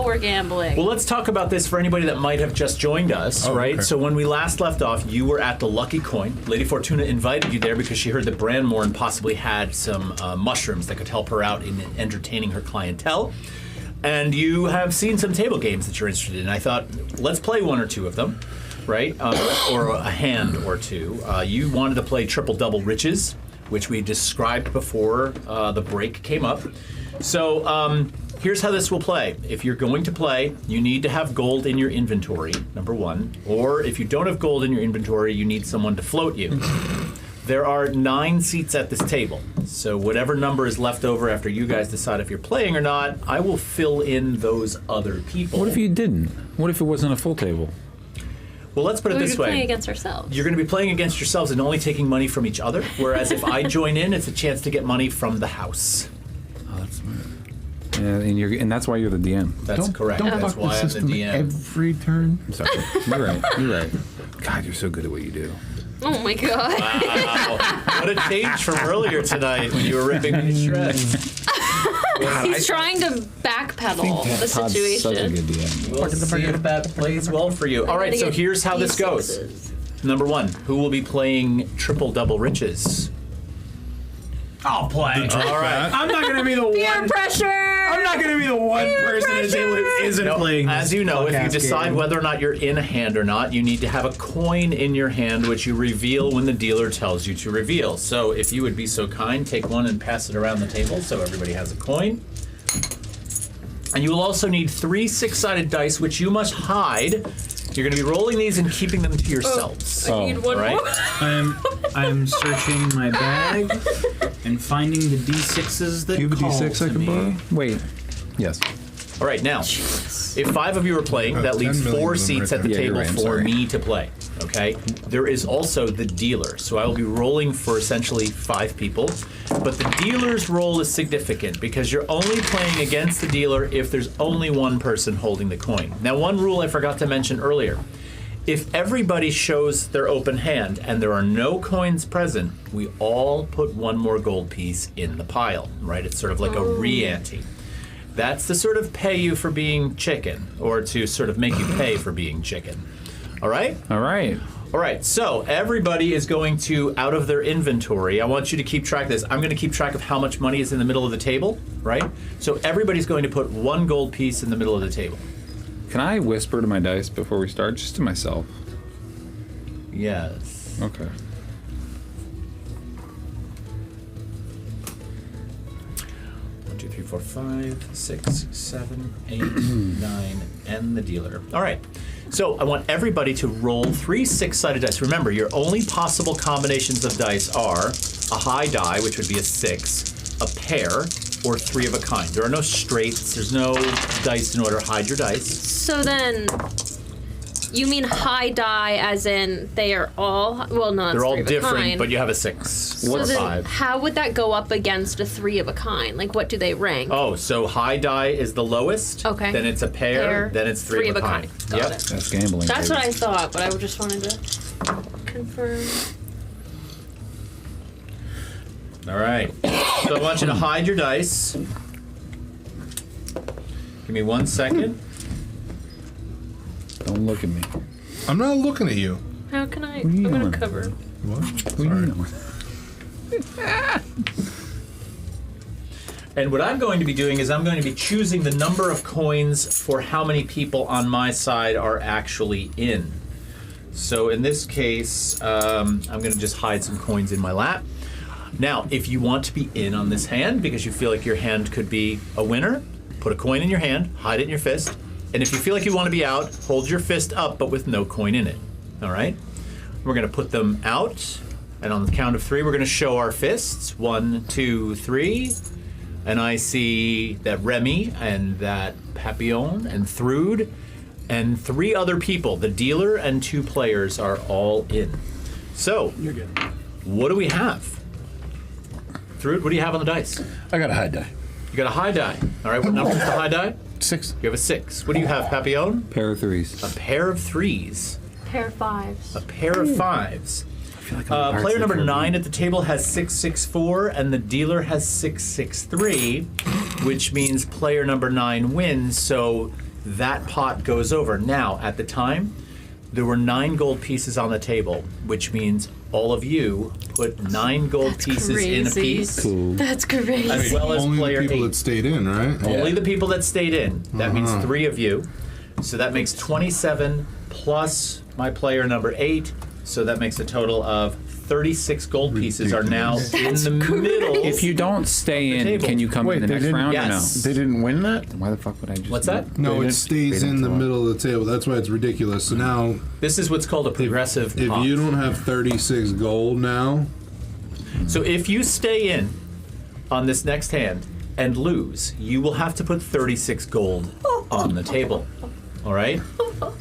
we're gambling. Well, let's talk about this for anybody that might have just joined us, right? okay. So when we last left off, you were at the Lucky Coin. Lady Fortuna invited you there because she heard that Branmorn possibly had some mushrooms that could help her out in entertaining her clientele. And you have seen some table games that you're interested in. I thought, let's play one or two of them, right? Or a hand or two. You wanted to play Triple Double Riches, which we described before the break came up. So here's how this will play. If you're going to play, you need to have gold in your inventory, number one. Or if you don't have gold in your inventory, you need someone to float you. There are 9 seats at this table. So whatever number is left over after you guys decide if you're playing or not, I will fill in those other people. What if you didn't? What if it wasn't a full table? Well, let's put it We're this playing way. against ourselves. You're going to be playing against yourselves and only taking money from each other. Whereas if I join in, it's a chance to get money from the house. Oh, that's smart. Yeah, and that's why you're the DM. That's correct. Don't That's fuck why the I'm the system DM. every turn. I'm sorry. You're right. You're right. God, you're so good at what you do. Oh my god. Wow. What a change from earlier tonight when you were ripping me to shreds. He's trying to backpedal the Todd's such a situation. good DM. We'll see if that plays well for you. All right, so here's how this goes. Number one, who will be playing Triple Double Riches? I'll play. All right. I'm not gonna be the Peer one. pressure! I'm not gonna be the one person at the table who isn't playing. As you know, if you fuck-ass decide game. whether or not you're in a hand or not, you need to have a coin in your hand, which you reveal when the dealer tells you to reveal. So if you would be so kind, take one and pass it around the table so everybody has a coin. And you will also need 3 6-sided dice, which you must hide. You're going to be rolling these and keeping them to yourselves. I need one right? more. I'm searching my bag and finding the D6s that Do you have a call D6 I to can me. borrow? Wait. Yes. All right, now, if 5 of you are playing, that 10 leaves million 4 of them seats right at the there. Yeah, you're table right, I'm for sorry. me to play. Okay? There is also the dealer. So I will be rolling for essentially 5 people. But the dealer's role is significant because you're only playing against the dealer if there's only one person holding the coin. Now, one rule I forgot to mention earlier. If everybody shows their open hand and there are no coins present, we all put 1 more gold piece in the pile, right? It's sort of like a re-ante. That's to sort of pay you for being chicken, or to sort of make you pay for being chicken. All right? All right. All right, so everybody is going to, out of their inventory, I want you to keep track of this. I'm going to keep track of how much money is in the middle of the table, right? So everybody's going to put 1 gold piece in the middle of the table. Can I whisper to my dice before we start, just to myself? Yes. Okay. 3, 4, 5, 6, 7, 8, 9, and the dealer. All right. So I want everybody to roll 3 6-sided dice. Remember, your only possible combinations of dice are a high die, which would be a 6, a pair, or 3 of a kind. There are no straights. There's no dice in order. Hide your dice. So then, you mean high die as in they are all, well, no, They're all three of a different, kind. but you have a 6 or So a then 5. how would that go up against a 3 of a kind? Like, what do they rank? Oh, so high die is the lowest. Okay. Then it's a pair. Then it's 3 of a kind. Got Yep. it. That's gambling. That's baby. what I thought, but I just wanted to confirm. All right. So I want you to hide your dice. Give me 1 second. Don't look at me. I'm not looking at you. How can I? are you I'm gonna doing? cover. What? What do you know? And what I'm going to be doing is I'm going to be choosing the number of coins for how many people on my side are actually in. So in this case, I'm going to just hide some coins in my lap. Now, if you want to be in on this hand because you feel like your hand could be a winner, put a coin in your hand, hide it in your fist. And if you feel like you want to be out, hold your fist up but with no coin in it. All right? We're going to put them out. And on the count of 3, we're going to show our fists. 1, 2, 3. And I see that Remy and that Papillon and Thrude and 3 other people, the dealer and 2 players, are all in. So, you're good. What do we have? Thrude, what do you have on the dice? I got a high die. You got a high die. All right, what number is the high die? 6. You have a 6. What do you have, Papillon? Pair of 3s. A pair of 3s. Pair of 5s. A pair of 5s. Player number 9 at the table has 664, and the dealer has 663, which means player number 9 wins, so that pot goes over. Now, at the time, there were 9 gold pieces on the table, which means all of you put 9 gold pieces in a piece. Cool. That's crazy. As well as Only the player people 8. that stayed in, right? Only the people that stayed in. That means 3 of you. So that makes 27 plus my player number 8. So that makes a total of 36 gold pieces are now in the middle. If you don't stay in, table. can you come in the they next didn't- round Yes. They didn't win that? or no? Why the fuck would I just? What's do that? No, They it didn't- stays they in didn't the fill middle of the table. That's why it's ridiculous. So now, This is what's called a progressive if pot. you don't have 36 gold now, So if you stay in on this next hand and lose, you will have to put 36 gold on the table. All right?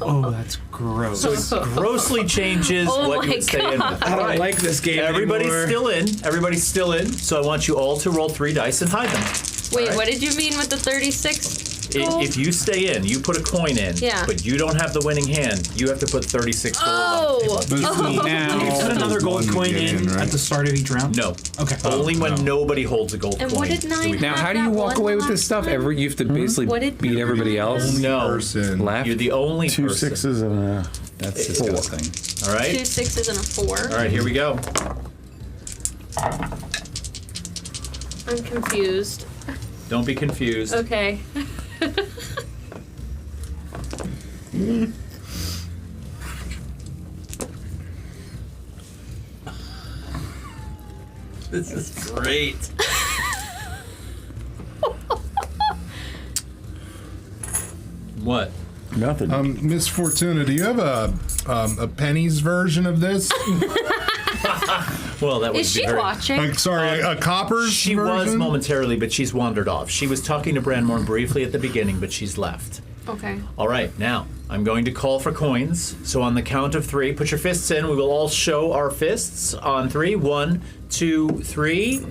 Oh, that's gross. So it grossly changes Oh what you my would stay in with. God. All right. like this game Everybody's anymore. still in. Everybody's still in. So I want you all to roll 3 dice and hide them. Wait, Alright. what did you mean with the 36? If you stay in, you put a coin in, Yeah. but you don't have the winning hand, you have to put 36 gold on the table. Oh! Now, Put another gold One coin get in in, right? at the start of each round? No. Okay. Only when nobody holds a gold And coin. what did do 9 we- now, have how do you that walk one away with last this stuff? time? You have to basically What did beat everybody else. No. person. Left. You're the only 2 person. 6s and a... That's disgusting. All right? 2 6s and a 4. All right, here we go. I'm confused. Don't be confused. Okay. This is great. What? Nothing. Miss Fortuna, do you have a pennies version of this? Well, that would Is be she very... watching? Like, sorry, a copper's She version? was momentarily, but she's wandered off. She was talking to Branmorn briefly at the beginning, but she's left. Okay. All right, now I'm going to call for coins. So on the count of 3, put your fists in. We will all show our fists on 3. 1, 2, 3.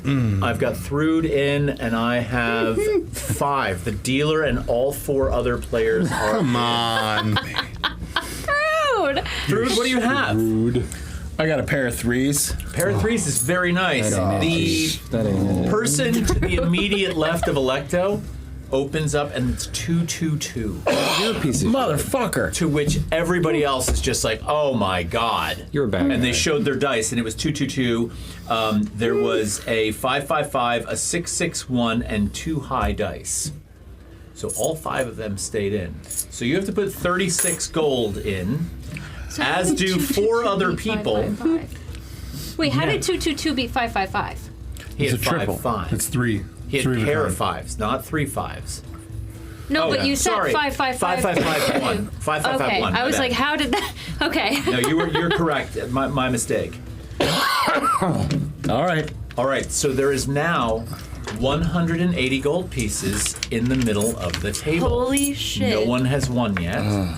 I've got Thrude in, and I have 5. The dealer and all 4 other players are. Come on. Rude! Thrude, what do you have? I got a pair of 3s. Pair of 3s is very nice. That ain't The That ain't it. person to the immediate left of Electo opens up, and it's 222. You're a piece of shit. Motherfucker. To which everybody else is just like, oh my god. You're a bad And they guy. showed their dice, and it was 222. There was a 555, a 661, and 2 high dice. So all 5 of them stayed in. So you have to put 36 gold in, So how as did do 222 4 other beat people. 555? Wait, how did 222 beat 555? He It's had a triple. 5-5. It's 3. He had Three of a pair kind. of fives, not 3 5s. No, Oh, but yeah. you said Sorry. 5 5 5 5 5 5 1. 5 5 5 Okay, 1. I was like, how did that? Okay. No, you're correct. My mistake. All right. All right, so there is now 180 gold pieces in the middle of the table. Holy shit. No one has won yet.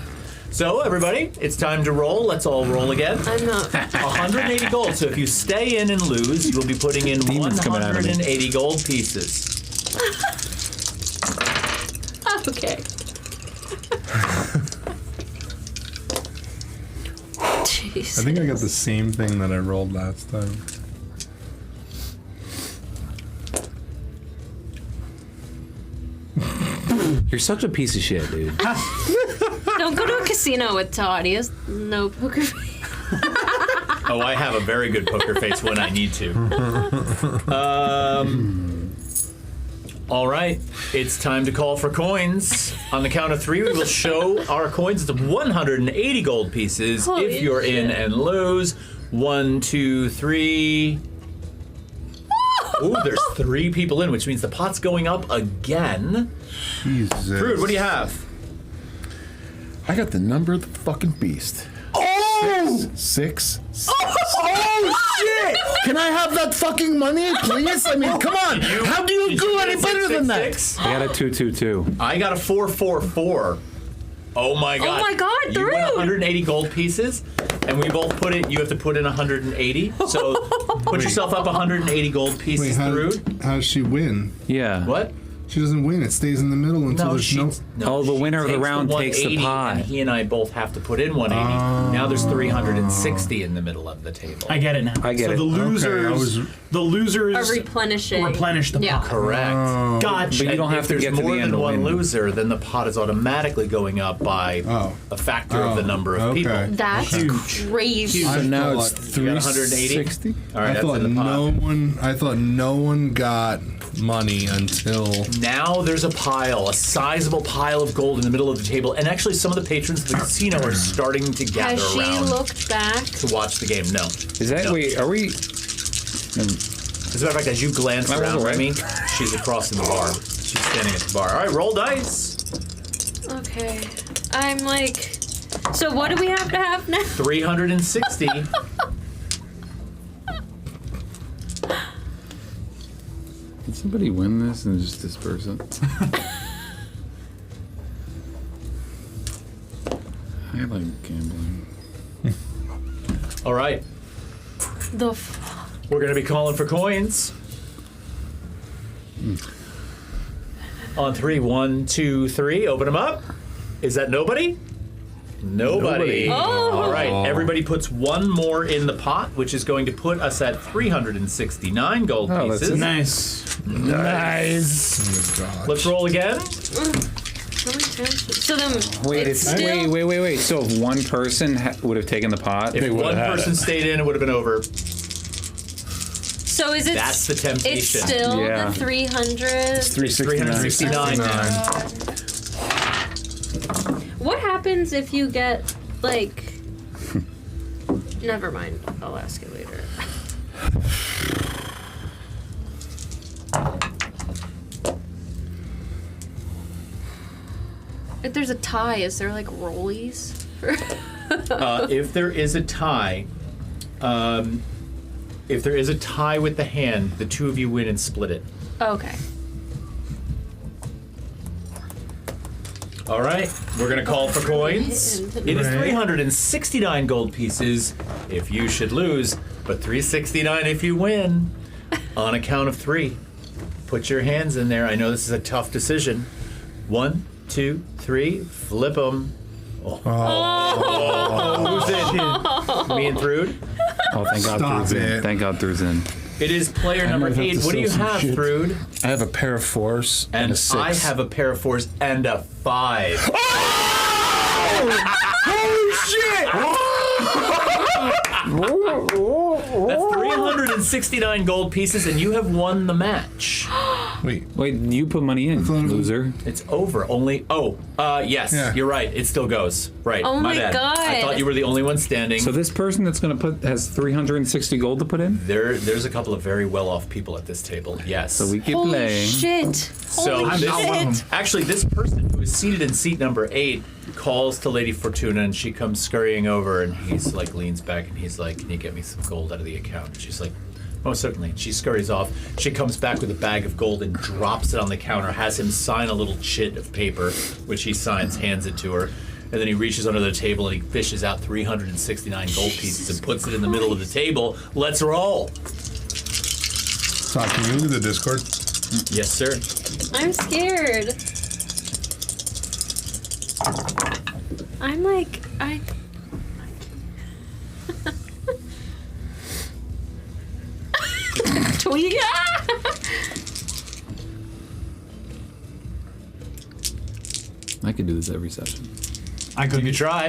So everybody, it's time to roll. Let's all roll again. I'm not. 180 gold. So if you stay in and lose, you will be putting in Demons coming out of me. 180 gold pieces. Okay. Jeez. I think I got the same thing that I rolled last time. You're such a piece of shit, dude. Don't go to a casino with Todd. He has no poker face. Oh, I have a very good poker face when I need to. All right, it's time to call for coins. On the count of 3, we will show our coins. It's 180 gold pieces. Holy if you're in shit. and lose, 1, 2, 3. Ooh, there's 3 people in, which means the pot's going up again. Jesus. Rude, what do you have? I got the number of the fucking beast. Oh! 6. Oh shit! Can I have that fucking money, please? I mean, come on. How do you Did do get any a better than that? 666? I got a 222. I got a 444. Oh my god. my God, You win Thrud. 180 gold pieces, and we both put it, you have to put in 180. So put yourself up 180 gold Wait, pieces through. how does she win? Yeah. What? She doesn't win. It stays in the middle until No, there's no. Oh, the she winner of the takes round takes the 180, pot. And he and I both have to put in 180. Now there's 360 in the middle of the table. I get it now. I get so it. the losers, the losers Are replenishing. replenish the Yeah. pot. Correct. Gotcha. But you don't And have if to there's get to more the than end to one win. loser, then the pot is automatically going up by a factor of the number of people. That's crazy. So now thought- it's You got 180? 360. All right, I that's thought in the pot. no one got money until. Now there's a pile, a sizable pile of gold in the middle of the table, and actually some of the patrons of the casino are starting to gather Has she around looked back? to watch the game. No. Is that, No. wait, are we? As a matter of fact, as you glance Am I around, right? Remy, she's across in the bar. She's standing at the bar. All right, roll dice. Okay. I'm like. So what do we have to have now? 360. Did somebody win this and just disperse it? I like gambling. All right, The. we're going to be calling for coins. On 3, 1, 2, 3. Open them up. Is that nobody? Nobody. Oh. All right, everybody puts one more in the pot, which is going to put us at 369 gold Oh, that's pieces. it. Nice. Nice. Oh my God. Let's roll again. How many times? So then. Wait, it's it's, still. wait. So if one person would have taken the pot, If one person stayed in, it would have been over. So is it? That's the temptation. It's still Yeah. the 300. It's 369. 369 now. What happens if you get like? Never mind. I'll ask you later. If there's a tie, is there like rollies? If there is a tie, with the hand, the two of you win and split it. Okay. All right, we're gonna call for coins. It is 369 gold pieces if you should lose, but 369 if you win. On a count of 3, put your hands in there. I know this is a tough decision. 1, 2, 3, flip them. Who's in? Me and Thrud. oh, thank God Stop Drew's in. it. Thank God Drew's in. It is player number might have 8. to What do you sell some have, shit. Thrud? I have a pair of 4s and a 6. I have a pair of 4s and a 5. Holy shit! That's 369 gold pieces, and you have won the match. Wait. Wait, you put money in, thought it was- loser. It's over. Only. Yes, Yeah. you're right. It still goes. Right. Oh my bad. God. I thought you were the only one standing. So this person that's going to put has 360 gold to put in. There's a couple of very well-off people at this table. Yes. So we keep Holy playing. shit. So Holy shit. actually, this person who is seated in seat number 8 calls to Lady Fortuna, and she comes scurrying over, and he's like leans back, and he's like, "Can you get me some gold out of the account?" And she's like, "Most certainly." She scurries off. She comes back with a bag of gold and drops it on the counter. Has him sign a little chit of paper, which he signs, hands it to her. And then he reaches under the table and he fishes out 369 gold pieces and puts it in the middle of the table. Let's roll. Todd, can you look at the Discord? Yes, sir. I'm scared. I'm like, Tweet. I could do this every session. I could You try.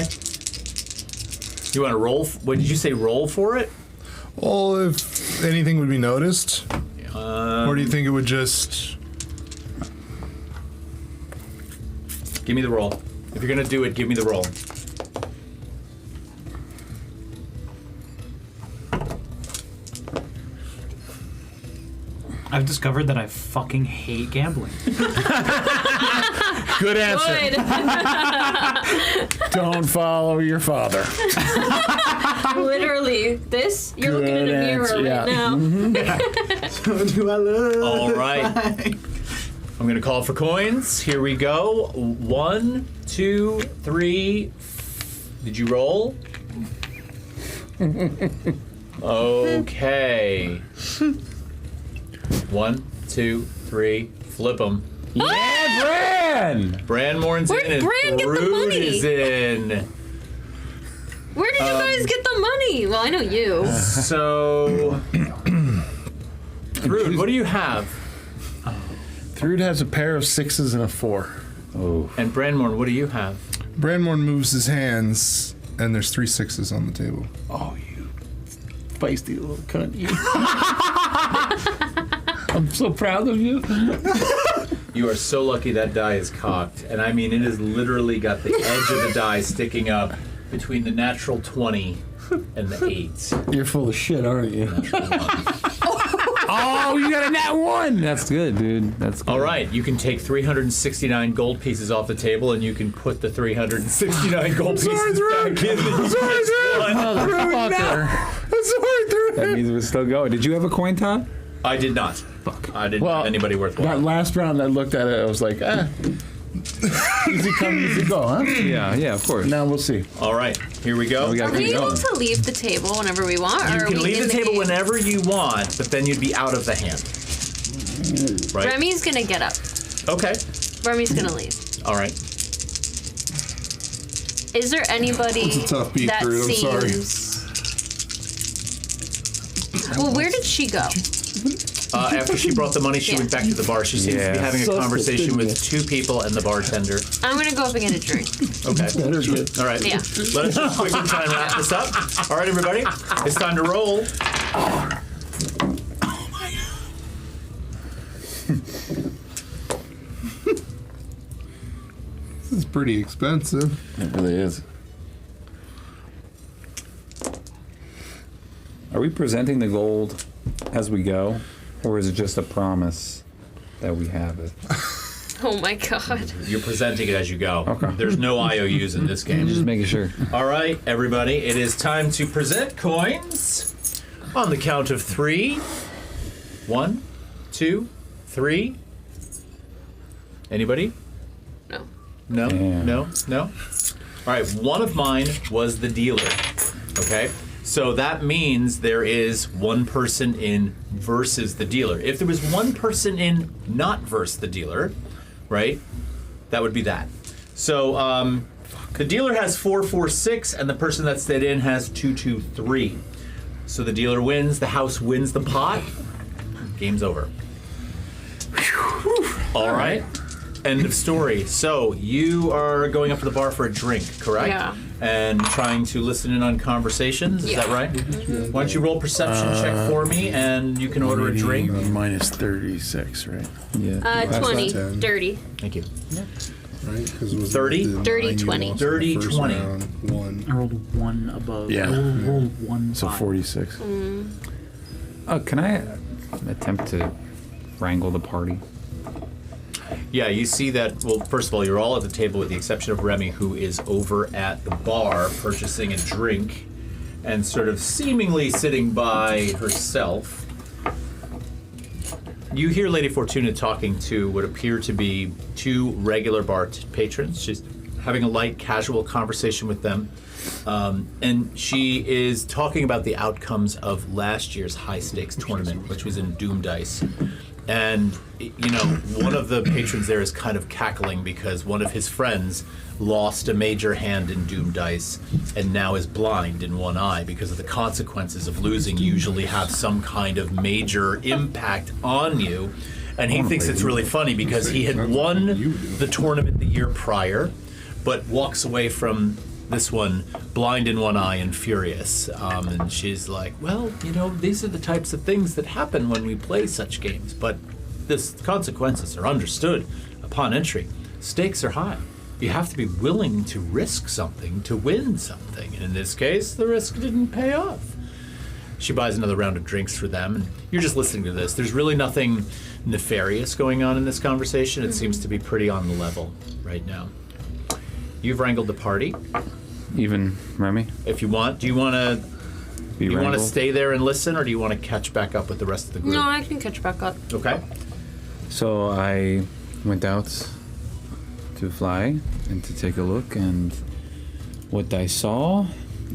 You want to roll? What did you say? Roll for it? Well, if anything would be noticed, or do you think it would just? Give me the roll. If you're gonna do it, give me the roll. I've discovered that I fucking hate gambling. Good answer. Good. Don't follow your father. Literally, this you're looking in Good a mirror answer, right yeah. now. Do I love? All right. I'm gonna call for coins. Here we go. 1, 2, 3. Did you roll? Okay. 1, 2, 3. Flip them. Yeah, Bran! Branmorn's Where'd in and Bran get the Brood money? is in. Where did you guys get the money? Well, I know you. So, Brood, what do you have? Thrud has a pair of 6s and a 4. Oh, And Branmorn, what do you have? Branmore moves his hands, and there's 3 6s on the table. Oh, you feisty little cunt. You. I'm so proud of you. You are so lucky that die is cocked. And I mean, it has literally got the edge of the die sticking up between the natural 20 and the 8. You're full of shit, aren't you? Natural 1. Oh, you got a nat 1. That's good, dude. That's good. All right, you can take 369 gold pieces off the table, and you can put the 369 gold pieces back in. Motherfucker. Sorry, Thrud. That means we're still going. Did you have a coin, Todd? I did not. Fuck. I didn't Well, have anybody worthwhile. That last round I looked at it, I was like, easy come, easy go, huh? Yeah, of course. Now we'll see. All right, here we go. We Are gotta we keep able going. to leave the table whenever we want? You or are can we leave in the table game? whenever you want, but then you'd be out of the hand. Right? Remy's gonna get up. Okay. Remy's gonna leave. All right. Is there anybody It's a tough beat, that Thrud, I'm sorry. seems... Well, where did she go? After she brought the money, she went back to the bar. She seems to be Yeah. having a conversation with 2 people and the bartender. I'm gonna go up and get a drink. Okay. All right. Yeah. Let us just quickly try and wrap this up. All right, everybody. It's time to roll. This is pretty expensive. It really is. Are we presenting the gold as we go, or is it just a promise that we have it? Oh my god. You're presenting it as you go. Okay. There's no IOUs in this game. Just making sure. All right, everybody. It is time to present coins on the count of 3. 1, 2, 3. Anybody? No. No? Damn. No? No? All right, one of mine was the dealer. Okay? So that means there is one person in versus the dealer. If there was one person in not versus the dealer, right, that would be that. So the dealer has 4-4-6, and the person that stayed in has 2-2-3. So the dealer wins, the house wins the pot. Game's over. All right. End of story. So you are going up to the bar for a drink, correct? Yeah. and trying to listen in on conversations. Is that right? Why don't you roll perception check for me, and you can order a drink. Minus 36, right? Yeah. 20. 10. Dirty. Thank you. Right? 'Cause it was 30? the Dirty 9 you 20. lost in the Dirty first 20. round. One. I rolled 1 above. Yeah. I rolled 1 So 5. 46. Can I attempt to wrangle the party? Yeah, you see that, well, first of all, you're all at the table with the exception of Remy, who is over at the bar purchasing a drink and sort of seemingly sitting by herself. You hear Lady Fortuna talking to what appear to be 2 regular bar patrons, just having a light, casual conversation with them. And she is talking about the outcomes of last year's high-stakes tournament, which was in Doom Dice. And, you know, one of the patrons there is kind of cackling because one of his friends lost a major hand in Doom Dice and now is blind in one eye because of the consequences of losing usually have some kind of major impact on you. And he thinks it's really funny because he had won the tournament the year prior, but walks away from this one blind in one eye and furious. And she's like, well, you know, these are the types of things that happen when we play such games, but the consequences are understood upon entry. Stakes are high. You have to be willing to risk something to win something. And in this case, the risk didn't pay off. She buys another round of drinks for them, and you're just listening to this. There's really nothing nefarious going on in this conversation. It seems to be pretty on the level right now. You've wrangled the party. Even Remy? If you want, do you want to stay there and listen, or do you want to catch back up with the rest of the group? No, I can catch back up. Okay. So I went out to fly and to take a look, and what I saw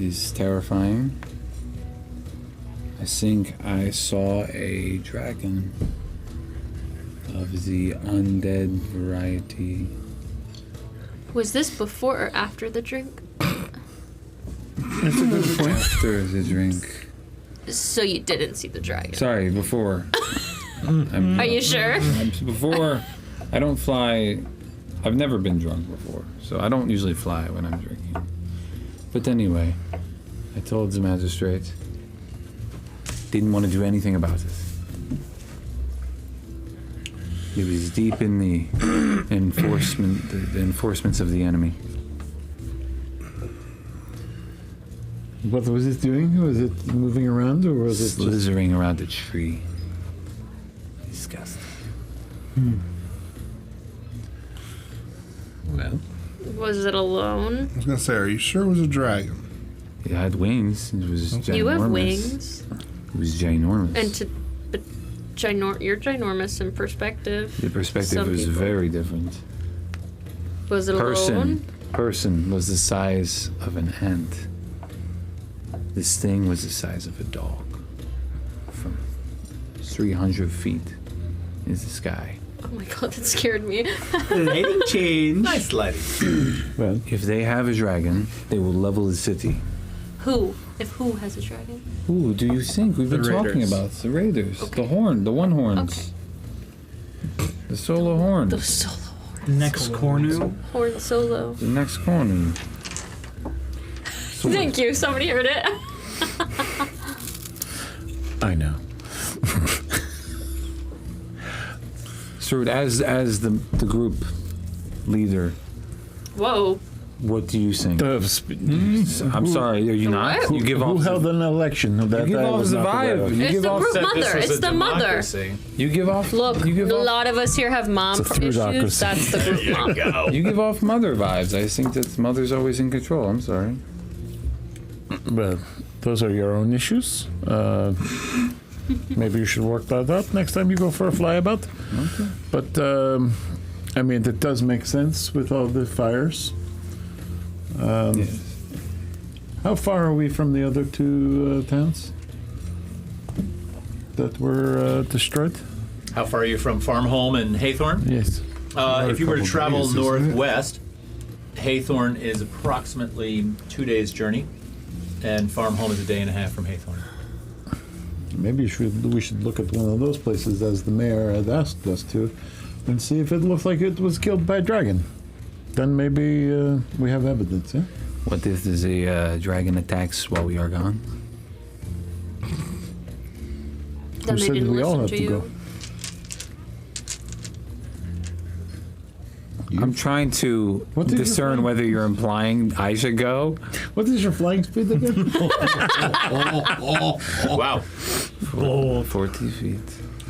is terrifying. I think I saw a dragon of the undead variety. Was this before or after the drink? That's a good point. After the drink. So you didn't see the dragon. Sorry, before. Are you sure? Before, I don't fly. I've never been drunk before, so I don't usually fly when I'm drinking. But anyway, I told the magistrate. Didn't want to do anything about it. It was deep in the the enforcements of the enemy. What was it doing? Was it moving around, or was it Slithering around a tree. Disgusting. Well, Was it alone? I was gonna say, are you sure it was a dragon? It had wings. It was ginormous. You have wings. It was ginormous. And but you're ginormous in perspective. The perspective Some was people. very different. Was it alone? Person was the size of an ant. This thing was the size of a dog. From 300 feet in the sky. Oh my god, that scared me. Lighting change. Nice lighting. Well, if they have a dragon, they will level the city. Who? If who has a dragon? Who do you think we've been talking Raiders. about? The Raiders. Okay. The one horns. The solo horns. The solo Next Cornu. horn solo. The next corner. Thank you. Somebody heard it. I know. So as the group leader, Whoa. what do you think? The I'm sorry, are you not? What? You give Who off held an election? That give I off was the not aware vibe. of. You It's give the off group Said this mother. was It's a the mother. democracy. you give off Look, you give a off lot of us here have mom It's a issues. plutocracy. That's the group mom. Go. you give off mother vibes. I think that mother's always in control. I'm sorry. Well, those are your own issues. Maybe you should work that out next time you go for a flyabout. Okay. But I mean, it does make sense with all the fires. Yes. How far are we from the other two towns that were destroyed? How far are you from Farmholm and Haythorn? Yes. If you were to couple travel days, isn't it? northwest, Haythorn is approximately 2 days' journey, and Farmholm is a day and a half from Haythorn. Maybe we should look at one of those places as the mayor had asked us to, and see if it looks like it was killed by a dragon. Then maybe we have evidence, yeah? What if there's a dragon attacks while we are gone? Then they didn't we all listen have to to you. go? I'm trying to What did you discern find? whether you're implying I should go. What is your flying speed again? Wow. 40 feet.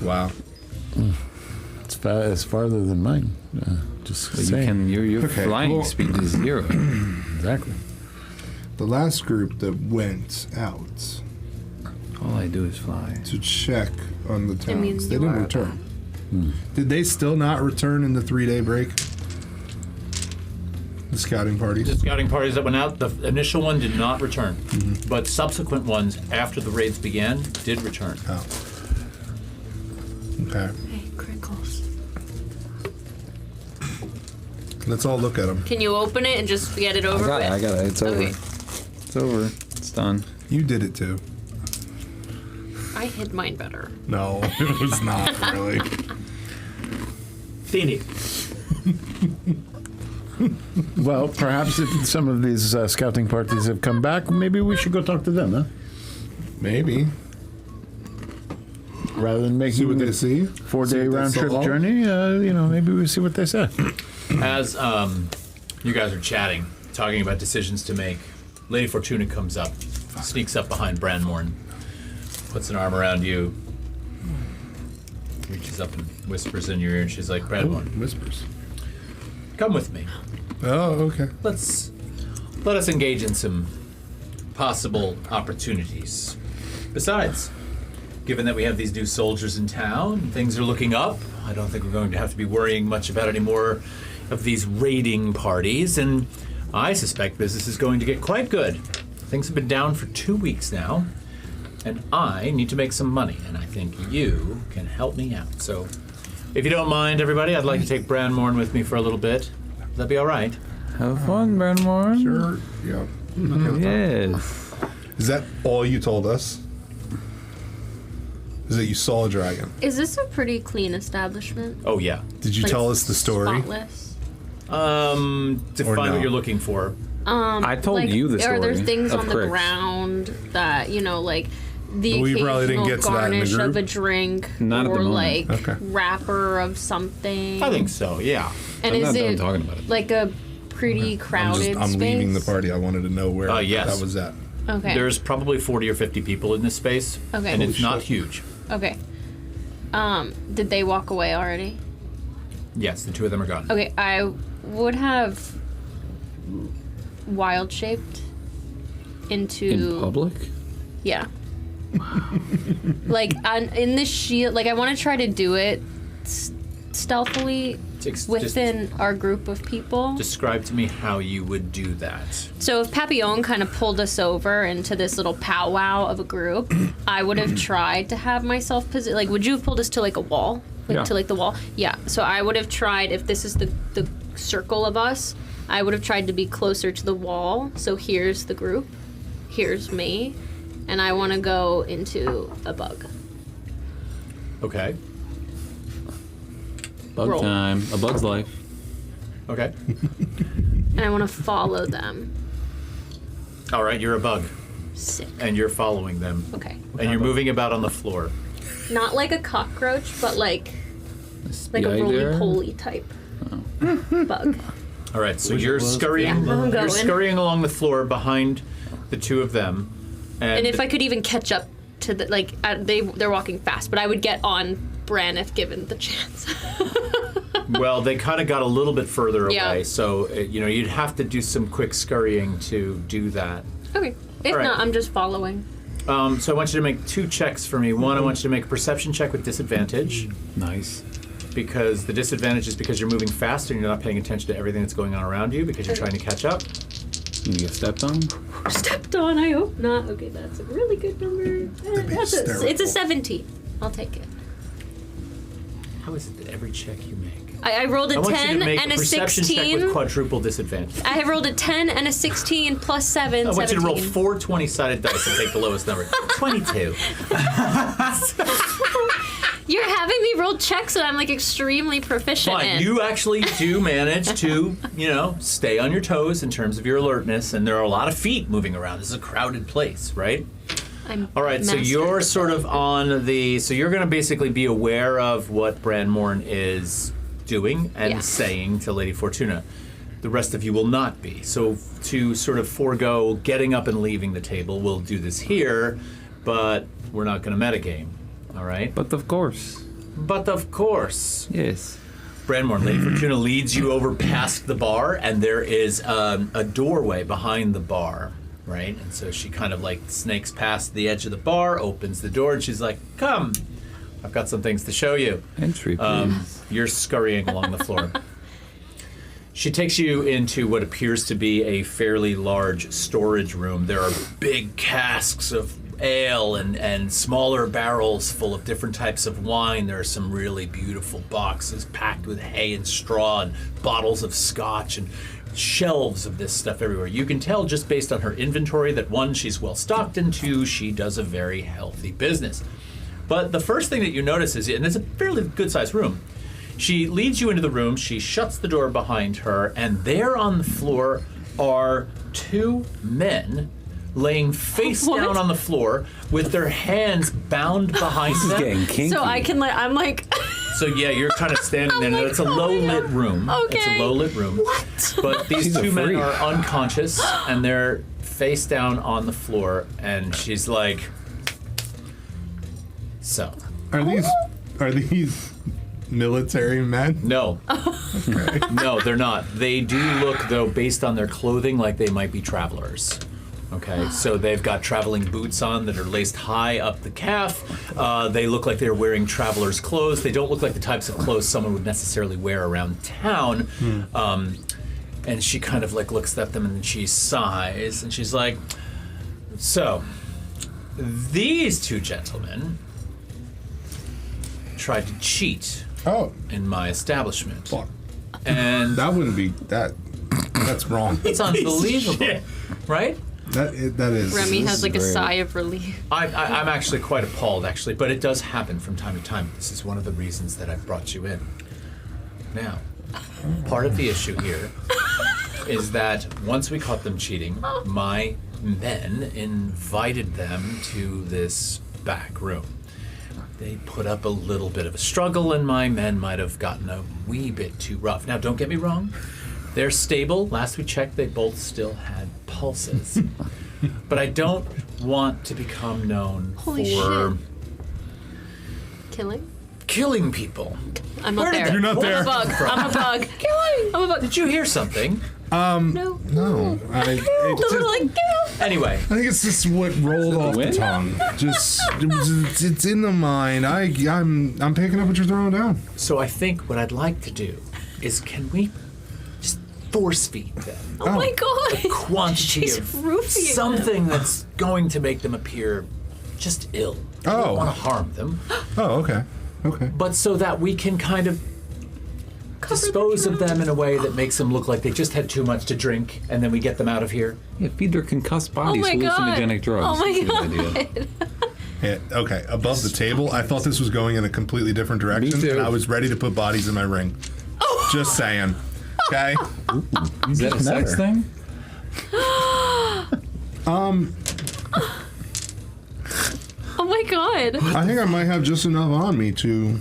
Wow. It's farther than mine. Just But saying. your Okay, flying well- speed is 0. Exactly. The last group that went out All I do is fly. to check on the towns, means they you didn't are return. Did they still not return in the 3-day break? The scouting The parties? scouting parties that went out, the initial one did not return, but subsequent ones after the raids began did return. Oh. Okay. Hey, crinkles. Let's all look at them. Can you open it and just get it over with? I got it. It's over. Okay. It's over. It's done. You did it too. I hid mine better. No, it was not really. Dini. Well, perhaps if some of these scouting parties have come back, maybe we should go talk to them, huh? Maybe. Rather than See what making they a see. 4-day what they round trip saw. journey, maybe we see what they say. As you guys are chatting, talking about decisions to make, Lady Fortuna comes up, sneaks up behind Branmorn, puts an arm around you, reaches up and whispers in your ear, and she's like, Branmorn, Whispers. come with me. Oh, okay. Let us engage in some possible opportunities. Besides, given that we have these new soldiers in town, things are looking up. I don't think we're going to have to be worrying much about any more of these raiding parties, and I suspect business is going to get quite good. Things have been down for 2 weeks now, and I need to make some money, and I think you can help me out. So, if you don't mind, everybody, I'd like to take Branmorn with me for a little bit. Would that be all right? Have fun, Branmorn. Sure. Yeah. Yes. Is that all you told us? Is that you saw a dragon? Is this a pretty clean establishment? Oh, yeah. Did you Like, tell us the story? Spotless? Define no? what you're looking for. I told Like, you the story. Are there things of on the Crix. ground that, like the We occasional probably didn't get to that in the garnish of group. a drink Not at the or moment. like Okay. wrapper of something? I think so, yeah. And I'm is not done it talking about it. like a pretty crowded I'm space? leaving the party. I wanted to know where Yes. that was at. Okay. There's probably 40 or 50 people in this space, Okay. and it's Holy not huge. Okay. Did they walk away already? Yes, the two of them are gone. Okay, I would have wild shaped into In public? Yeah. Like in this shield, like I want to try to do it stealthily within our group of people. Describe to me how you would do that. So if Papillon kind of pulled us over into this little powwow of a group, I would have tried to have myself like, would you have pulled us to like a wall? Like Yeah. to like the wall? Yeah. So I would have tried, if this is the circle of us, I would have tried to be closer to the wall. So here's the group, here's me, and I want to go into a bug. Okay. Bug Roll. time. A bug's life. Okay. And I want to follow them. All right, you're a bug, Sick. and you're following them. Okay. And you're moving about on the floor. Not like a cockroach, but like a Spider? roly-poly type bug. All right, so you're scurrying. Yeah, I'm You're going. scurrying along the floor behind the two of them, And if I could even catch up to the they're walking fast, but I would get on Bran if given the chance. well, they kind of got a little bit further Yeah. away, so you'd have to do some quick scurrying to do that. Okay. If All right. not, I'm just following. So I want you to make 2 checks for me. One, I want you to make a perception check with disadvantage. Nice. Because the disadvantage is because you're moving fast and you're not paying attention to everything that's going on around you because you're trying to catch up. You get stepped on? Stepped on, I hope not. Okay, that's a really good number. It's a 17. I'll take it. How is it that every check you make? I rolled a I want you 10 to make and a a perception check 16. with quadruple disadvantage. I have rolled a 10 and a 16 plus 7. I want you to roll 17. 4 20-sided dice and take the lowest number. 22. You're having me roll checks that I'm like extremely proficient Fine, in. you actually do manage to, stay on your toes in terms of your alertness, and there are a lot of feet moving around. This is a crowded place, right? All right, so you're sort of on so you're going to basically be aware of what Branmorn is doing and saying to Lady Fortuna. The rest of you will not be. So to sort of forego getting up and leaving the table, we'll do this here, but we're not going to metagame, all right? But of course. Yes. Branmorn, Lady Fortuna leads you over past the bar, and there is a doorway behind the bar, right? And so she kind of like snakes past the edge of the bar, opens the door, and she's like, come, I've got some things to show you. Entry, please. You're scurrying along the floor. She takes you into what appears to be a fairly large storage room. There are big casks of ale and smaller barrels full of different types of wine. There are some really beautiful boxes packed with hay and straw and bottles of scotch and shelves of this stuff everywhere. You can tell just based on her inventory that one, she's well stocked, and two, she does a very healthy business. But the first thing that you notice is, and it's a fairly good sized room, she leads you into the room, she shuts the door behind her, and there on the floor are two men laying face down on the floor with their hands bound behind them. This is getting kinky. So I can I'm like... So yeah, you're kind of standing there, and it's a low-lit room. Okay. It's a low-lit room. What? But these two men are unconscious, and they're face down on the floor, and she's like, so. Are these military men? No. Okay. No, they're not. They do look, though, based on their clothing, like they might be travelers. Okay, so they've got traveling boots on that are laced high up the calf. They look like they're wearing traveler's clothes. They don't look like the types of clothes someone would necessarily wear around town. And she kind of like looks at them and then she sighs and she's like, so, these two gentlemen tried to cheat in my establishment. Fuck. And that wouldn't be that's wrong. It's unbelievable, right? That is. Remy has like a sigh of relief. I'm actually quite appalled, actually, but it does happen from time to time. This is one of the reasons that I've brought you in. Now, part of the issue here is that once we caught them cheating, my men invited them to this back room. They put up a little bit of a struggle, and my men might have gotten a wee bit too rough. Now, don't get me wrong. They're stable. Last we checked, they both still had pulses. But I don't want to become known Holy for Killing? killing people. I'm not there. You're not there. I'm a bug. I'm a bug. Killing! I'm a bug. Did you hear something? No. No. Anyway. I think it's just what rolled off the tongue. It's in the mind. I'm picking up what you're throwing down. So I think what I'd like to do is, can we just force feed them Oh my god. a quantity She's of roofing something that's going to make them appear just ill. I don't want to harm them. Oh, okay. Okay. But so that we can kind of dispose of them in a way that makes them look like they just had too much to drink, and then we get them out of here. Yeah, feed their concussed bodies my God. hallucinogenic drugs. Oh my That's a good idea. Yeah, okay, above the table, I thought this was going in a completely different direction, too. and I was ready to put bodies in my ring. Just saying. Okay? Is that a sex thing? Oh my god. I think I might have just enough on me to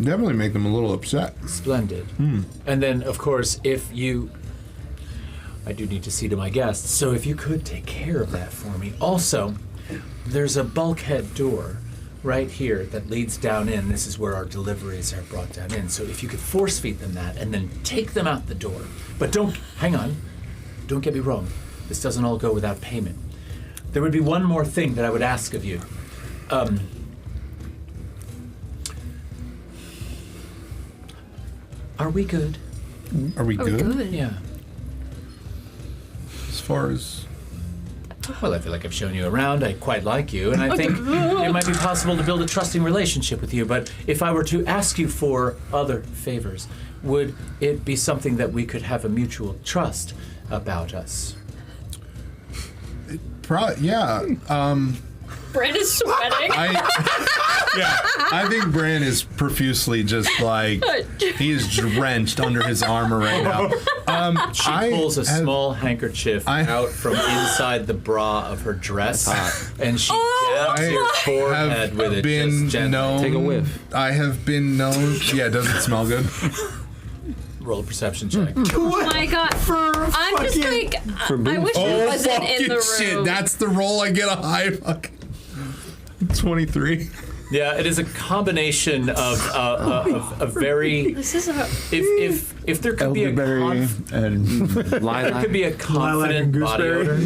definitely make them a little upset. Splendid. And then, of course, I do need to see to my guests, so if you could take care of that for me. Also, there's a bulkhead door right here that leads down in. This is where our deliveries are brought down in. So if you could force feed them that and then take them out the door. But hang on, don't get me wrong. This doesn't all go without payment. There would be one more thing that I would ask of you. Are we good? Are we good? Yeah. As far as... Well, I feel like I've shown you around. I quite like you, and I think it might be possible to build a trusting relationship with you. But if I were to ask you for other favors, would it be something that we could have a mutual trust about us? Yeah. Bran is sweating. I think Bran is profusely just like he is drenched under his armor right now. She pulls a small handkerchief out from inside the bra of her dress, and she dabs your forehead with it just gently. Take a whiff. I have been known. Yeah, does it smell good? Roll a perception check. Oh my god. I'm just like, I wish it wasn't in the room. Shit, that's the roll I get a high fucking 23. Yeah, it is a combination of a very. This is a. If there could be a confident body odor,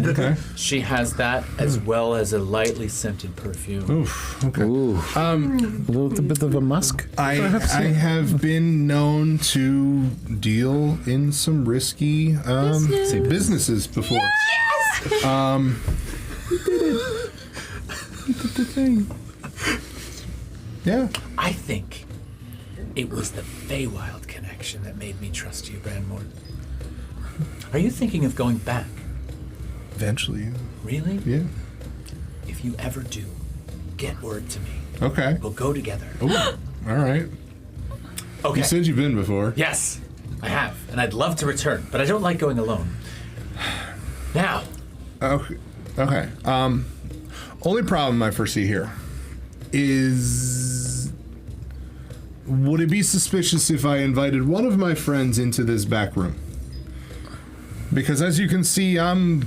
Okay. she has that as well as a lightly scented perfume. Oof. Okay. Ooh. A little bit of a musk. I have been known to deal in some risky businesses before. Yes! Yeah. I think it was the Feywild connection that made me trust you, Branmore. Are you thinking of going back? Eventually. Really? Yeah. If you ever do, get word to me. Okay. We'll go together. Ooh. All right. Okay. You said you've been before. Yes, I have, and I'd love to return, but I don't like going alone. Now. Okay. Okay. Only problem I foresee here is, would it be suspicious if I invited one of my friends into this back room? Because as you can see, I'm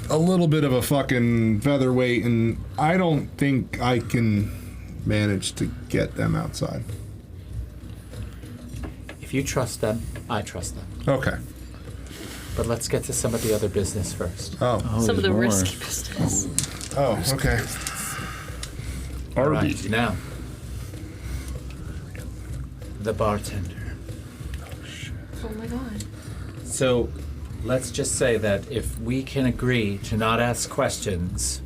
a little bit of a fucking featherweight, and I don't think I can manage to get them outside. If you trust them, I trust them. Okay. But let's get to some of the other business first. Oh. Some of the more. risky business. Oh, okay. All right, now. The bartender. Oh my god. So, let's just say that if we can agree to not ask questions,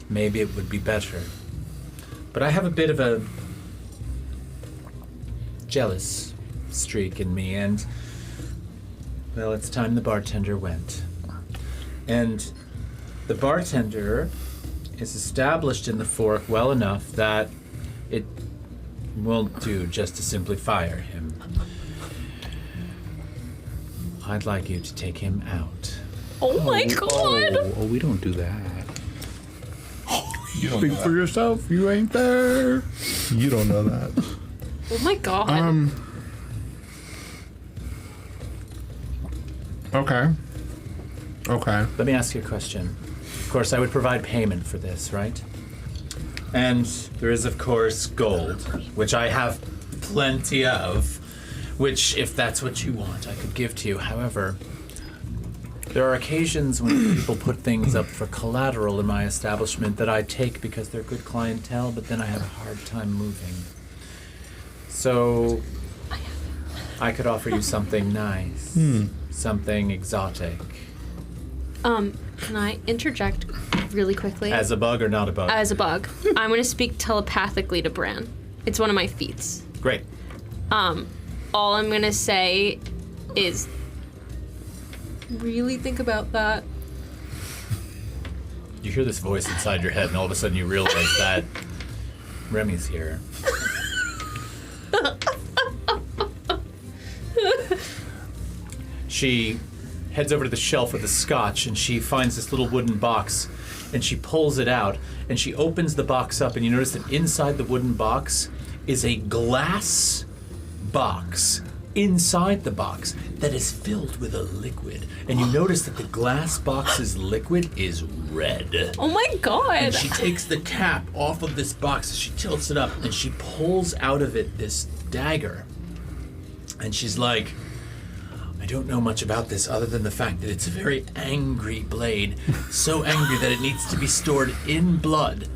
maybe it would be better. But I have a bit of a jealous streak in me, and well, it's time the bartender went. And the bartender is established in the Fork well enough that it won't do just to simply fire him. I'd like you to take him out. Oh my god. Oh, we don't do that. You speak for yourself. You ain't there. You don't know that. Oh my god. Okay. Okay. Let me ask you a question. Of course, I would provide payment for this, right? And there is, of course, gold, which I have plenty of, which, if that's what you want, I could give to you. However, there are occasions when people put things up for collateral in my establishment that I take because they're good clientele, but then I have a hard time moving. So, I could offer you something nice, something exotic. Can I interject really quickly? As a bug or not a bug? As a bug. I'm gonna speak telepathically to Bran. It's one of my feats. Great. All I'm gonna say is really think about that. You hear this voice inside your head, and all of a sudden you realize that Remy's here. She heads over to the shelf with the scotch, and she finds this little wooden box, and she pulls it out, and she opens the box up, and you notice that inside the wooden box is a glass box inside the box that is filled with a liquid. And you notice that the glass box's liquid is red. Oh my god! And she takes the cap off of this box, she tilts it up, and she pulls out of it this dagger. And she's like, I don't know much about this other than the fact that it's a very angry blade. So angry that it needs to be stored in blood.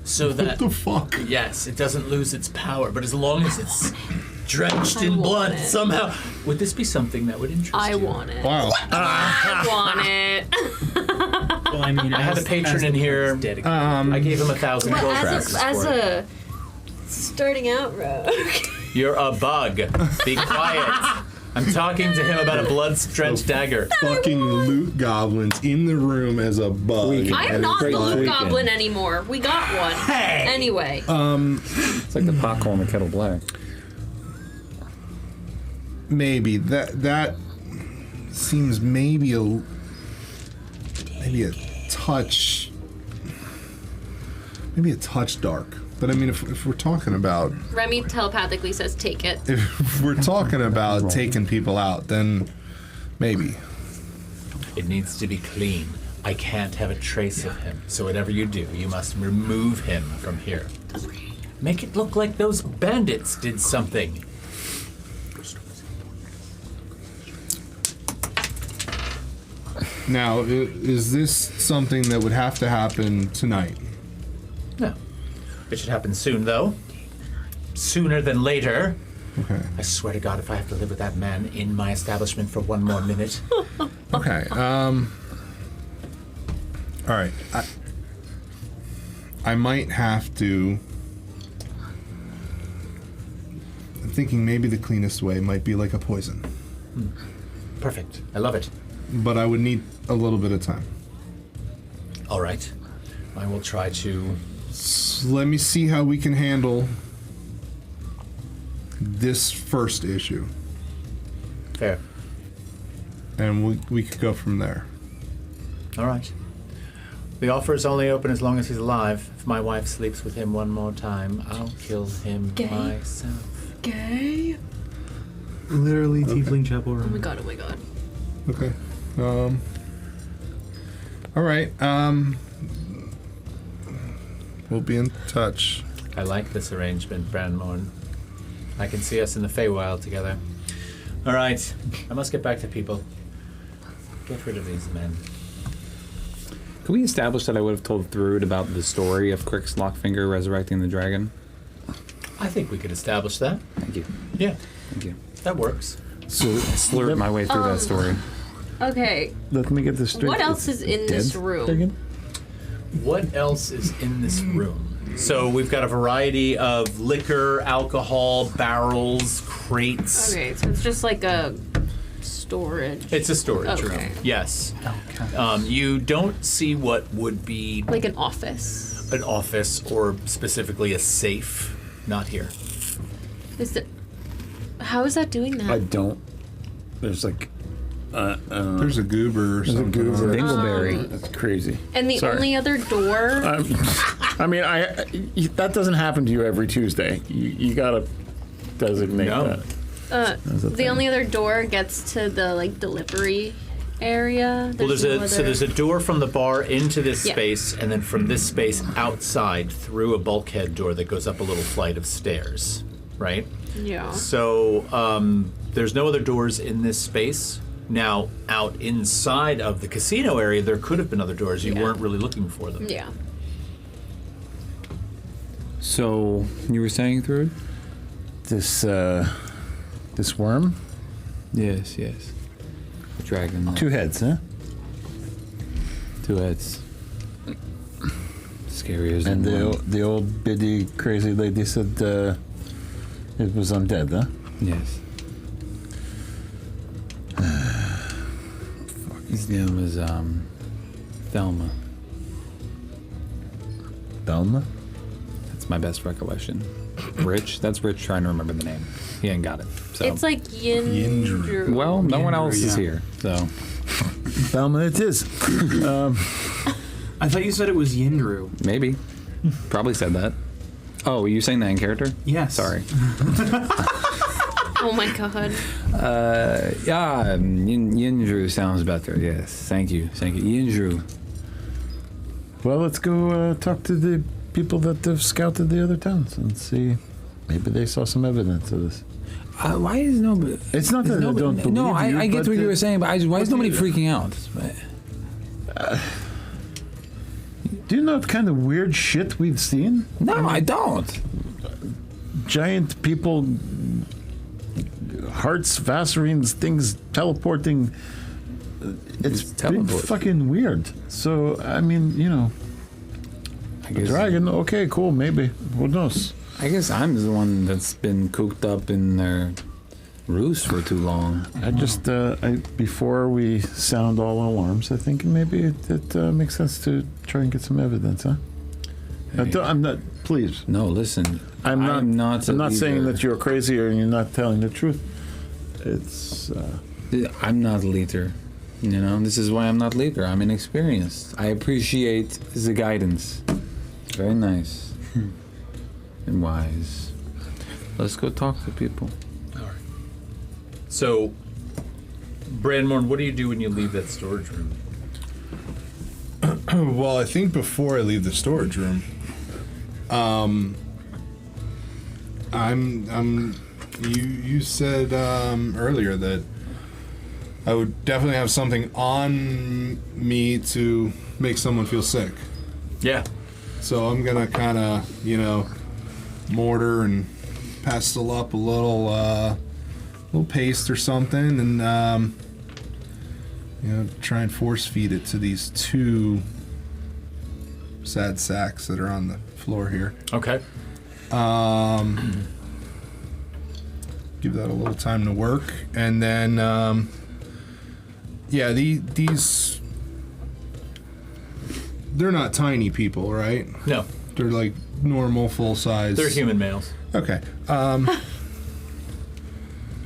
So that... What the fuck? Yes, it doesn't lose its power, but as long as it's drenched in blood somehow... Would this be something that would interest you? I want it. Wow. I want it. Well, I mean, I had a patron in here. I gave him 1,000 gold crowns. As a starting out rogue. You're a bug. Be quiet. I'm talking to him about a blood-drenched dagger. Fucking loot goblins in the room as a bug. I am not the loot goblin anymore. We got one. Hey! Anyway. It's like the pot calling the kettle black. Maybe that seems maybe a touch dark. But I mean, if we're talking about Remy telepathically says, "Take it." if we're talking about taking people out, then maybe. It needs to be clean. I can't have a trace of him. So whatever you do, you must remove him from here. Make it look like those bandits did something. Now, is this something that would have to happen tonight? No. It should happen soon, though. Sooner than later. Okay. I swear to God, if I have to live with that man in my establishment for one more minute. Okay. All right. I might have to. I'm thinking maybe the cleanest way might be like a poison. Perfect. I love it. But I would need a little bit of time. All right. I will try to... So let me see how we can handle this first issue. Fair. And we could go from there. All right. The offer is only open as long as he's alive. If my wife sleeps with him one more time, I'll kill him myself. Gay? Literally, tiefling chapel Oh room. my god, oh my god. Okay. All right. We'll be in touch. I like this arrangement, Branmorn. I can see us in the Feywild together. All right. I must get back to people. Get rid of these men. Can we establish that I would have told Thrud about the story of Crick's Lockfinger resurrecting the dragon? I think we could establish that. Thank you. Yeah, Thank you. that works. So I slurred my way through that story. Okay, Let me get this straight. what else is in this room? What else is in this room? So we've got a variety of liquor, alcohol, barrels, crates. Okay, so it's just like a storage. It's a storage room. Okay. Yes. You don't see what would be Like an office. an office or specifically a safe. Not here. Is it? How is that doing that? I don't. There's like. There's a goober or There's a something. goober. Dingleberry. That's crazy. And the Sorry. only other door. I mean, that doesn't happen to you every Tuesday. You gotta designate No. that. The only other door gets to the like delivery area. Well, no there's a door from the bar into this Yeah. space, and then from this space outside through a bulkhead door that goes up a little flight of stairs, right? Yeah. So there's no other doors in this space. Now, out inside of the casino area, there could have been other doors. You Yeah. weren't really looking for them. Yeah. So you were saying, Thrud? This worm, Yes, yes. The dragon. 2 heads, huh? 2 heads. Scary as And one. the old biddy crazy lady said it was undead, huh? Yes. His name was Thelma. Thelma? That's my best recollection. Rich? That's Rich trying to remember the name. He ain't got it. So. It's like Yindru. Well, no one Yindru, else is yeah. here, so. Thelma it is. I thought you said it was Yindru. Maybe. Probably said that. Oh, you saying that in character? Yes. Sorry. Oh my god. Yeah, Yindru sounds better. Yes, thank you. Yindru. Well, let's go talk to the people that have scouted the other towns and see. Maybe they saw some evidence of this. Why is nobody? It's not that I don't believe No, you, I get but what you were saying, but why is nobody do freaking out? Do you know what kind of weird shit we've seen? No, I don't. Giant people, hearts, Vaserines, things teleporting. It's been teleport. fucking weird. So, I mean, I guess, dragon, okay, cool, maybe. Who knows? I guess I'm the one that's been cooped up in their roost for too long. I just, before we sound all alarms, I think maybe it makes sense to try and get some evidence, huh? I'm not, please. No, listen. I'm not saying leader. that you're crazy or you're not telling the truth. It's, I'm not a leader. You know, this is why I'm not leader. I'm inexperienced. I appreciate the guidance. Very nice. And wise. Let's go talk to people. All right. So, Branmorn, what do you do when you leave that storage room? Well, I think before I leave the storage room, you said earlier that I would definitely have something on me to make someone feel sick. Yeah. So I'm gonna kind of, mortar and pestle up a little paste or something, and try and force feed it to these 2 sad sacks that are on the floor here. Okay. Give that a little time to work, and then these they're not tiny people, right? No. They're like normal, full size. They're human males. Okay. I'm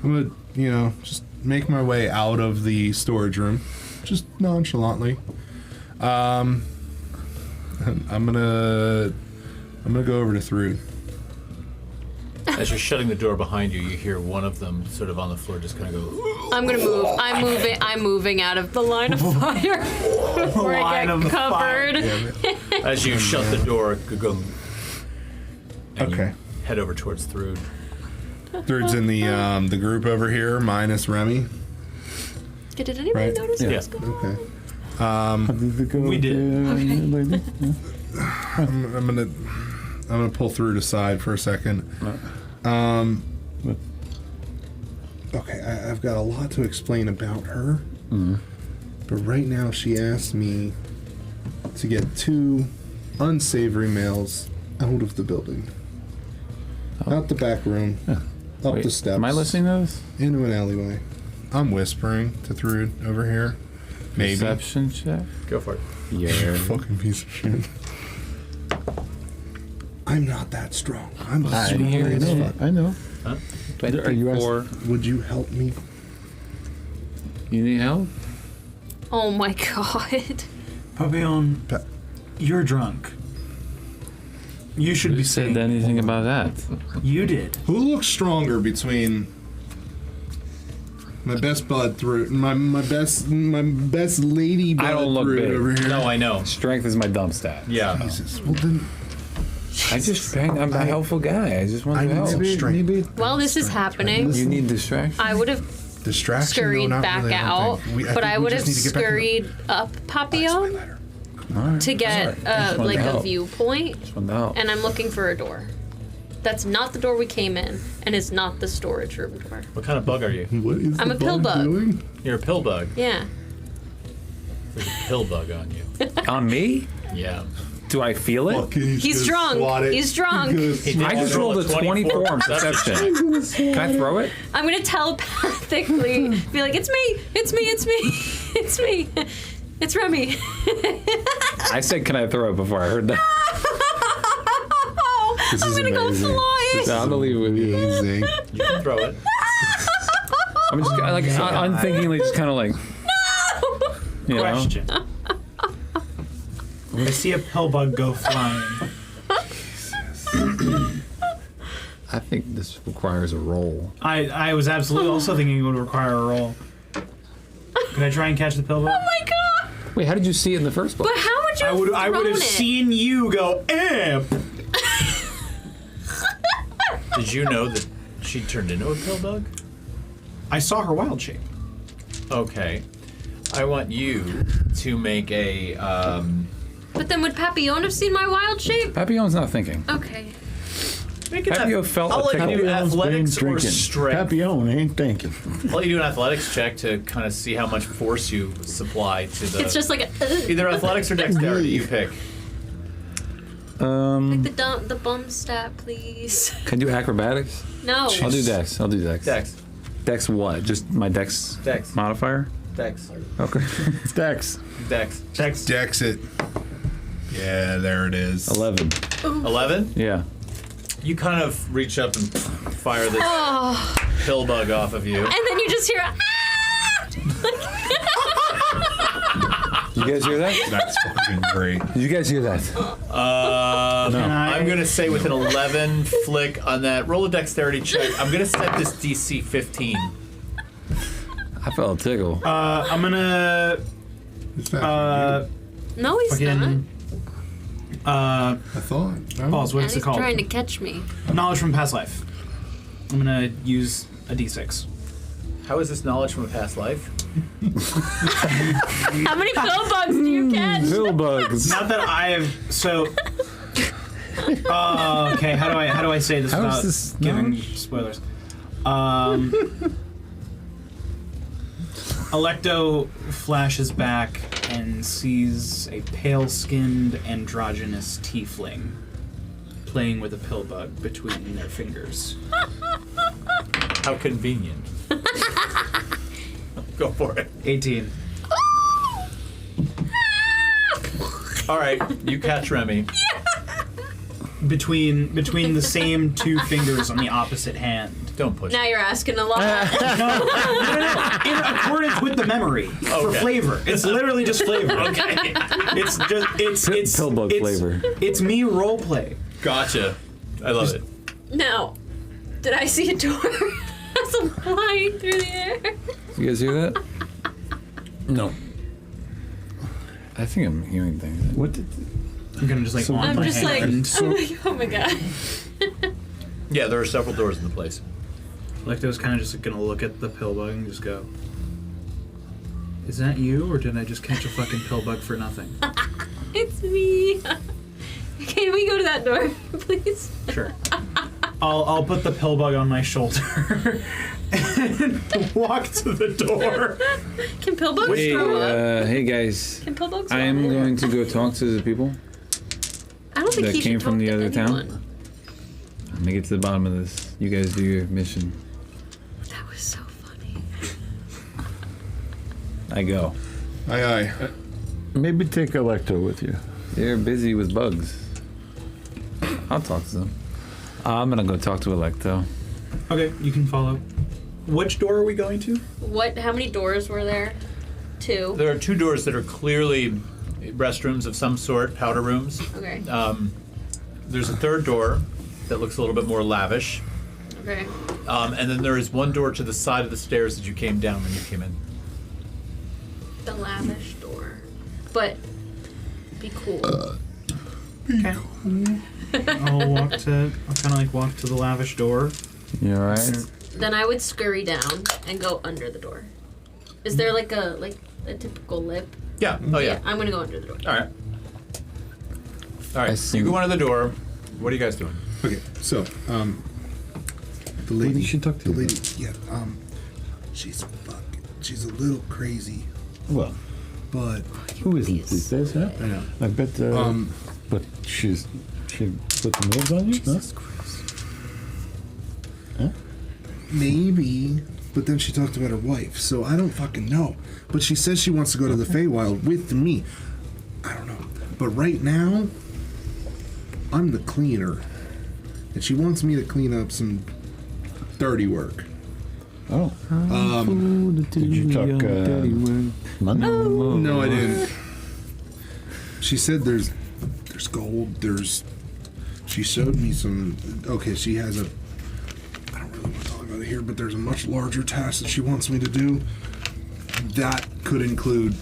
gonna, just make my way out of the storage room, just nonchalantly. I'm gonna go over to Thrud. As you're shutting the door behind you, you hear one of them sort of on the floor just kind of go. I'm gonna move. I'm moving out of the line of fire before I get covered. As you shut the door, go. Okay. Head over towards Thrud. Thrud's in the group over here, minus Remy. Did anybody notice Yeah. what's going on? We did. I'm gonna pull Thrud aside for a second. Okay, I've got a lot to explain about her, but right now she asked me to get 2 unsavory males out of the building, out the back room, up Wait, the steps. Am I listening to this? Into an alleyway. I'm whispering to Thrud over here. Maybe. Perception check? Go for it. Yeah. Fucking piece of shit. I'm not that strong. I'm I strong hear as it. fuck. I know. Huh? Are you 24. Would you help me? You need help? Oh my god. Papillon, you're drunk. You should Who be said saying anything about that? You did. Who looks stronger between my best bud Thrud, my best lady bud I don't look Thrud big. over here? No, I know. Strength is my dump stat. Yeah. Jesus. Well then, I'm a helpful guy. I just want to help. strength. Well, this is happening. You need distraction. I would have Distraction. scurried no, not back really, I don't out, think. but I think we would have just need to get back to scurried up Papillon Alright. to get Just wanted like to a help. viewpoint, Just wanted to help. and I'm looking for a door. That's not the door we came in, and it's not the storage room door. What kind of bug are you? What is I'm the a pill bug. doing? You're a pill bug. Yeah. There's a pill bug on you. On me? Yeah. Do I feel it? He's drunk. He's drunk. I just rolled a 24 on perception. Can I throw it? I'm gonna telepathically be like, it's me, it's me, it's me, it's me, it's Remy. I said, can I throw it before I heard that? This I'm is gonna amazing. go flying. So I'm gonna leave it with you. Amazing. You can throw it. I'm just like unthinkingly, just kind of like, you know. Question. I see a pill bug go flying. I think this requires a roll. I was absolutely also thinking it would require a roll. Could I try and catch the pill bug? Oh my god! Wait, how did you see it in the first place? But how would you I would have seen you go, imp! Did you know that she turned into a pill bug? I saw her wild shape. Okay. I want you to make a. But then would Papillon have seen my wild shape? Papillon's not thinking. Okay. Make an Papillon felt I'll a let you do tickle. athletics or strength. Papillon ain't thinking. I'll let you do an athletics check to kind of see how much force you supply to the. It's just like a. Either athletics or dexterity. You pick. Pick the bum stat, please. Can I do acrobatics? No. I'll do dex. Dex. Dex what? Just my Dex, Dex. modifier? Dex. Okay. Dex. Dex. Dex it. Yeah, there it is. 11. 11? Yeah. You kind of reach up and fire this pill bug off of you. And then you just hear, ah! You guys hear that? That's fucking great. Did you guys hear that? I'm going to say with an 11 flick on that. Roll a dexterity check. I'm going to set this DC 15. I felt a tickle. I'm gonna No, he's not. fucking I thought. No? pause. And What's he's it called? trying to catch me. Knowledge from past life. I'm gonna use a d6. How is this knowledge from a past life? How many pill bugs do you catch? Pill bugs. Not that I have. So. Okay. How do I say this How is without this giving spoilers? Alecto flashes back and sees a pale-skinned, androgynous tiefling playing with a pill bug between their fingers. How convenient. Go for it. 18. All right, you catch Remy. Between the same two fingers on the opposite hand. Don't push. Now you're asking a lot. No. In accordance with the memory for Okay. flavor. It's literally just flavor. Okay. It's just it's Pill bug it's- flavor. It's me role play. Gotcha. I love it. Now, did I see a door that's flying through the air? You guys hear that? No. I think I'm hearing things. What did... I'm gonna just like on I'm my just hand. oh my god. Yeah, there are several doors in the place. Lecto's kind of just gonna look at the pill bug and just go, "Is that you, or did I just catch a fucking pill bug for nothing?" It's me. Can we go to that door, please? Sure. I'll put the pill bug on my shoulder and walk to the door. Can pill bugs Hey, throw up? hey guys. Can pill bugs I throw am up? going to go talk to the people I don't think that he came should from talk the to other town. anyone. I'm gonna get to the bottom of this. You guys do your mission. That was so funny. I go. Aye, aye. Maybe take Electo with you. They're busy with bugs. I'll talk to them. I'm gonna go talk to Electo. Okay, you can follow. Which door are we going to? How many doors were there? 2. There are 2 doors that are clearly restrooms of some sort, powder rooms. Okay. There's a 3rd door that looks a little bit more lavish. Okay. And then there is one door to the side of the stairs that you came down when you came in. The lavish door. But be cool. Okay. I'll kind of like walk to the lavish door. You alright? Then I would scurry down and go under the door. Is there like a typical lip? Yeah. Oh, yeah. I'm gonna go under the door. All right. All right. see. You go under the door. What are you guys doing? Okay, so, the lady. You should talk to the her. lady. Yeah, she's a little crazy, Well, but who isn't these days, huh? I know. I bet, but she put the moves on you, huh? Huh? Maybe. But then she talked about her wife, so I don't fucking know. But she says she wants to go to the Feywild with me. I don't know. But right now, I'm the cleaner. And she wants me to clean up some dirty work. Oh. Did you talk, Monday? No, I didn't. She said there's gold, she showed me some, okay, she has a, I don't really want to talk about it here, but there's a much larger task that she wants me to do. That could include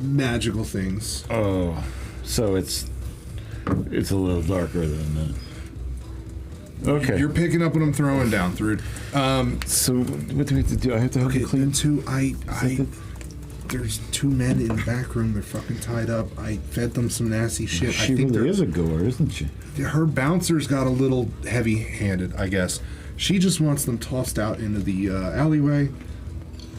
magical things. Oh, so it's a little darker than that. Okay. You're picking up what I'm throwing down, Thrud. So what do we have to do? I have to help Okay, you clean? there's 2 men in the back room. They're fucking tied up. I fed them some nasty shit. She I think really is a goer, isn't she? her bouncers got a little heavy-handed, I guess. She just wants them tossed out into the alleyway.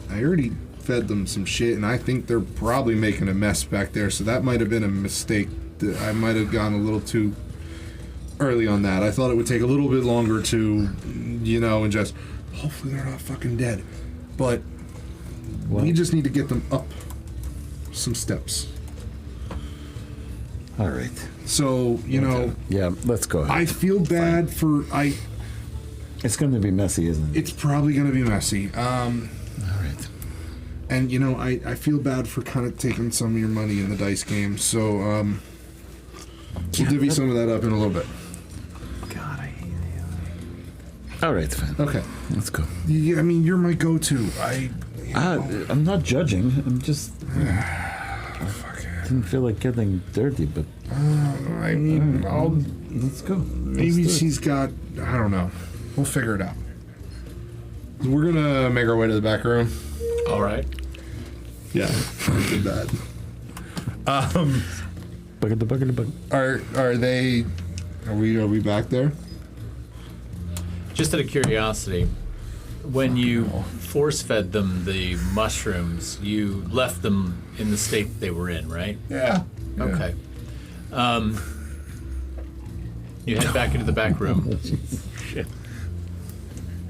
I already fed them some shit, and I think they're probably making a mess back there, so that might have been a mistake. I might have gone a little too early on that. I thought it would take a little bit longer to and just hopefully they're not fucking dead. But we just need to get them up some steps. All right. So, Yeah, let's go ahead. I feel bad for It's going to be messy, isn't it? It's probably going to be messy. All right. And I feel bad for kind of taking some of your money in the dice game. So we'll divvy some of that up in a little bit. God, I hate you. All right, fine. Okay. Let's go. Yeah, I mean, you're my go-to. I'm not judging. I'm just... didn't feel like getting dirty, but... I mean, let's go. Maybe she's got... I don't know. We'll figure it out. We're going to make our way to the back room. All right. Yeah, we did that. Bucket. Are we back there? Just out of curiosity, when you force-fed them the mushrooms, you left them in the state they were in, right? Yeah. Okay. You head back into the back room. Shit.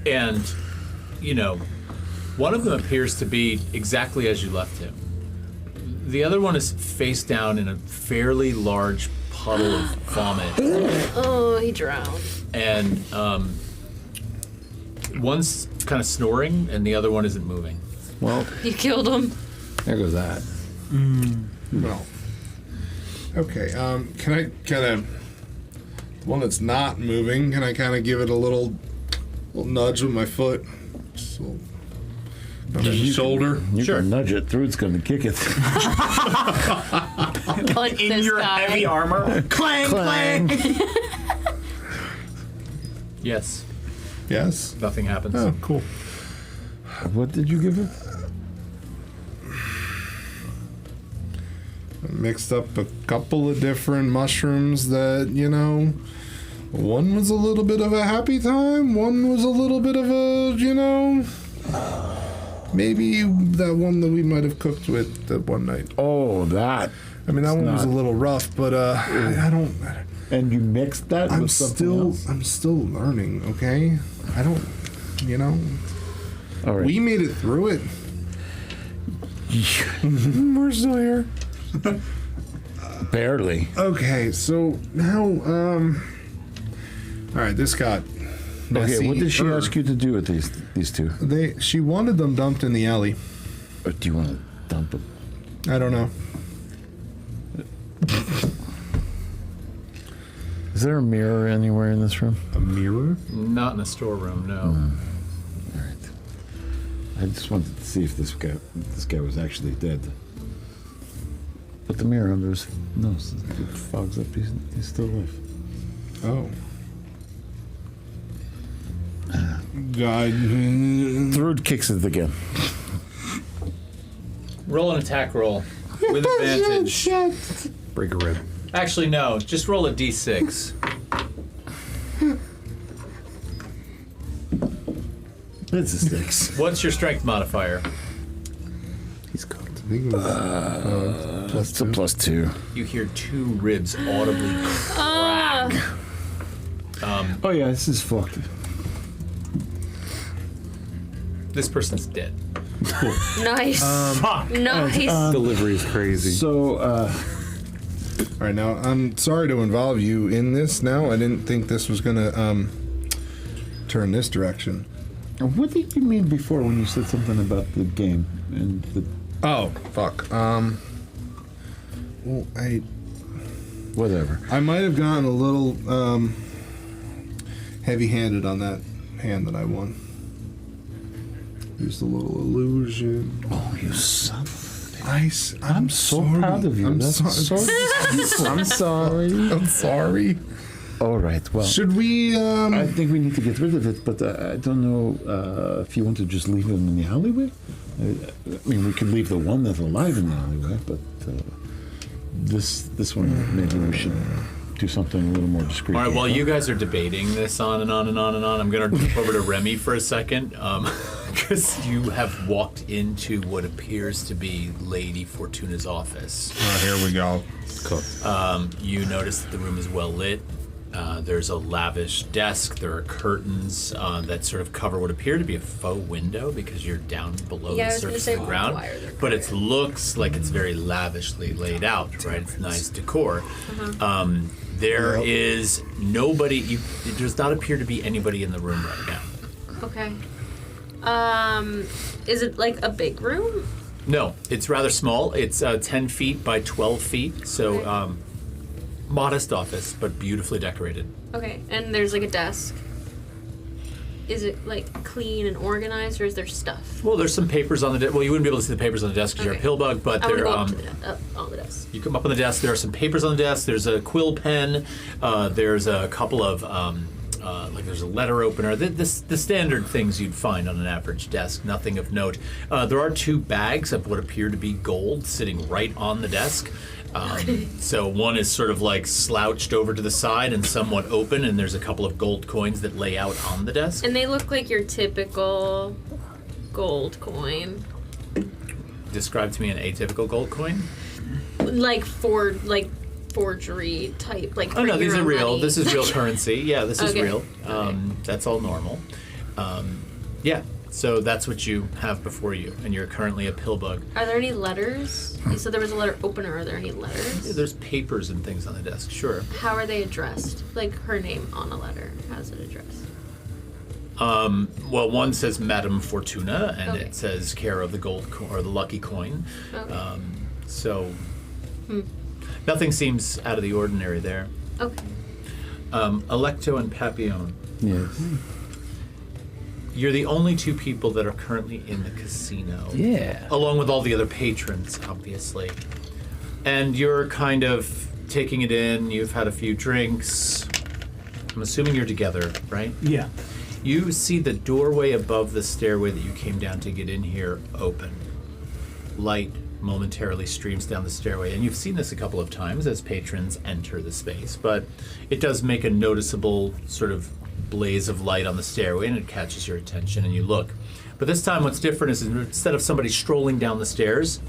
And, one of them appears to be exactly as you left him. The other one is face down in a fairly large puddle of vomit. Oh, he drowned. And one's kind of snoring, and the other one isn't moving. Well, You killed him. there goes that. Well. Okay, can I kind of... The one that's not moving, can I kind of give it a little nudge with my foot? Just a little... on the shoulder? You Sure. can nudge it through. It's going to kick it. Punch In this your guy. heavy armor. Clang, clang. Yes, Yes? nothing happens. Oh, cool. What did you give it? I mixed up a couple of different mushrooms that, one was a little bit of a happy time, one was a little bit of a, maybe that one that we might have cooked with that one night. Oh, that. I mean, that one was a little rough, but I don't... And you mixed that with something else? I'm still learning, okay? I don't, All right. We made it through it. We're still here. Barely. Okay, so now, all right, this got messy. Okay, what did she ask you to do with these two? She wanted them dumped in the alley. Or do you want to dump them? I don't know. Is there a mirror anywhere in this room? A mirror? Not in a storeroom, no. All right. I just wanted to see if this guy was actually dead. But the mirror under his nose, it fogs up. He's still alive. Oh. God. Thrud kicks it again. Roll an attack roll with advantage. Break a rib. Actually, no. Just roll a d6. It's a six. What's your strength modifier? He's cooked. I think it was It's a +2. You hear 2 ribs audibly crack. Oh yeah, this is fucked. This person's dead. Nice. Nice. Delivery is crazy. So, all right, now, I'm sorry to involve you in this now. I didn't think this was gonna, turn this direction. what did you mean before when you said something about the game and the? Oh, fuck. Well, Whatever. I might have gotten a little heavy-handed on that hand that I won. Used a little illusion. Oh, you son. I'm so sorry. proud of you. I'm That's sorry. I'm sorry. I'm sorry. All right. Well, Should we? I think we need to get rid of it, but I don't know if you want to just leave him in the alleyway. I mean, we could leave the one that's alive in the alleyway, but this one maybe we should do something a little more discreet. All right, while you guys are debating this on and on and on and on, I'm going to jump over to Remy for a second, because you have walked into what appears to be Lady Fortuna's office. Here we go. You notice that the room is well lit. There's a lavish desk. There are curtains that sort of cover what appear to be a faux window because you're down below the surface of the ground. But it looks like it's very lavishly laid out, right? It's nice decor. There is nobody. It does not appear to be anybody in the room right now. Okay. Is it like a big room? No, it's rather small. It's 10 feet by 12 feet, so modest office, but beautifully decorated. Okay, and there's like a desk. Is it like clean and organized, or is there stuff? Well, there's some papers on the desk. Well, you wouldn't be able to see the papers on the desk because you're a pill bug, but I they're go up to on the desk. You come up on the desk. There are some papers on the desk. There's a quill pen. There's a couple of like there's a letter opener. The standard things you'd find on an average desk. Nothing of note. There are 2 bags of what appear to be gold sitting right on the desk. So one is sort of like slouched over to the side and somewhat open, and there's a couple of gold coins that lay out on the desk. And they look like your typical gold coin. Describe to me an atypical gold coin. Like forgery type, like. Oh no, these are real. Money. This is real currency. Yeah, this is Okay. real. That's all normal. Yeah, so that's what you have before you, and you're currently a pill bug. Are there any letters? You said there was a letter opener. Are there any letters? Yeah, there's papers and things on the desk. Sure. How are they addressed? Like her name on a letter. How's it addressed? Well, one says Madame Fortuna, and Okay. it says care of the gold or the lucky coin. Okay. So nothing seems out of the ordinary there. Okay. Electo and Papillon. Yes. You're the only 2 people that are currently in the casino. Yeah. Along with all the other patrons, obviously. And you're kind of taking it in. You've had a few drinks. I'm assuming you're together, right? Yeah. You see the doorway above the stairway that you came down to get in here open. Light momentarily streams down the stairway, and you've seen this a couple of times as patrons enter the space, but it does make a noticeable sort of blaze of light on the stairway, and it catches your attention, and you look. But this time what's different is instead of somebody strolling down the stairs,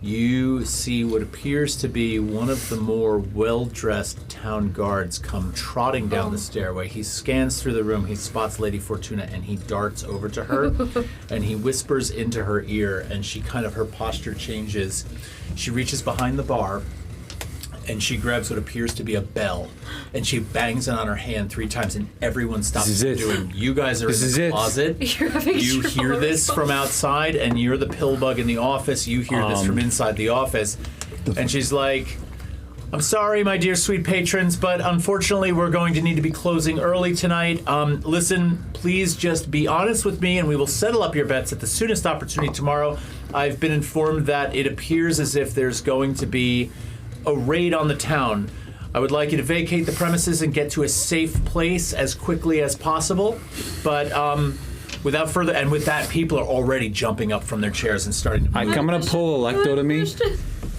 you see what appears to be one of the more well-dressed town guards come trotting down the stairway. He scans through the room, he spots Lady Fortuna, and he darts over to her, and he whispers into her ear, and her posture changes. She reaches behind the bar, and she grabs what appears to be a bell, and she bangs it on her hand 3 times, and everyone stops This is it. doing. You guys are This in is the it. closet. You're having You hear trauma this from response. outside, and you're the pill bug in the office. You hear this from inside the office, and she's like, "I'm sorry, my dear sweet patrons, but unfortunately we're going to need to be closing early tonight. Listen, please just be honest with me, and we will settle up your bets at the soonest opportunity tomorrow. I've been informed that it appears as if there's going to be a raid on the town. I would like you to vacate the premises and get to a safe place as quickly as possible. But without further, and with that, people are already jumping up from their chairs and starting to move. I'm gonna pull Electo to me.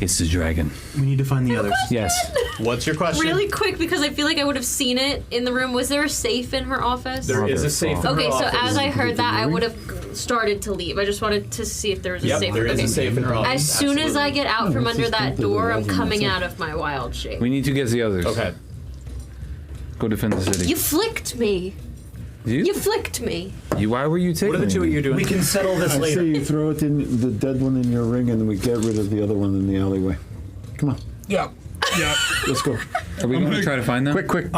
It's the dragon. We need to find the others. Yes. What's your question? Really quick, because I feel like I would have seen it in the room. Was there a safe in her office? There is a safe in her Okay, so office. as I heard that, I would have started to leave. I just wanted to see if there was a Yep, safe. there is Okay. a safe in her office. As soon as I absolutely. get out from under that door, I'm coming out of my wild shape. We need to get the others. Okay. Go defend the city. You flicked me. You You? flicked me. Why were you taking What are the 2 of you doing? We can settle this I later. say you throw it in the dead one in your ring, and then we get rid of the other one in the alleyway. Come on, Yeah. Yeah. let's go. Are we going to try to find them? Quick,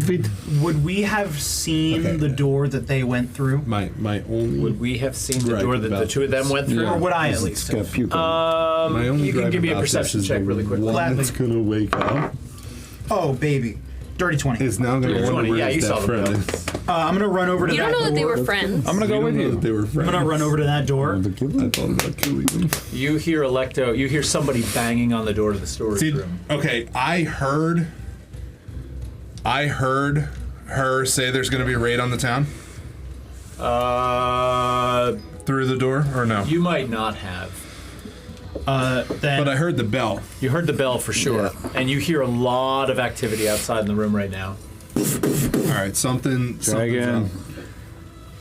beat. Would we have seen Okay. the door that they went through? My only Would we have seen the Right, door that the about- 2 of them went through? Yeah. Or would I at It's least got have? puke on my only You can gripe give me a about this perception is check the really quick. one Gladly. that's gonna wake up Oh, baby. Dirty 20. is now gonna Dirty wonder 20, where yeah, his you saw dead them friend go. is. I'm going to run over to You that don't know that they door. were friends. I'm going to go We with don't know you. that they were I'm friends. going to run over to that door. I thought about killing them. You hear Electo, you hear somebody banging on the door to the storage room. Okay, I heard her say there's going to be a raid on the town through the door, or no? You might not have. Then But I heard the bell. You heard the bell for sure, and you hear a lot of activity outside in the room right now. All right, something's Dragon. wrong.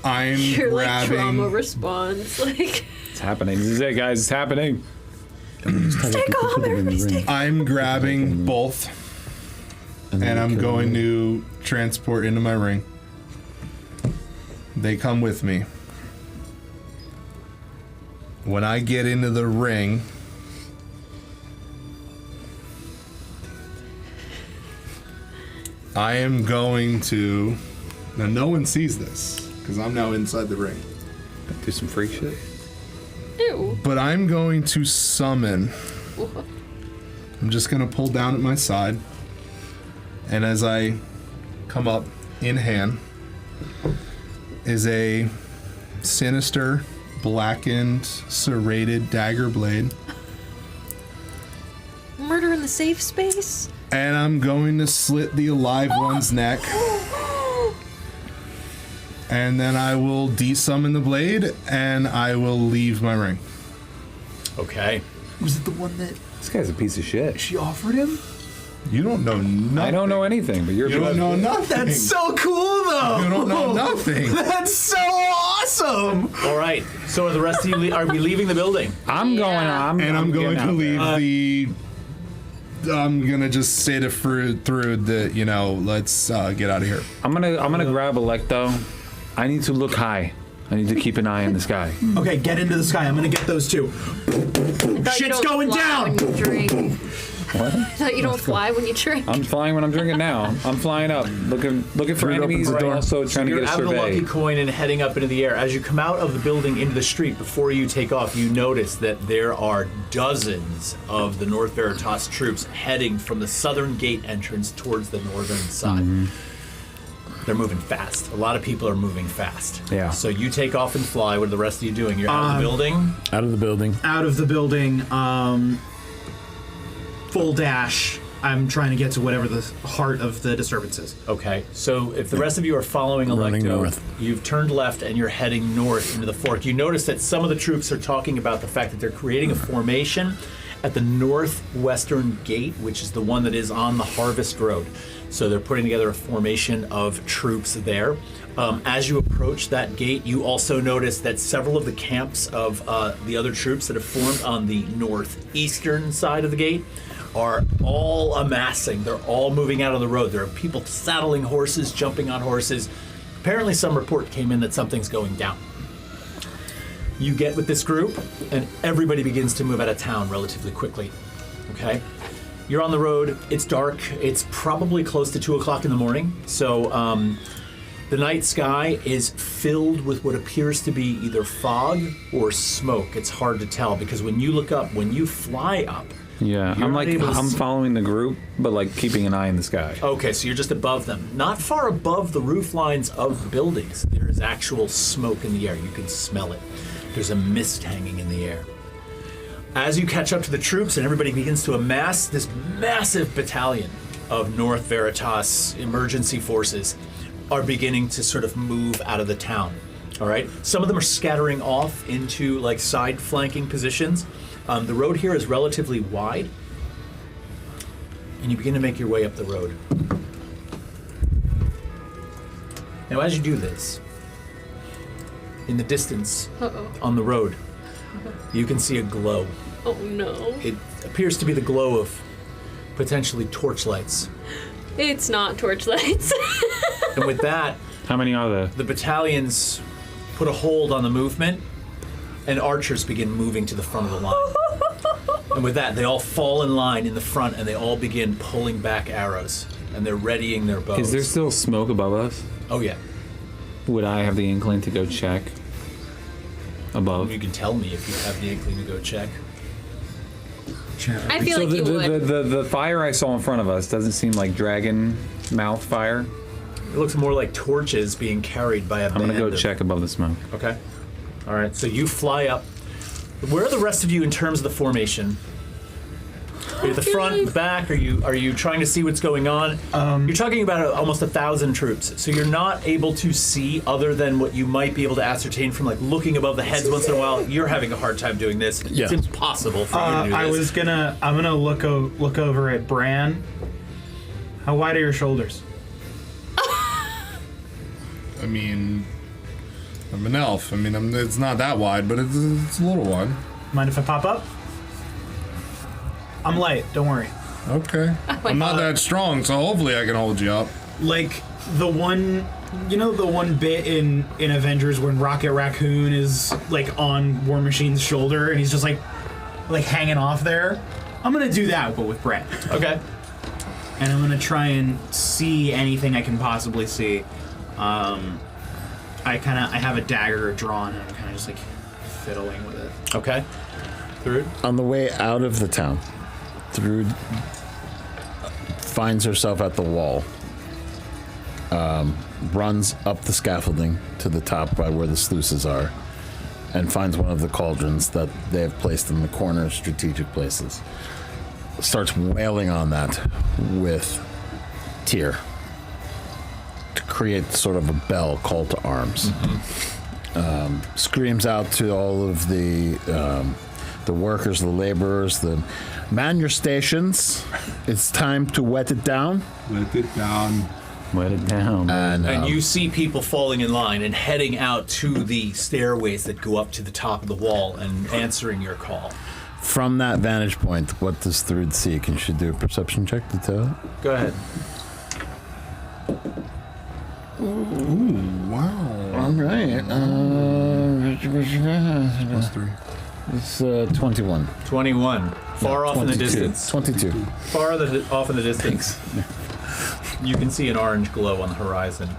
I'm Your like trauma grabbing. response, like It's happening. This is it, guys. It's happening. stay calm, everybody stay calm. I'm grabbing both and I'm going to transport into my ring. They come with me. When I get into the ring, I am going to... Now, no one sees this, because I'm now inside the ring. Do some freak shit. Ew. But I'm going to summon... I'm just going to pull down at my side. And as I come up in hand is a sinister, blackened, serrated dagger blade. Murder in the safe space? And I'm going to slit the alive one's neck. And then I will desummon the blade, and I will leave my ring. Okay. Was it the one that This guy's a piece of shit. she offered him? You don't know nothing. I don't know anything, but you're. You don't know nothing. That's so cool, though. You don't know nothing. That's so awesome. All right. So are the rest of you? Are we leaving the building? I'm going. I'm I'm going getting to out there. leave I'm gonna just say to through that, you know, let's get out of here. I'm gonna grab Electo. I need to look high. I need to keep an eye in the sky. Okay, get into the sky. I'm gonna get those two. Shit's going down. When you drink. What? I thought you don't fly when you drink. I'm flying when I'm drinking now. I'm flying up, looking for enemies, but also trying to You're get a out of the survey. lucky coin and heading up into the air. As you come out of the building into the street, before you take off, you notice that there are dozens of the North Veritas troops heading from the southern gate entrance towards the northern side. They're moving fast. A lot of people are moving fast. Yeah. So you take off and fly. What are the rest of you doing? You're out of the building? Out of the building. Out of the building. Full dash. I'm trying to get to whatever the heart of the disturbance is. Okay, so if the rest of you are following Running Electo, north. you've turned left and you're heading north into the fork. You notice that some of the troops are talking about the fact that they're creating a formation at the northwestern gate, which is the one that is on the Harvest Road. So they're putting together a formation of troops there. As you approach that gate, you also notice that several of the camps of the other troops that have formed on the northeastern side of the gate are all amassing. They're all moving out of the road. There are people saddling horses, jumping on horses. Apparently some report came in that something's going down. You get with this group, and everybody begins to move out of town relatively quickly. Okay? You're on the road. It's dark. It's probably close to 2 o'clock in the morning. So the night sky is filled with what appears to be either fog or smoke. It's hard to tell because when you look up, when you fly up, Yeah, You're not able to I'm see- following the group, but like keeping an eye in the sky. okay, so you're just above them. Not far above the roof lines of the buildings. There is actual smoke in the air. You can smell it. There's a mist hanging in the air. As you catch up to the troops and everybody begins to amass, this massive battalion of North Veritas emergency forces are beginning to sort of move out of the town. All right? Some of them are scattering off into like side flanking positions. The road here is relatively wide, and you begin to make your way up the road. Now, as you do this, in the distance on the road, you can see a glow. Oh no. It appears to be the glow of potentially torchlights. It's not torchlights. And with that, How many are there? the battalions put a hold on the movement, and archers begin moving to the front of the line. And with that, they all fall in line in the front, and they all begin pulling back arrows, and they're readying their bows. Is there still smoke above us? Oh yeah. Would I have the inkling to go check above? You can tell me if you have the inkling to go check. I feel like you would. the fire I saw in front of us doesn't seem like dragon mouth fire. It looks more like torches being carried by a I'm band gonna go of- check above the smoke. Okay. All right. So you fly up. Where are the rest of you in terms of the formation? Are you at the front, back? Are you trying to see what's going on? You're talking about almost 1,000 troops, so you're not able to see other than what you might be able to ascertain from like looking above the heads once in a while. You're having a hard time doing this. Yeah. It's impossible for you to do this. I'm gonna look over at Bran. How wide are your shoulders? I mean, I'm an elf. I mean, it's not that wide, but it's a little wide. Mind if I pop up? I'm light. Don't worry. Okay. I'm not that strong, so hopefully I can hold you up. Like the one, the one bit in Avengers when Rocket Raccoon is like on War Machine's shoulder and he's just like hanging off there. I'm gonna do that, but with Brett. Okay. And I'm gonna try and see anything I can possibly see. I have a dagger drawn and I'm kind of just like fiddling with it. Okay. Thrud? On the way out of the town, Thrud finds herself at the wall, runs up the scaffolding to the top by where the sluices are, and finds one of the cauldrons that they have placed in the corner strategic places. Starts wailing on that with Tyr to create sort of a bell call to arms. Screams out to all of the workers, the laborers, man your stations. It's time to wet it down. Let it down. Wet it down. And you see people falling in line and heading out to the stairways that go up to the top of the wall and answering your call. From that vantage point, what does Thrud see? Can she do a perception check to tell it? Go ahead. Ooh, wow. All right. Plus 3. It's 21. 21. Far off in the 22. distance. 22. Far off in the distance. You can see an orange glow on the horizon,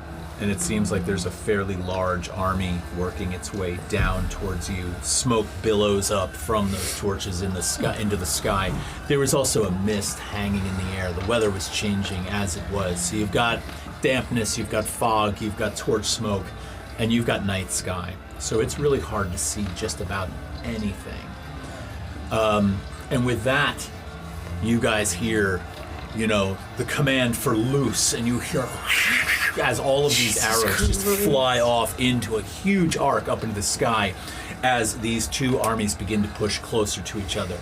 and it seems like there's a fairly large army working its way down towards you. Smoke billows up from those torches in the sky, into the sky. There was also a mist hanging in the air. The weather was changing as it was. So you've got dampness, you've got fog, you've got torch smoke, and you've got night sky. So it's really hard to see just about anything. And with that, you guys hear, the command for loose, and you hear as all of these arrows just fly off into a huge arc up into the sky as these two armies begin to push closer to each other.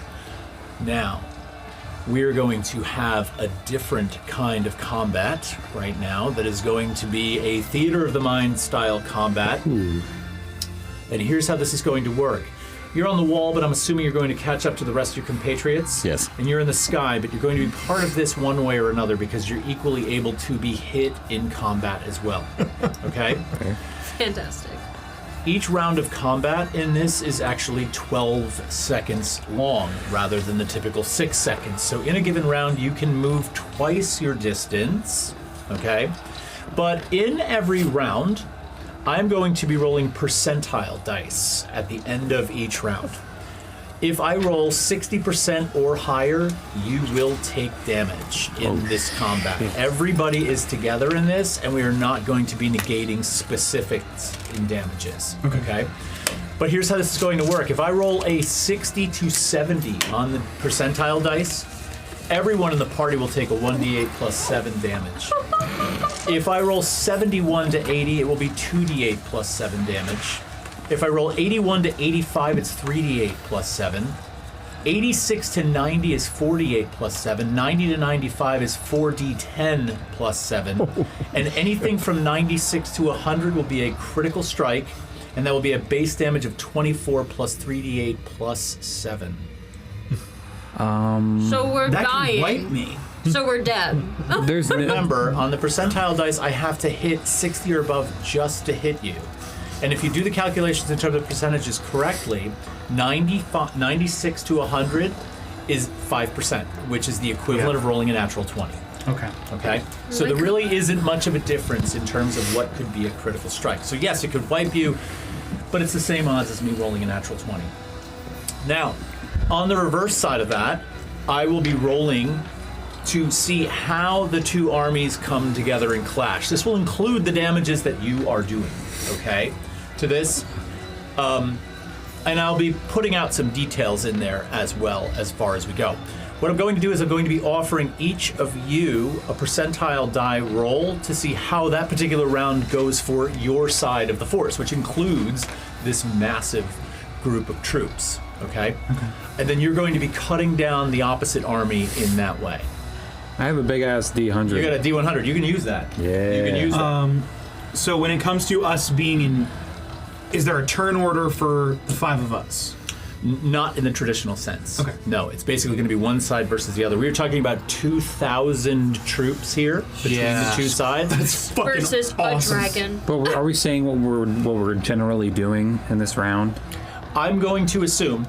Now, we're going to have a different kind of combat right now that is going to be a theater of the mind style combat. And here's how this is going to work. You're on the wall, but I'm assuming you're going to catch up to the rest of your compatriots. Yes. And you're in the sky, but you're going to be part of this one way or another because you're equally able to be hit in combat as well. Okay? Fantastic. Each round of combat in this is actually 12 seconds long rather than the typical 6 seconds. So in a given round, you can move twice your distance, okay? But in every round, I'm going to be rolling percentile dice at the end of each round. If I roll 60% or higher, you will take damage in this combat. Everybody is together in this, and we are not going to be negating specifics in damages. Okay? But here's how this is going to work. If I roll a 60 to 70 on the percentile dice, everyone in the party will take a 1d8 plus 7 damage. If I roll 71 to 80, it will be 2d8 plus 7 damage. If I roll 81 to 85, it's 3d8 plus 7. 86 to 90 is 4d8 plus 7. 90 to 95 is 4d10 plus 7. And anything from 96 to 100 will be a critical strike, and that will be a base damage of 24 plus 3d8 plus 7. So we're That dying. can wipe me. So we're dead. There's Remember, on the percentile dice, I have to hit 60 or above just to hit you. And if you do the calculations in terms of percentages correctly, 96 to 100 is 5%, which is the equivalent of rolling a natural 20. Okay. Okay? So there really isn't much of a difference in terms of what could be a critical strike. So yes, it could wipe you, but it's the same odds as me rolling a natural 20. Now, on the reverse side of that, I will be rolling to see how the two armies come together and clash. This will include the damages that you are doing, okay, to this. And I'll be putting out some details in there as well as far as we go. What I'm going to do is I'm going to be offering each of you a percentile die roll to see how that particular round goes for your side of the force, which includes this massive group of troops, okay? And then you're going to be cutting down the opposite army in that way. I have a big ass D100. You got a D100. You can use that. Yeah. You can use that. So when it comes to us being in, is there a turn order for the 5 of us? Not in the traditional sense. Okay. No, it's basically going to be one side versus the other. We were talking about 2,000 troops here between the two sides. That's fucking Versus awesome. a dragon. But are we saying what we're generally doing in this round? I'm going to assume,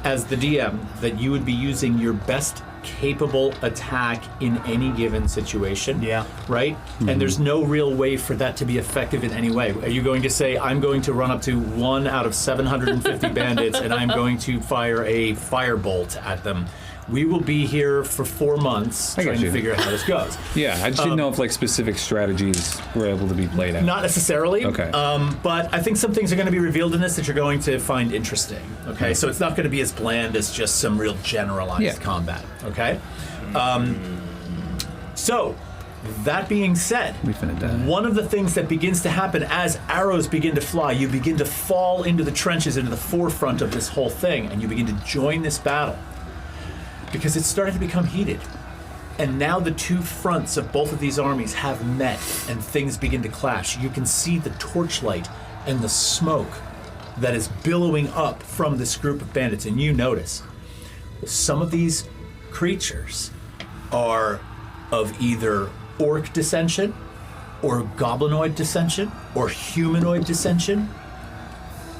as the DM, that you would be using your best capable attack in any given situation. Yeah. Right? And there's no real way for that to be effective in any way. Are you going to say, I'm going to run up to 1 out of 750 bandits and I'm going to fire a firebolt at them? We will be here for 4 months I get trying to you. figure out how this goes. Yeah, I just didn't know if like specific strategies were able to be played out. Not necessarily. Okay. But I think some things are going to be revealed in this that you're going to find interesting. Okay. So it's not going to be as bland as just some real generalized combat. Okay. So that being said, We finna die. one of the things that begins to happen as arrows begin to fly, you begin to fall into the trenches, into the forefront of this whole thing, and you begin to join this battle because it's starting to become heated. And now the two fronts of both of these armies have met and things begin to clash. You can see the torchlight and the smoke that is billowing up from this group of bandits. And you notice some of these creatures are of either orc descension or goblinoid descension or humanoid descension.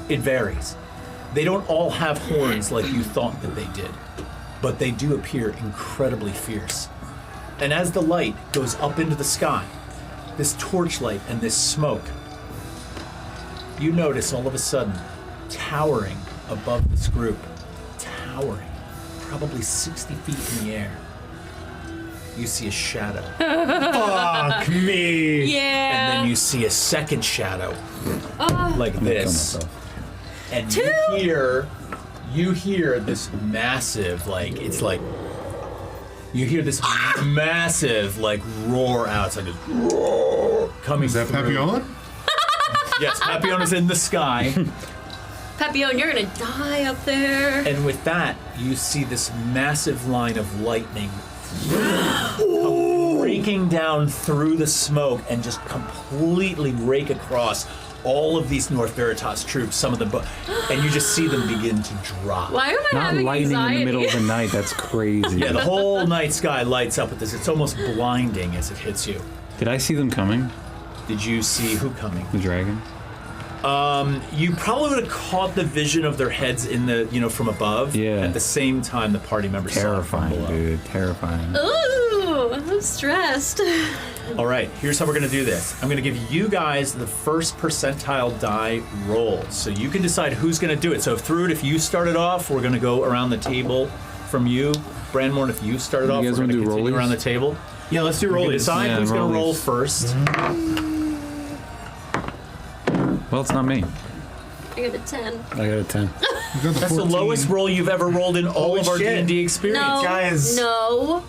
It varies. They don't all have horns like you thought that they did, but they do appear incredibly fierce. And as the light goes up into the sky, this torchlight and this smoke, you notice all of a sudden, towering above this group, towering, probably 60 feet in the air, you see a shadow. Fuck me. Yeah. And then you see a second shadow, like this. And you hear this massive, like, it's like, you hear this massive, like, roar out. It's like a roar coming Is that through. Papillon? Yes, Papillon is in the sky. Papillon, you're gonna die up there. And with that, you see this massive line of lightning come breaking down through the smoke and just completely rake across all of these North Veritas troops, some of them, and you just see them begin to drop. Why am I Not having lightning anxiety? in the middle of the night. That's crazy. Yeah, the whole night sky lights up with this. It's almost blinding as it hits you. Did I see them coming? Did you see who coming? The dragon? You probably would have caught the vision of their heads in the, from above. Yeah. At the same time, the party members Terrifying, saw it from below. dude. Terrifying. Ooh, I'm stressed. All right, here's how we're going to do this. I'm going to give you guys the first percentile die roll, so you can decide who's going to do it. So, Thrud, if you started off, we're going to go around the table from you. Brandmore, if you started off, guys we're going to wanna do continue rollies? around the table. Yeah, let's do You can rollies. decide Yeah, who's going to rollies. roll first. Well, it's not me. I got a 10. I got a 10. You got the That's the 14. lowest roll you've ever rolled in all Holy of our shit. D&D experience. No. Guys. No.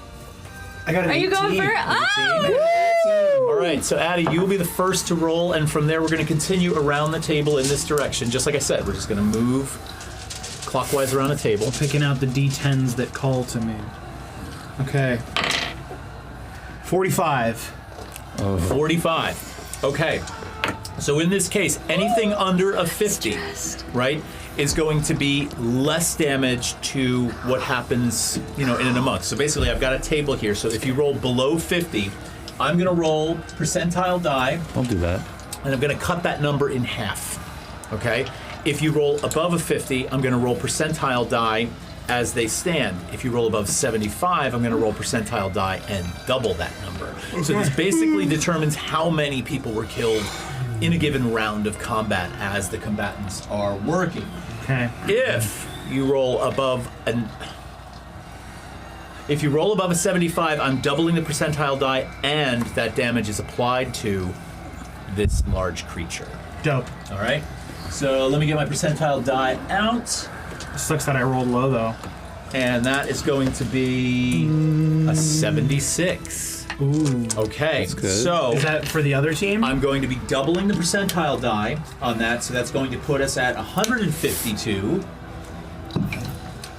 I got an Are you 18. going for Oh! All right, so Addie, you will be the first to roll, and from there we're going to continue around the table in this direction. Just like I said, we're just going to move clockwise around the table. Picking out the D10s that call to me. Okay. 45. 45. Okay. So in this case, anything under a 50, right, is going to be less damage to what happens, in and amongst. So basically, I've got a table here. So if you roll below 50, I'm going to roll percentile die, Don't do that. and I'm going to cut that number in half. Okay? If you roll above a 50, I'm going to roll percentile die as they stand. If you roll above 75, I'm going to roll percentile die and double that number. So this basically determines how many people were killed in a given round of combat as the combatants are working. Okay. If you roll above a 75, I'm doubling the percentile die, and that damage is applied to this large creature. Dope. All right. So let me get my percentile die out, Sucks that I rolled low, though. and that is going to be a 76. Ooh. Okay. That's good. So Is that for the other team? I'm going to be doubling the percentile die on that, so that's going to put us at 152.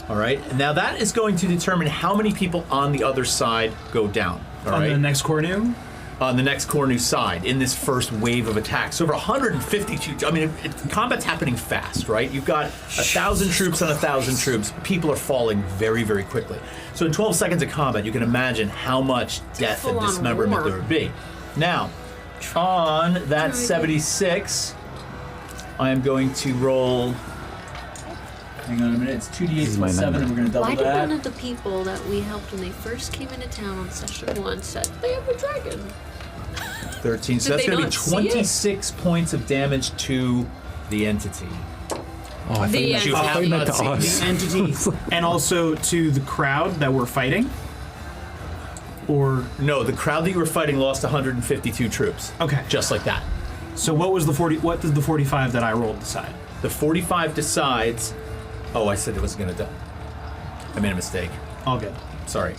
All right. Now that is going to determine how many people on the other side go down. All on right. the next Cornu? on the next Cornu side in this first wave of attacks. Over 152. I mean, combat's happening fast, right? You've got 1,000 troops on 1,000 troops. People are falling very, very quickly. So in 12 seconds of combat, you can imagine how much death and Full-on dismemberment war. there would be. Now, on that 76, I am going to roll. Hang on a minute. It's 2d8 plus 7, and we're going to double Why did that. one of the people that we helped when they first came into town on session 1 said they have a dragon? 13. So Did that's they going to be not see it? 26 points of damage to the entity. Oh, I The thought you You entity. have not to seen us. the Entity, and also to the crowd that we're fighting. Or No, the crowd that you were fighting lost 152 troops. okay. Just like that. So what was the 40? What did the 45 that I rolled decide? The 45 decides. Oh, I said it wasn't going to die. I made a mistake. All good. Sorry.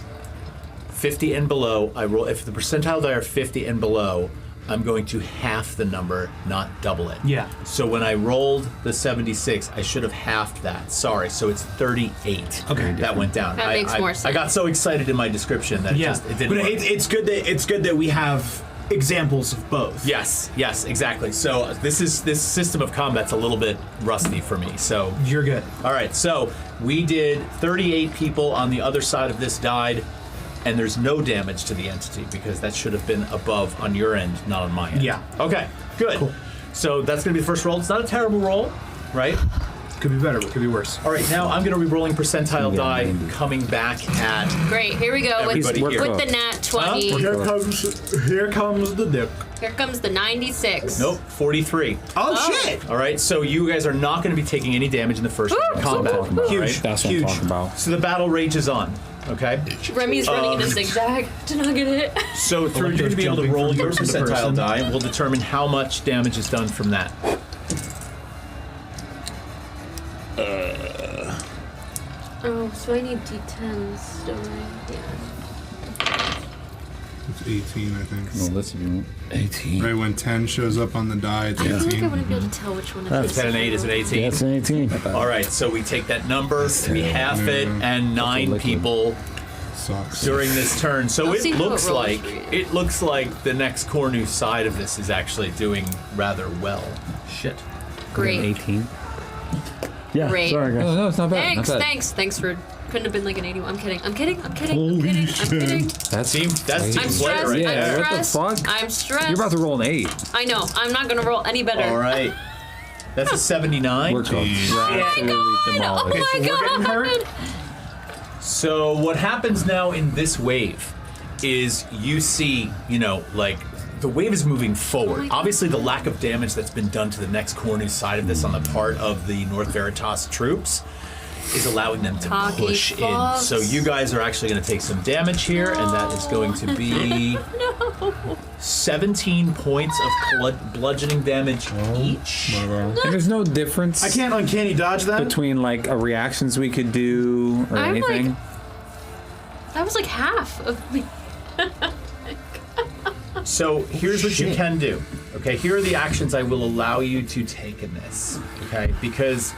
50 and below, I roll. If the percentile die are 50 and below, I'm going to half the number, not double it. Yeah. So when I rolled the 76, I should have halved that. Sorry. So it's 38. Okay. That went down. That makes more sense. I got so excited in my description that Yeah. it didn't But work. it's good that we have examples of both. Yes, exactly. So this system of combat's a little bit rusty for me. So You're good. all right, so we did 38 people on the other side of this died, and there's no damage to the entity because that should have been above on your end, not on my end. Yeah. Okay, good. Cool. So that's gonna be the first roll. It's not a terrible roll, right? Could be better, but could be worse. All right, now I'm gonna be rolling percentile Yeah, die, 90. coming back at Great, here we go with, Everybody here. with the nat 20. Here comes the dick. Here comes the 96. nope, 43. Oh, shit! All right, so you guys are not going to be taking any damage in the first Ooh, combat. ooh, ooh, ooh. All right? That's what I'm talking about. So the battle rages on. Okay. Remy's running in a zigzag to not get hit. So through you Electro's to be able to jumping roll from your person to percentile person. die, will determine how much damage is done from that. Oh, so I need d10s, don't I? Yeah. It's 18, I think. Well, let's do 18. Right when 10 shows up on the die, it's I feel like I 18. wouldn't be able to tell which one of these. 10 and 8 is an 18. Yeah, it's an 18. All right, so we take that number, we half it, Yeah. and 9 liquid. people Sucks. during this turn. So Let's see it how it looks rolls like for you. the next Cornu side of this is actually doing rather well. Shit. Great. 18. Yeah, Great. sorry guys. No, it's not bad. Thanks, not bad. thanks. Thanks for. Couldn't have been like an 81. I'm kidding. I'm kidding. I'm kidding. I'm Holy kidding. I'm shit. kidding. That's That's crazy. I'm Player stressed. right Yeah, I'm what the stressed. fuck? I'm stressed. You're about to roll an 8. I know. I'm not gonna roll any better. All right. That's a 79. We're cooked. Jeez. We're absolutely Oh demolished. my god! So what happens now in this wave is you see, like the wave is moving forward. Oh my God. Obviously, the lack of damage that's been done to the next Cornu side of this on the part of the North Veritas troops is allowing them to Cocky push in. fox. So you guys are actually going to take some damage here, and that is going to be 17 points of bludgeoning damage each. And there's no difference I can't uncanny dodge that. between like a reactions we could do or I'm anything. like- That was like half of me. So here's what you can do. Okay, here are the actions I will allow you to take in this. Okay, because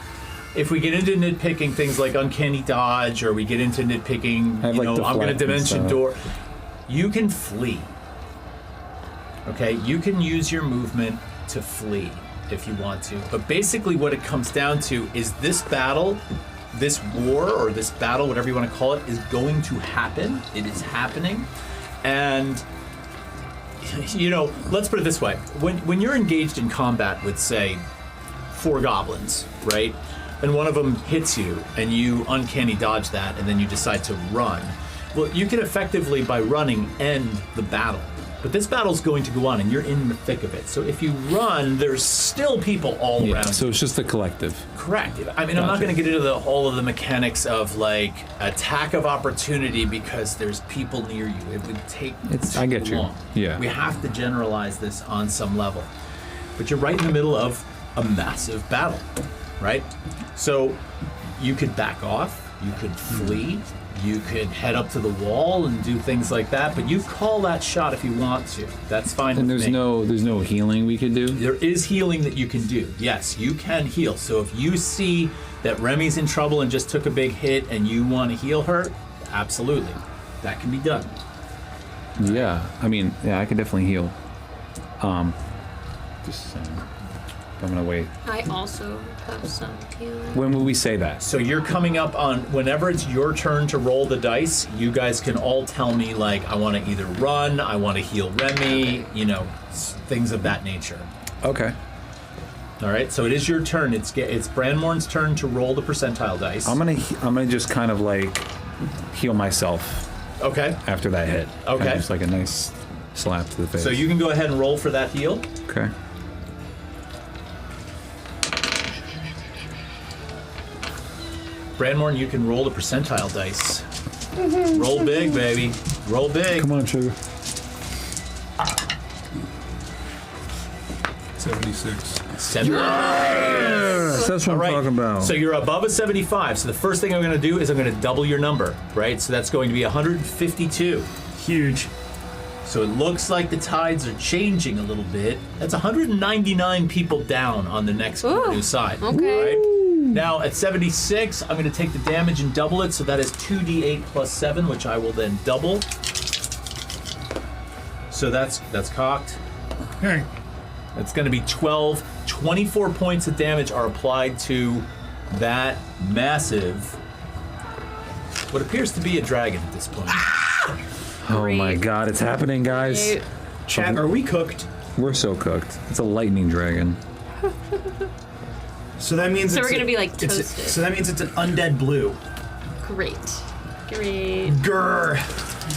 if we get into nitpicking things like uncanny dodge, or we get into nitpicking, I have, like, I'm going to deflect and dimension stuff. door. You can flee. Okay, you can use your movement to flee if you want to. But basically, what it comes down to is this battle, this war, or this battle, whatever you want to call it, is going to happen. It is happening, and let's put it this way. When you're engaged in combat with, say, 4 goblins, right? And one of them hits you, and you uncanny dodge that, and then you decide to run. Well, you can effectively, by running, end the battle. But this battle's going to go on, and you're in the thick of it. So if you run, there's still people all Yeah, around so you. it's just a collective. Correct. I mean, I'm not Gotcha. going to get into all of the mechanics of, like, attack of opportunity because there's people near you. It would take I get too you. long. Yeah. We have to generalize this on some level. But you're right in the middle of a massive battle, right? So you could back off, you could flee, you could head up to the wall and do things like that, but you call that shot if you want to. That's fine And with there's me. there's no healing we could do. There is healing that you can do. Yes, you can heal. So if you see that Remy's in trouble and just took a big hit and you want to heal her, absolutely. That can be done. Yeah, I mean, yeah, I can definitely heal. Just saying. I'm gonna wait. I also have some healing. When will we say that? So you're coming up on, whenever it's your turn to roll the dice, you guys can all tell me, like, I want to either run, I want to heal Remy, you know, things of that nature. Okay. All right, so it is your turn. It's Branmorn's turn to roll the percentile dice. I'm gonna just kind of like heal myself Okay. after that hit. Okay. Kind of just like a nice slap to the face. So you can go ahead and roll for that heal. Okay. Branmorn, you can roll the percentile dice. Roll big, baby. Roll big. Come on, sugar. 76. 75. That's what All I'm right. talking about. So you're above a 75. So the first thing I'm going to do is I'm going to double your number, right? So that's going to be 152. Huge. So it looks like the tides are changing a little bit. That's 199 people down on the next new side. Okay. Right? Now at 76, I'm going to take the damage and double it. So that is 2d8 plus 7, which I will then double. So that's cocked. Okay. It's going to be 12. 24 points of damage are applied to that massive, what appears to be a dragon at this point. Oh my god, it's happening, guys. Great. Chat, are we cooked? We're so cooked. It's a lightning dragon. So that means So it's we're gonna be like it's toasted. so that means it's an undead blue. Great. Great. Grr.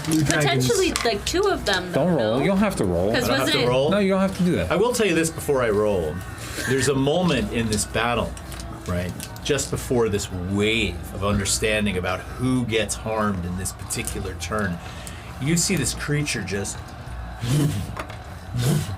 Blue dragons. Potentially like 2 of them. Don't roll. You don't have to roll. Because I don't have wasn't to it? roll. No, you don't have to do that. I will tell you this before I roll. There's a moment in this battle, right, just before this wave of understanding about who gets harmed in this particular turn. You see this creature just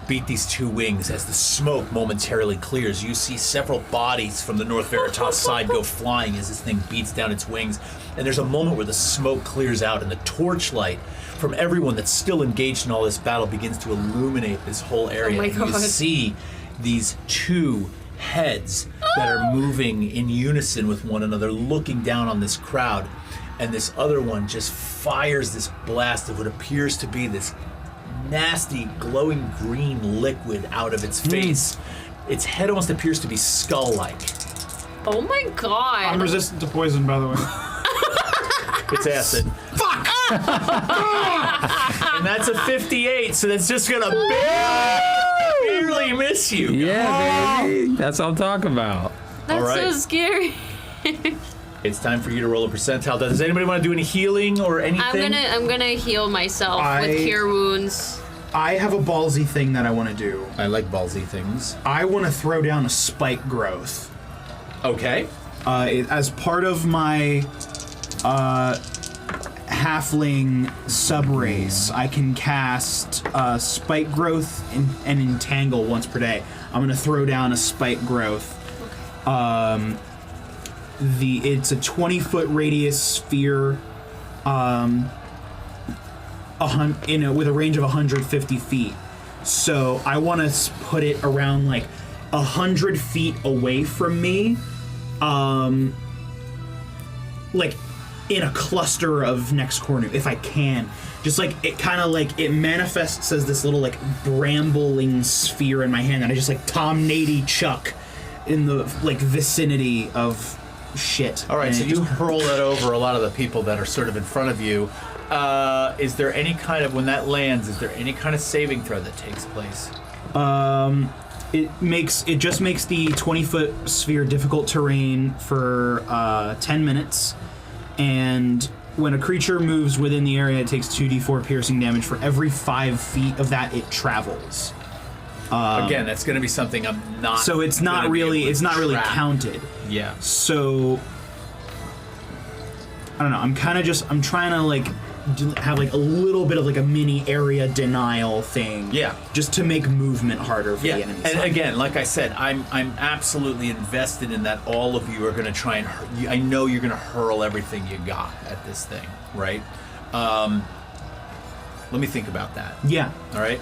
beat these 2 wings as the smoke momentarily clears. You see several bodies from the North Veritas side go flying as this thing beats down its wings. And there's a moment where the smoke clears out and the torchlight from everyone that's still engaged in all this battle begins to illuminate this whole area. Oh my And you God. see these 2 heads that are moving in unison with one another, looking down on this crowd. And this other one just fires this blast of what appears to be this nasty, glowing green liquid out of its face. Its head almost appears to be skull-like. Oh my god. I'm resistant to poison, by the way. It's acid. Fuck! And that's a 58, so that's just gonna barely miss you. Yeah, baby. That's what I'm talking about. That's All right. so scary. It's time for you to roll a percentile. Does anybody want to do any healing or anything? I'm gonna heal myself with cure wounds. I have a ballsy thing that I want to do. I like ballsy things. I want to throw down a spike growth. Okay. As part of my halfling subrace, I can cast spike growth and entangle once per day. I'm going to throw down a spike growth. It's a 20-foot radius sphere, with a range of 150 feet. So I want to put it around like 100 feet away from me, like in a cluster of next corner, if I can. Just like it kind of like it manifests as this little like brambling sphere in my hand, and I just like Tom Nady Chuck in the like vicinity of shit. All right, And so it you just- hurl that over a lot of the people that are sort of in front of you. Is there any kind of, when that lands, is there any kind of saving throw that takes place? It just makes the 20-foot sphere difficult terrain for 10 minutes, and when a creature moves within the area, it takes 2d4 piercing damage for every 5 feet of that it travels. Again, that's going to be something I'm not. So it's not gonna be really able to it's not really track. counted. Yeah. So I don't know. I'm trying to like have like a little bit of like a mini area denial thing. Yeah. Just to make movement harder for Yeah, the enemy. and side. again, like I said, I'm absolutely invested in that. All of you are going to try and. I know you're going to hurl everything you got at this thing, right? Let me think about that. Yeah. All right.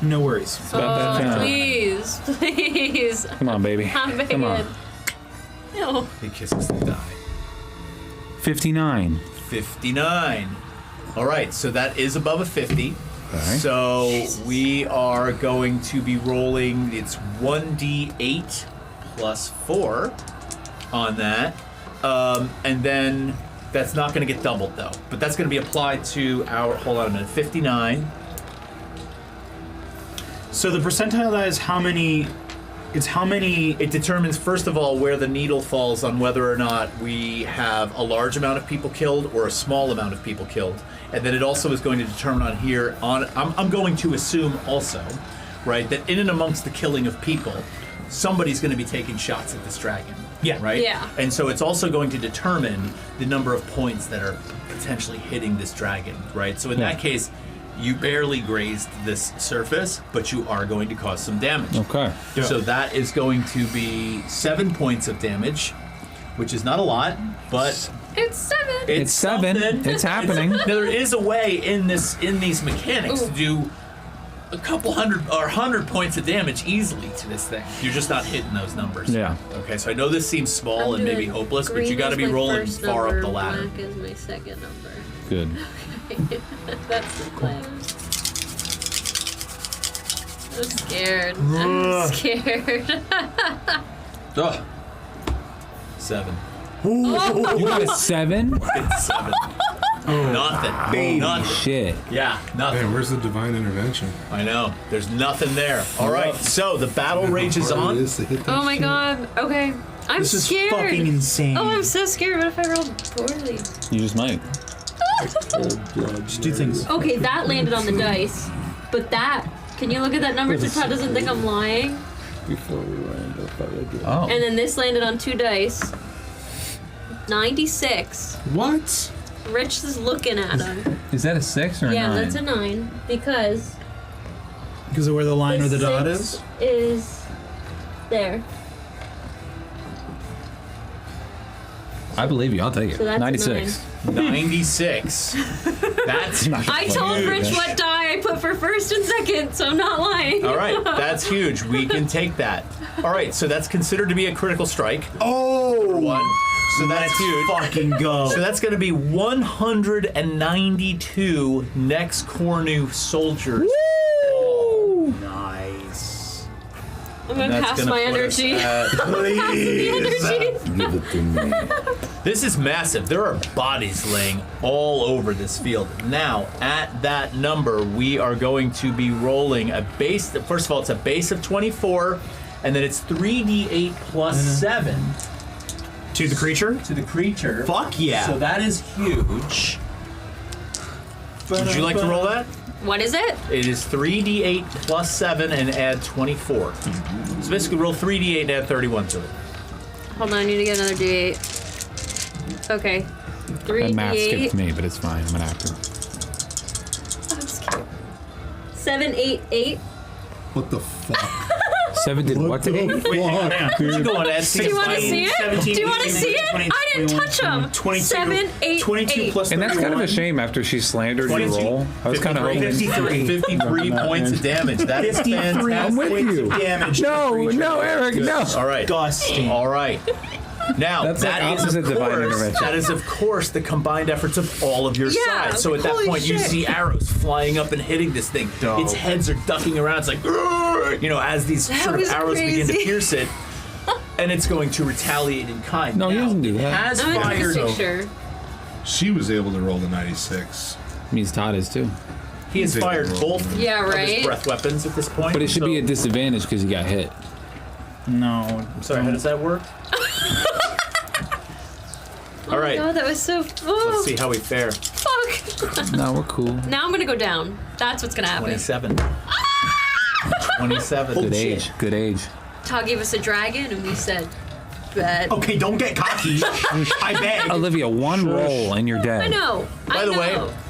No worries. about that time. Please, please. Come on, baby. I'm begging. Come on. No. He kisses the die. 59. 59. All right, so that is above a 50. Okay. So we are going to be rolling, it's 1d8 plus 4 on that. And then that's not going to get doubled, though. But that's going to be applied to our, hold on a minute, 59. So the percentile die is how many... It's how many... It determines, first of all, where the needle falls on whether or not we have a large amount of people killed or a small amount of people killed. And then it also is going to determine on here, I'm going to assume also, right, that in and amongst the killing of people, somebody's going to be taking shots at this dragon. Yeah. Right? Yeah. And so it's also going to determine the number of points that are potentially hitting this dragon, right? So in that case, you barely grazed this surface, but you are going to cause some damage. Okay. So that is going to be 7 points of damage, which is not a lot, but It's 7. It's 7. something. It's happening. There is a way in these mechanics to do a couple hundred or 100 points of damage easily to this thing. You're just not hitting those numbers. Yeah. Okay, so I know this seems small and maybe hopeless, but you got to be rolling far up the ladder. Black is my second number. Good. That's the plan. I'm scared. I'm scared. Ugh. 7. You got a 7? It's 7. Nothing. Nothing. Shit. Yeah, nothing. Man, where's the divine intervention? I know. There's nothing there. All right, so the battle rages How hard on. it is to hit that Oh my shit. god. Okay. I'm This is scared. fucking insane. Oh, I'm so scared. What if I roll poorly? You just might. Just do things. Okay, that landed on the dice. But that, can you look at that number so Todd doesn't think I'm lying? Before we land up already. Oh. And then this landed on 2 dice. 96. What? Rich is looking at him. Is that a 6 or a 9? Yeah, that's a 9. Because Because of where the line or the dot 6 is? is there. I believe you. I'll take it. So that's a 96. 96. That's I told Rich what die I put for first and second, so I'm not lying. all right. That's huge. We can take that. All right, so that's considered to be a critical strike. Oh! One. So that's huge. Fucking go. So that's going to be 192 next Cornu soldiers. Woo! Nice. I'm gonna That's pass gonna my put us energy. at- Pass the energy. Give it to me. This is massive. There are bodies laying all over this field. Now, at that number, we are going to be rolling a base. First of all, it's a base of 24, and then it's 3d8 plus 7 To the creature? to the creature. Fuck yeah. So that is huge. Would you like to roll that? What is it? It is 3d8 plus 7 and add 24. So basically, roll 3d8 and add 31 to it. Hold on, I need to get another D8. Okay. That math skipped 3d8. me, but it's fine. I'm an actor. I'm scared. 7, 8, 8. What the fuck? 7 did what to 8? Wait, hang on, hang on. Where'd you go on, Ed? Do you want to see it? 17, Do you want to 18, see it? 20, I didn't touch them. 22, 7, 8, 22 8. plus And that's kind of a 31. shame after she slandered 22, your roll. I was kind of hoping. 53 points of damage. That is 53 fantastic. with points you. of damage. to the No, creature. no, Eric, no. All right. Disgusting. All right. Now, That's like that is opposite of divine course, intervention. that is of course the combined efforts of all of your Yeah, sides. So at that holy point, you shit. see arrows flying up and hitting this thing. Dope. Its heads are ducking around. It's like, "Grrr," you know, as these sort of was arrows begin to crazy. pierce it, and it's going to retaliate in kind. No, he Now, doesn't do it that. has I'm gonna take a fired. picture. She was able to roll the 96. Means Todd is too. He has He's able fired to roll. both Yeah, of his right? breath weapons at this point. But it should so- be a disadvantage because he got hit. No. Sorry, how does that work? All right, Oh, that was so. let's see how we fare. Fuck. No, we're cool. Now I'm gonna go down. That's what's gonna happen. 27. 27. Good age. Good age. Todd gave us a dragon, and we said, "Bet." Okay, don't get cocky. I beg. Olivia, one roll and you're dead. I know.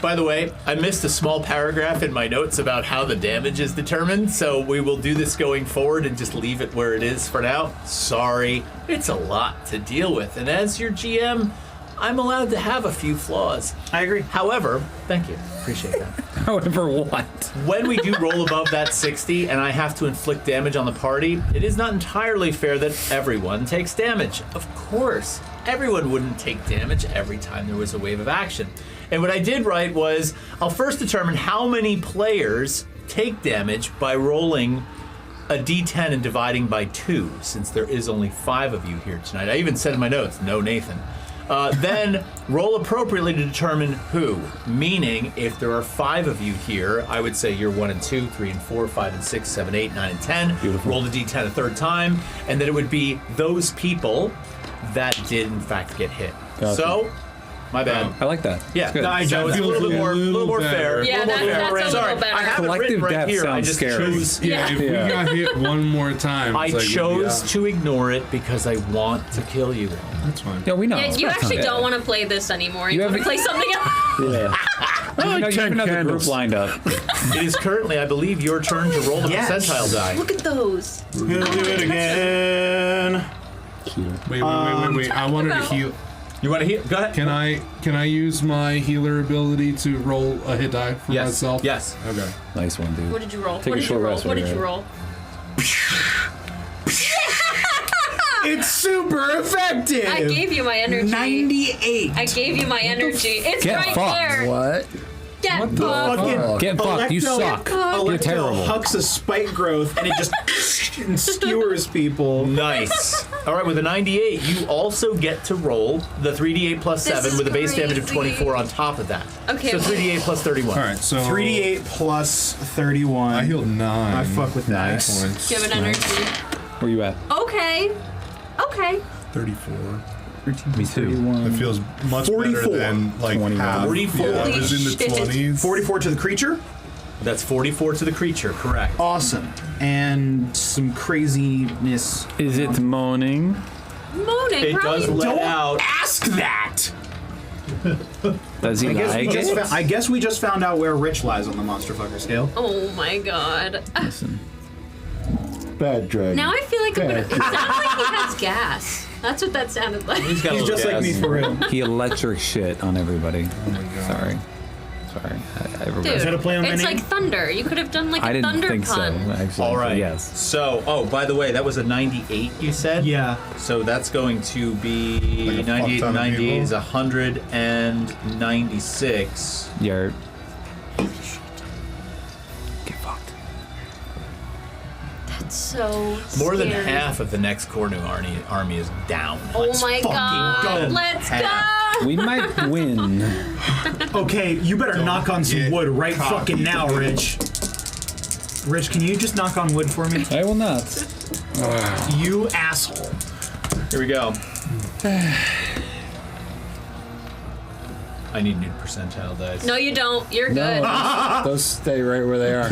By the way, I missed a small paragraph in my notes about how the damage is determined, so we will do this going forward and just leave it where it is for now. Sorry, it's a lot to deal with, and as your GM, I'm allowed to have a few flaws. I agree. However, thank you, appreciate that. However, what? When we do roll above that 60 and I have to inflict damage on the party, it is not entirely fair that everyone takes damage. Of course, everyone wouldn't take damage every time there was a wave of action. And what I did right was I'll first determine how many players take damage by rolling a d10 and dividing by 2, since there is only 5 of you here tonight. I even said in my notes, no Nathan. Then roll appropriately to determine who. Meaning, if there are 5 of you here, I would say you're 1 and 2, 3 and 4, 5 and 6, 7, 8, 9 and 10. Beautiful. Roll the d10 a third time, and then it would be those people that did in fact get hit. Gotcha. So, my bad. I like that. Yeah, It's good. so it's a little bit more fair. Yeah, a little more fair. that's a Sorry, little better. I have it Collective written right death here. I sounds just scary. chose. Yeah, if we got hit one more time, I it's like, chose yeah, to ignore it because I want to kill you all. That's fine. Yeah, we know. Yeah, you actually don't want to play this anymore. You, You want to have- play something else. Yeah. I like you 10 have another candles. group lined up. It is currently, I believe, your turn to roll the Yes. percentile die. Look at those. We'll do it again. Wait. I wanted to heal. You want to heal? Go ahead. Can I use my healer ability to roll a hit die for Yes. myself? Yes. Okay. Nice one, dude. What did you roll? Take what a did short you roll? rest What while did you you're roll? It's super effective. I gave you my energy. 98. I gave you my energy. It's Get right fucked. there. What? Get fucked. Fucking Get fucked. You suck. You're terrible. Hucks a spike growth and it just skewers people. Nice. All right, with a 98, you also get to roll the 3d8 plus This 7 is with a base damage of crazy. 24 on top of that. Okay. So 3d8 plus 31. All right. So 3d8 plus 31. I healed 9. I fuck with that. points. Give it energy. Where you at? Okay. 34. Me too. It feels much 44. better than like 21. half. 44. Yeah, I was in the Holy shit. 20s. 44 to the creature. That's 44 to the creature, correct. Awesome. And some craziness. Is it moaning? Moaning. It probably. does let Don't out. ask that. Does he like it? I guess we just found out where Rich lies on the monster fucker scale. Oh my god. Listen. Bad dragon. Now I feel like I'm gonna. It sounds like he has gas. That's what that sounded like. He's got a He's little just like gas. me for real. He electric shit on everybody. Sorry. Dude, Is that a play on my it's name? like thunder. You could have done like I a didn't thunder think pun. so, actually. All right. Yes. So, by the way, that was a 98, you said? Yeah. So that's going to be Like a fuck 98 ton and of 98 people. is 196. You're. Get fucked. That's so More than scary. half of the next Cornu army is down. Oh Let's my fucking god. go. Let's Half. go. We might win. Okay, you better knock on some get wood right cocky. fucking now, Rich. Rich, can you just knock on wood for me? I will not. You asshole. Here we go. I need new percentile dice. No, you don't. You're good. Those stay right where they are.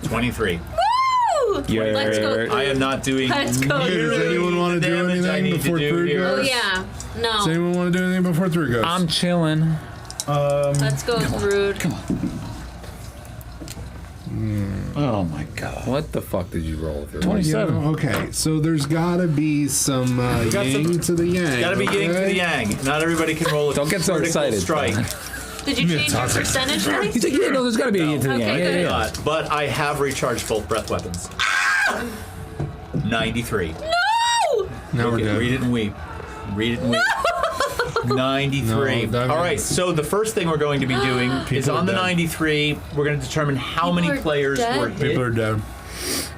23. Woo! You're- Let's go. I am not doing Let's go. Does anyone want to do damage I anything need to before do 3 here. Oh goes? yeah. Does No. anyone want to do anything before 3 goes? I'm chilling. Let's go, Rude. Oh my god. What the fuck did you roll? Through? 27. Okay, so there's gotta be some got yang some- to the yang. Gotta be yin to the okay? yang. Not everybody can roll a Don't get so critical excited, strike. Did you change your percentage? Really? He's like, yeah, no, there's gotta be a yin to the Okay, yang. Yeah, good. yeah, yeah. Not, but I have recharged both breath weapons. 93. No! Now we're Okay, dead. read it and weep. Read it and weep. 93. No, that All right, means- so the first thing we're going to be doing is People are on the dead. 93, we're going to determine how People many are players dead? were hit. People are dead.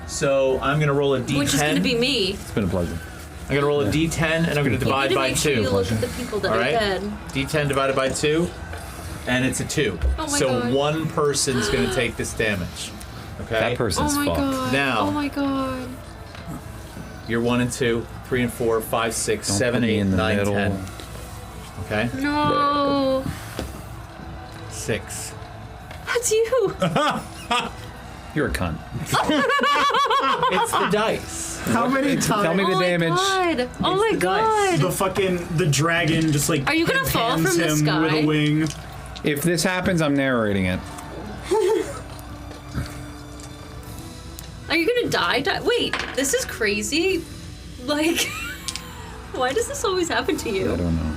So I'm going to roll a D10. Which is gonna be me. It's been a pleasure. I'm going to roll a D10 and I'm going to You divide need to by make sure 2. you look at the people that All are right. dead. D10 divided by 2, and it's a 2. Oh my so God. one person's going to take this damage. Okay? That person's Oh my fucked. god. Now. Oh my god. You're 1 and 2, 3 and 4, 5, 6, Don't 7, put me 8, in the 9, middle. 10. Okay? No. 6. That's you. You're a cunt. It's the dice. How many times? Tell me the Oh my damage. god. Oh my the dice. god. The dragon just like Are you gonna fall pans from the him sky? with a wing. If this happens, I'm narrating it. Are you gonna die? Wait, this is crazy. Like, why does this always happen to I you? don't know.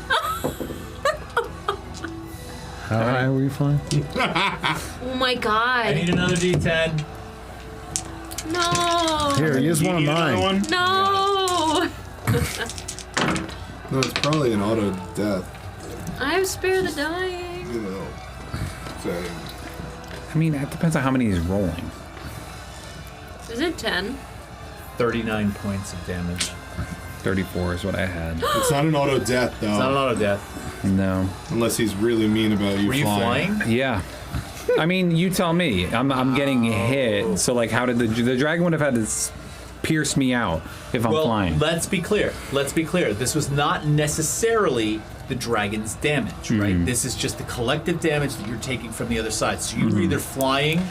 How high are we flying? Oh my I god. need another D10. No. Here, use one of You need another mine. one? No. No, it's probably an auto death. I have spare the dying. You know. So, I mean, it depends on how many he's rolling. Is it 10? 39 points of damage. 34 is what I had. it's not an auto death though. It's not an auto death. No. Unless he's really mean about you Were you flying? Yeah. I mean, you tell me. I'm getting hit. So, like, how did the dragon would have had to pierce me out if I'm flying? Let's be clear. This was not necessarily the dragon's damage, right? This is just the collective damage that you're taking from the other side. So you were either flying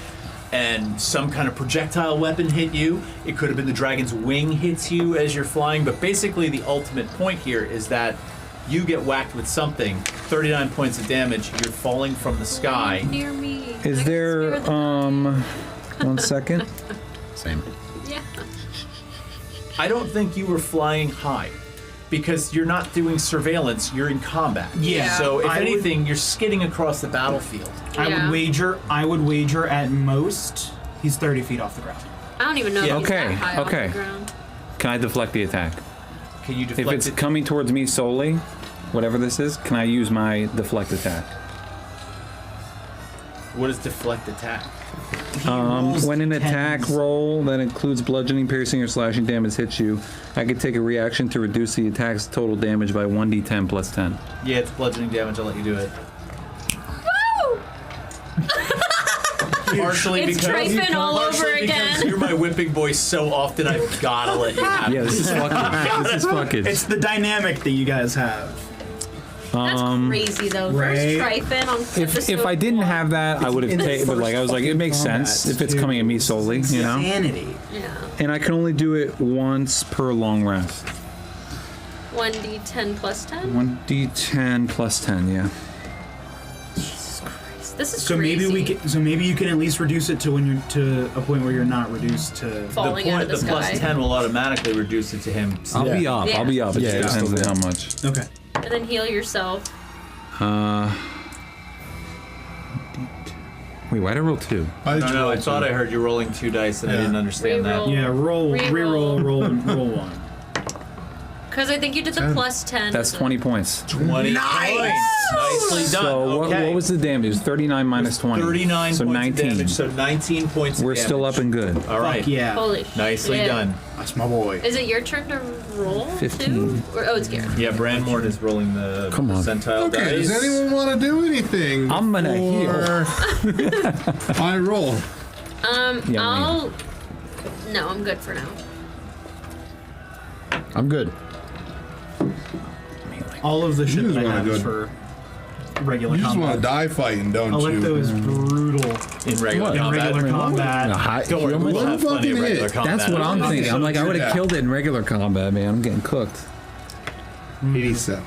and some kind of projectile weapon hit you. It could have been the dragon's wing hits you as you're flying. But basically, the ultimate point here is that you get whacked with something, 39 points of damage, you're falling from the sky. Near me. Is there, 1 second? Same. Yeah. I don't think you were flying high because you're not doing surveillance, you're in combat. Yeah. So if I would- anything, you're skidding across the battlefield. I Yeah. would wager at most he's 30 feet off the ground. I don't even know Yeah. if he's Okay, that high okay. off the ground. Can I deflect the attack? Can you If deflect it's it? coming towards me solely, whatever this is, can I use my deflect attack? What is deflect attack? When an attack roll that includes bludgeoning, piercing, or slashing damage hits you, I can take a reaction to reduce the attack's total damage by 1d10 plus 10. Yeah, it's bludgeoning damage. I'll let you do it. Woo! Partially It's because Trifen all partially over because again. you're my whipping boy so often. I've gotta let you have Yeah, it. this is fucking. This is fucking. It's the dynamic that you guys have. That's crazy though. right. First Trifen on If I didn't have that, I would have taken. But like I was like, it makes sense if it's coming at me solely, you know. Insanity. Yeah. And I can only do it once per long rest. 1d10 plus 10? 1d10 plus 10, yeah. This is So crazy. maybe you can at least reduce it to when you're to a point where you're not reduced to. Falling out of the The plus sky. 10 will automatically reduce it to him. I'll be up. Yeah. I'll be up. It Yeah, just depends on yeah. how much. Okay. And then heal yourself. Wait, why'd I roll 2? No, I thought I heard you rolling 2 dice and I didn't understand that. Reroll. Yeah, roll, Reroll. roll one. Because I think you did the plus 10. That's 20 points. 20 points. Nicely done. So okay. what was the damage? It was 39 minus 20. 39 So points 19. of damage. So 19 points of We're damage. still up and good. All right. Fuck yeah. Holy Nicely shit. done. That's my boy. Is it your turn to roll 15. too? Or, oh, it's Garrett. Yeah, Brandmore is rolling the Come on. percentile okay, dice. does anyone want to do anything? I'm gonna heal. I roll. Yeah, I'll. No, I'm good for now. I'm good. All of the shit You that I just have wanna is go- for regular You just want to combat. die fighting, don't you? Electo is brutal in regular in combat. regular combat. Don't worry, we'll One have plenty fucking of regular hit. combat. That's what I'm thinking. I'm like, I would have Yeah. killed it in regular combat, man. I'm getting cooked. 87.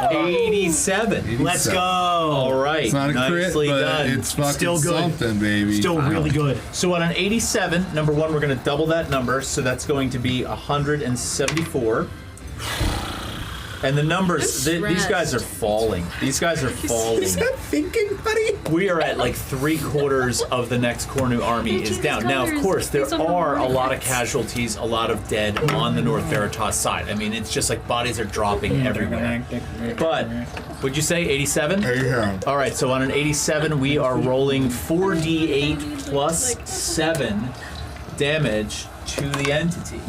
87. Let's go. All right. It's not a crit, Nicely but done. it's fucking Still good. something, baby. Still really good. So on an 87, number one, we're going to double that number, so that's going to be 174. And the numbers, I'm these guys are stressed. falling. These guys are falling. Thinking, buddy. We are at like 3/4 of the next Cornu army They is changed down. Now, of colors. course, there These are are a red lot of hats. casualties, a lot of dead on the North Veritas side. I mean, it's just like bodies are dropping everywhere. But, would you say 87? Yeah. All right, so on an 87, we are rolling 4d8 plus 7 damage to the entity.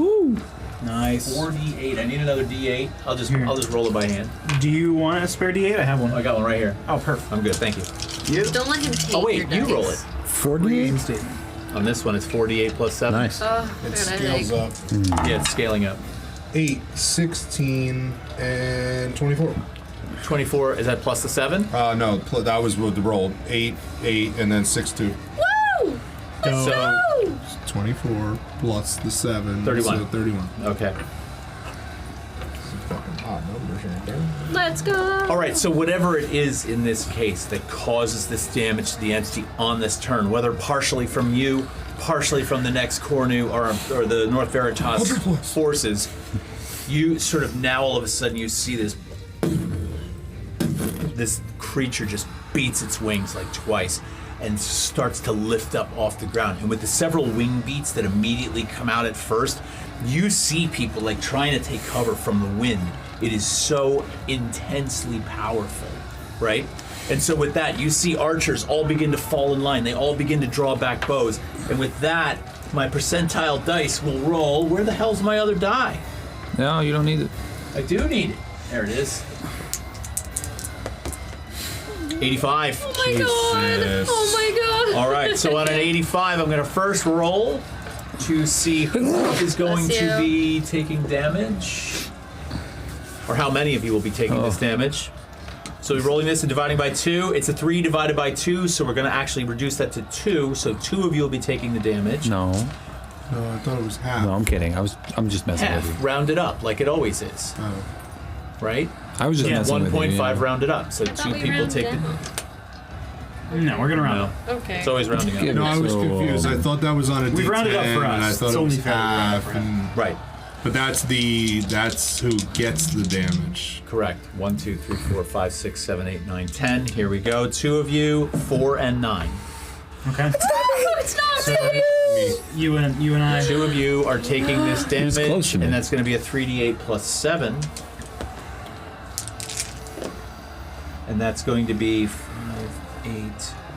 Nice. 4d8. I need another d8. I'll just roll it by hand. Do you want a spare D8? I have one. I got one right here. Oh, perfect. I'm good, thank you. Don't let him take Oh wait, your you roll dice. it. 48? On this one, it's 4d8 plus 7. Nice. Oh, It God, I scales think. up. Yeah, it's scaling up. 8, 16, and 24. 24, is that plus the 7? No, that was what the roll. 8, 8, and then 6, 2. Woo! So, 24 plus the 7. 31. So 31. okay. Fucking odd numbers right there. Let's go. All right, so whatever it is in this case that causes this damage to the entity on this turn, whether partially from you, partially from the next Cornu or the North Veritas forces, you sort of now all of a sudden you see this creature just beats its wings like twice and starts to lift up off the ground. And with the several wing beats that immediately come out at first, you see people like trying to take cover from the wind. It is so intensely powerful, right? And so with that, you see archers all begin to fall in line. They all begin to draw back bows. And with that, my percentile dice will roll. Where the hell's my other die? No, you don't need it. I do need it. There it is. 85. Oh my god! Oh my god! All right, so on an 85, I'm going to first roll to see who is going Bless to you. be taking damage, or how many of you will be taking this damage. So we're rolling this and dividing by 2. It's a 3 divided by 2, so we're going to actually reduce that to 2. So 2 of you will be taking the damage. No. No, I thought it was half. No, I'm kidding. I'm just messing with Half, you. rounded up, like it always is. Oh. Right? I was just Yeah, messing with you. 1.5 yeah. rounded up. So I thought 2 we people rounded take down. No, we're gonna round No, up. Okay. it's always rounding up. Yeah, No, I was So, confused. I thought that was on a We've D10, rounded up for and I us. thought It's it only was fair to round up half. for him. And, Right. but that's who gets the damage. Correct. 1, 2, 3, 4, 5, 6, 7, 8, 9, 10. Here we go. 2 of you, 4 and 9. Okay. No, it's not So me. you and I. 2 of you are taking this He's close damage, to me. and that's going to be a 3d8 plus 7. And that's going to be 5, 8,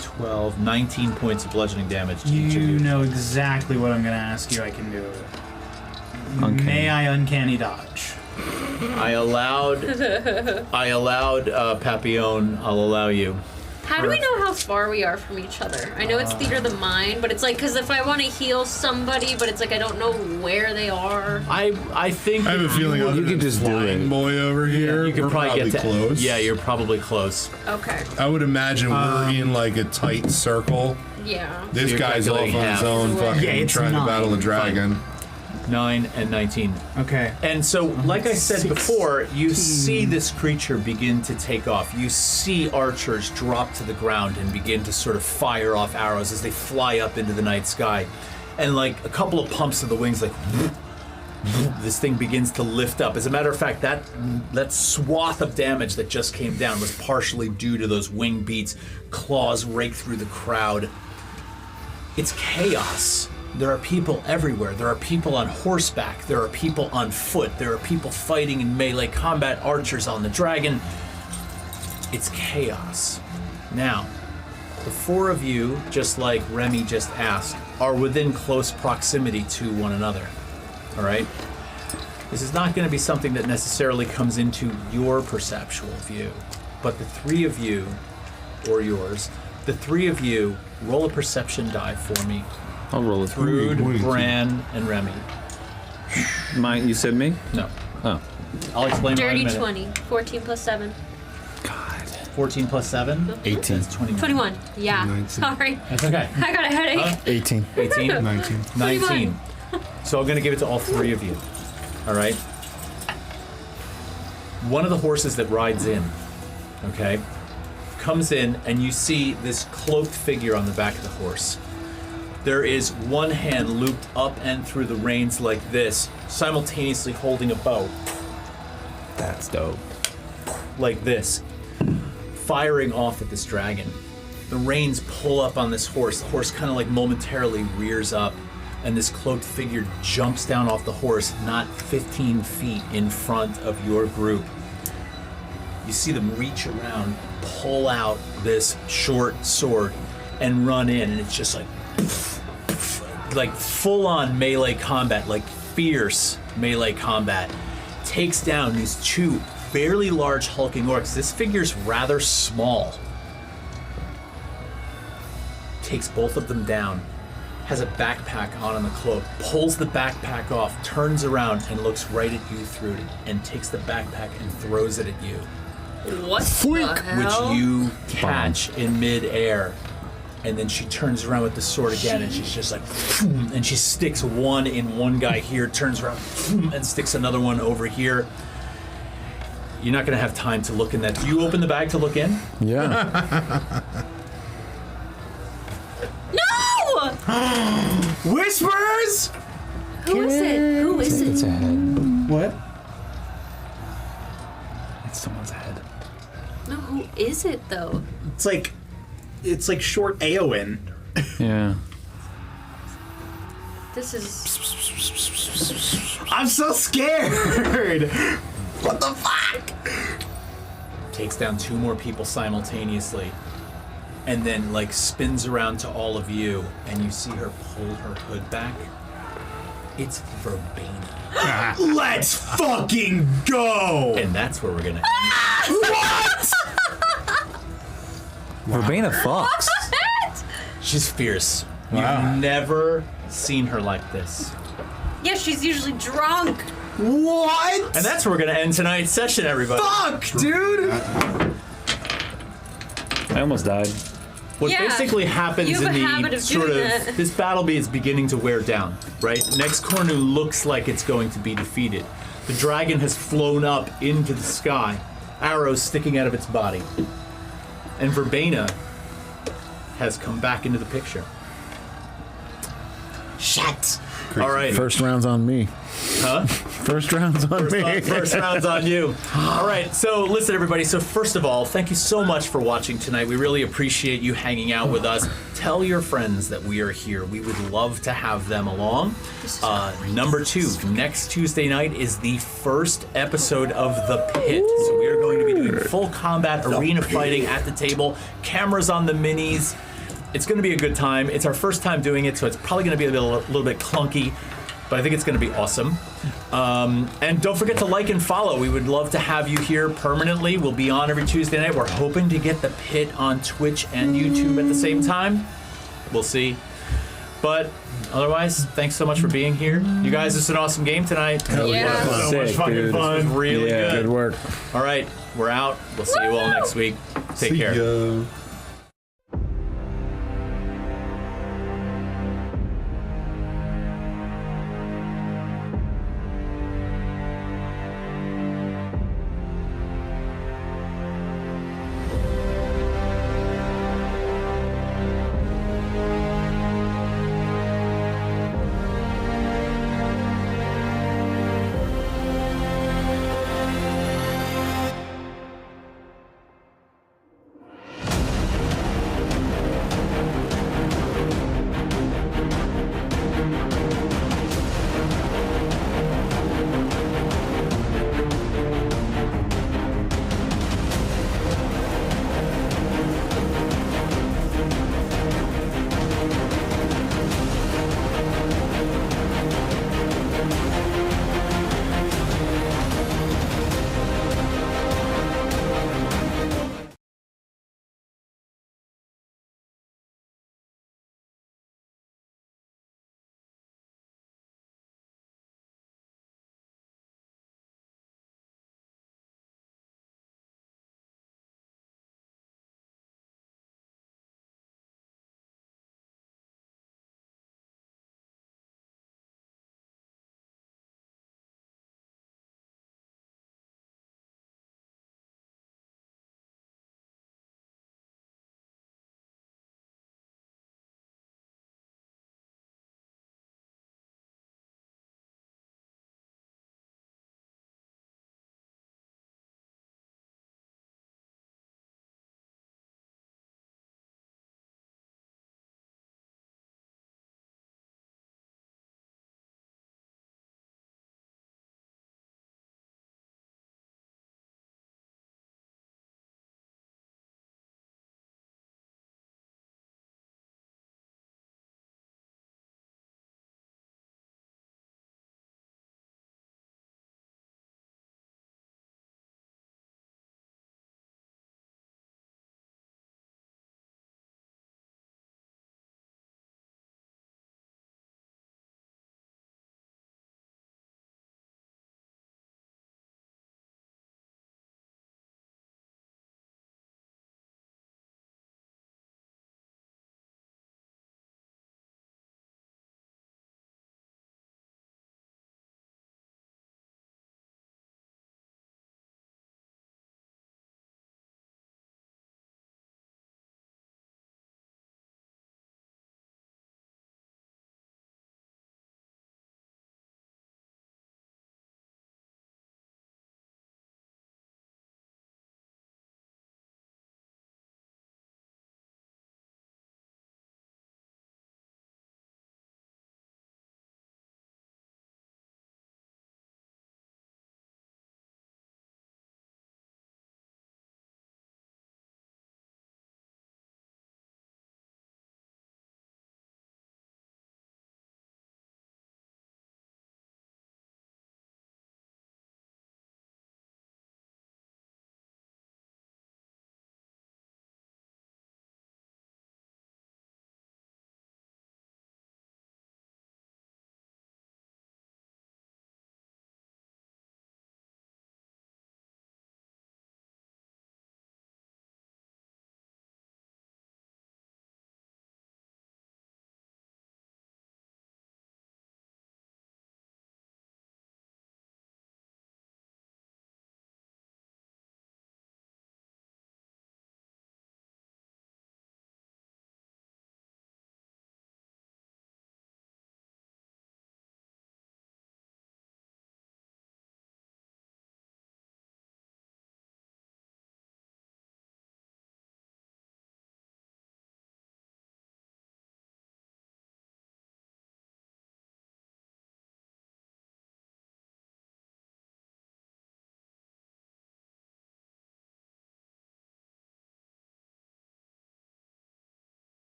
12, 19 points of bludgeoning damage to each of You you. know exactly what I'm gonna ask you. I can do. Uncanny. May I uncanny dodge? I allowed Papillon, I'll allow you. How do we know how far we are from each other? I know it's theater of the mind, but it's like, because if I want to heal somebody, but it's like I don't know where they are. I think I have a feeling You could just do flying it. boy over here. you could we're probably get to close. Yeah, you're probably close. Okay. I would imagine we're in like a tight circle. Yeah. This you're guy's off on calculating his half. own, fucking Yeah, it's trying 9. to battle a dragon. 9 and 19. Okay. And so, like I said before, you see this creature begin to take off. You see archers drop to the ground and begin to sort of fire off arrows as they fly up into the night sky. And like a couple of pumps of the wings, like this thing begins to lift up. As a matter of fact, that swath of damage that just came down was partially due to those wing beats. Claws rake through the crowd. It's chaos. There are people everywhere. There are people on horseback. There are people on foot. There are people fighting in melee combat, archers on the dragon. It's chaos. Now, the 4 of you, just like Remy just asked, are within close proximity to one another. All right? This is not going to be something that necessarily comes into your perceptual view, but the 3 of you, or yours, the 3 of you, roll a perception die for me. I'll roll it. Rude, Bran, and Remy. Mine. You said me? No. Oh. I'll explain why in a Dirty minute. 20. 14 plus 7. God. 14 plus 7? 18. That's 21. 21. Yeah. 19. Sorry. That's okay. I got a headache. 18. 18? 19. 19. So I'm going to give it to all 3 of you. All right? One of the horses that rides in, okay, comes in, and you see this cloaked figure on the back of the horse. There is one hand looped up and through the reins like this, simultaneously holding a bow. That's dope. Like this, firing off at this dragon. The reins pull up on this horse. The horse kind of like momentarily rears up, and this cloaked figure jumps down off the horse, not 15 feet in front of your group. You see them reach around, pull out this short sword, and run in, and it's just like full-on melee combat, like fierce melee combat. Takes down these 2 fairly large hulking orcs. This figure's rather small. Takes both of them down. Has a backpack on the cloak. Pulls the backpack off, turns around, and looks right at you through it, and takes the backpack and throws it at you, What the hell? which you catch in mid-air. And then she turns around with the sword again, and she's just like, and she sticks one in one guy here, turns around, and sticks another one over here. You're not going to have time to look in that. Do you open the bag to look in? Yeah. No! Whispers. Who is it? Who is It's it? a head. What? It's someone's head. No, who is it though? It's like short Aowen. Yeah. This is. I'm so scared. What the fuck? takes down 2 more people simultaneously, and then like spins around to all of you, and you see her pull her hood back. It's Verbena. Let's fucking go! And that's where we're gonna What? Verbena fucks. She's fierce. Wow. You've never seen her like this. Yeah, she's usually drunk. What? And that's where we're gonna end tonight's session, everybody. Fuck, dude! I almost died. What Yeah, basically happens you have in a habit the of sort doing of that. this battle is beginning to wear down, right? Next Cornu looks like it's going to be defeated. The dragon has flown up into the sky, arrows sticking out of its body. And Verbena has come back into the picture. Shit. All right. First round's on me. Huh? First round's on me. First round's on you. All right, so listen, everybody. So first of all, thank you so much for watching tonight. We really appreciate you hanging out with us. Tell your friends that we are here. We would love to have them along. Number 2, next Tuesday night is the first episode of The Pit. So we are going to be doing full combat arena fighting at the table, cameras on the minis. It's going to be a good time. It's our first time doing it, so it's probably going to be a little bit clunky, but I think it's going to be awesome. And don't forget to like and follow. We would love to have you here permanently. We'll be on every Tuesday night. We're hoping to get The Pit on Twitch and YouTube at the same time. We'll see. But otherwise, thanks so much for being here. You guys, it's an awesome game tonight. Yeah. So Sick, much fucking dude. fun. Really Yeah, good. Good work. All right, we're out. We'll see you all next week. Take care. Ya.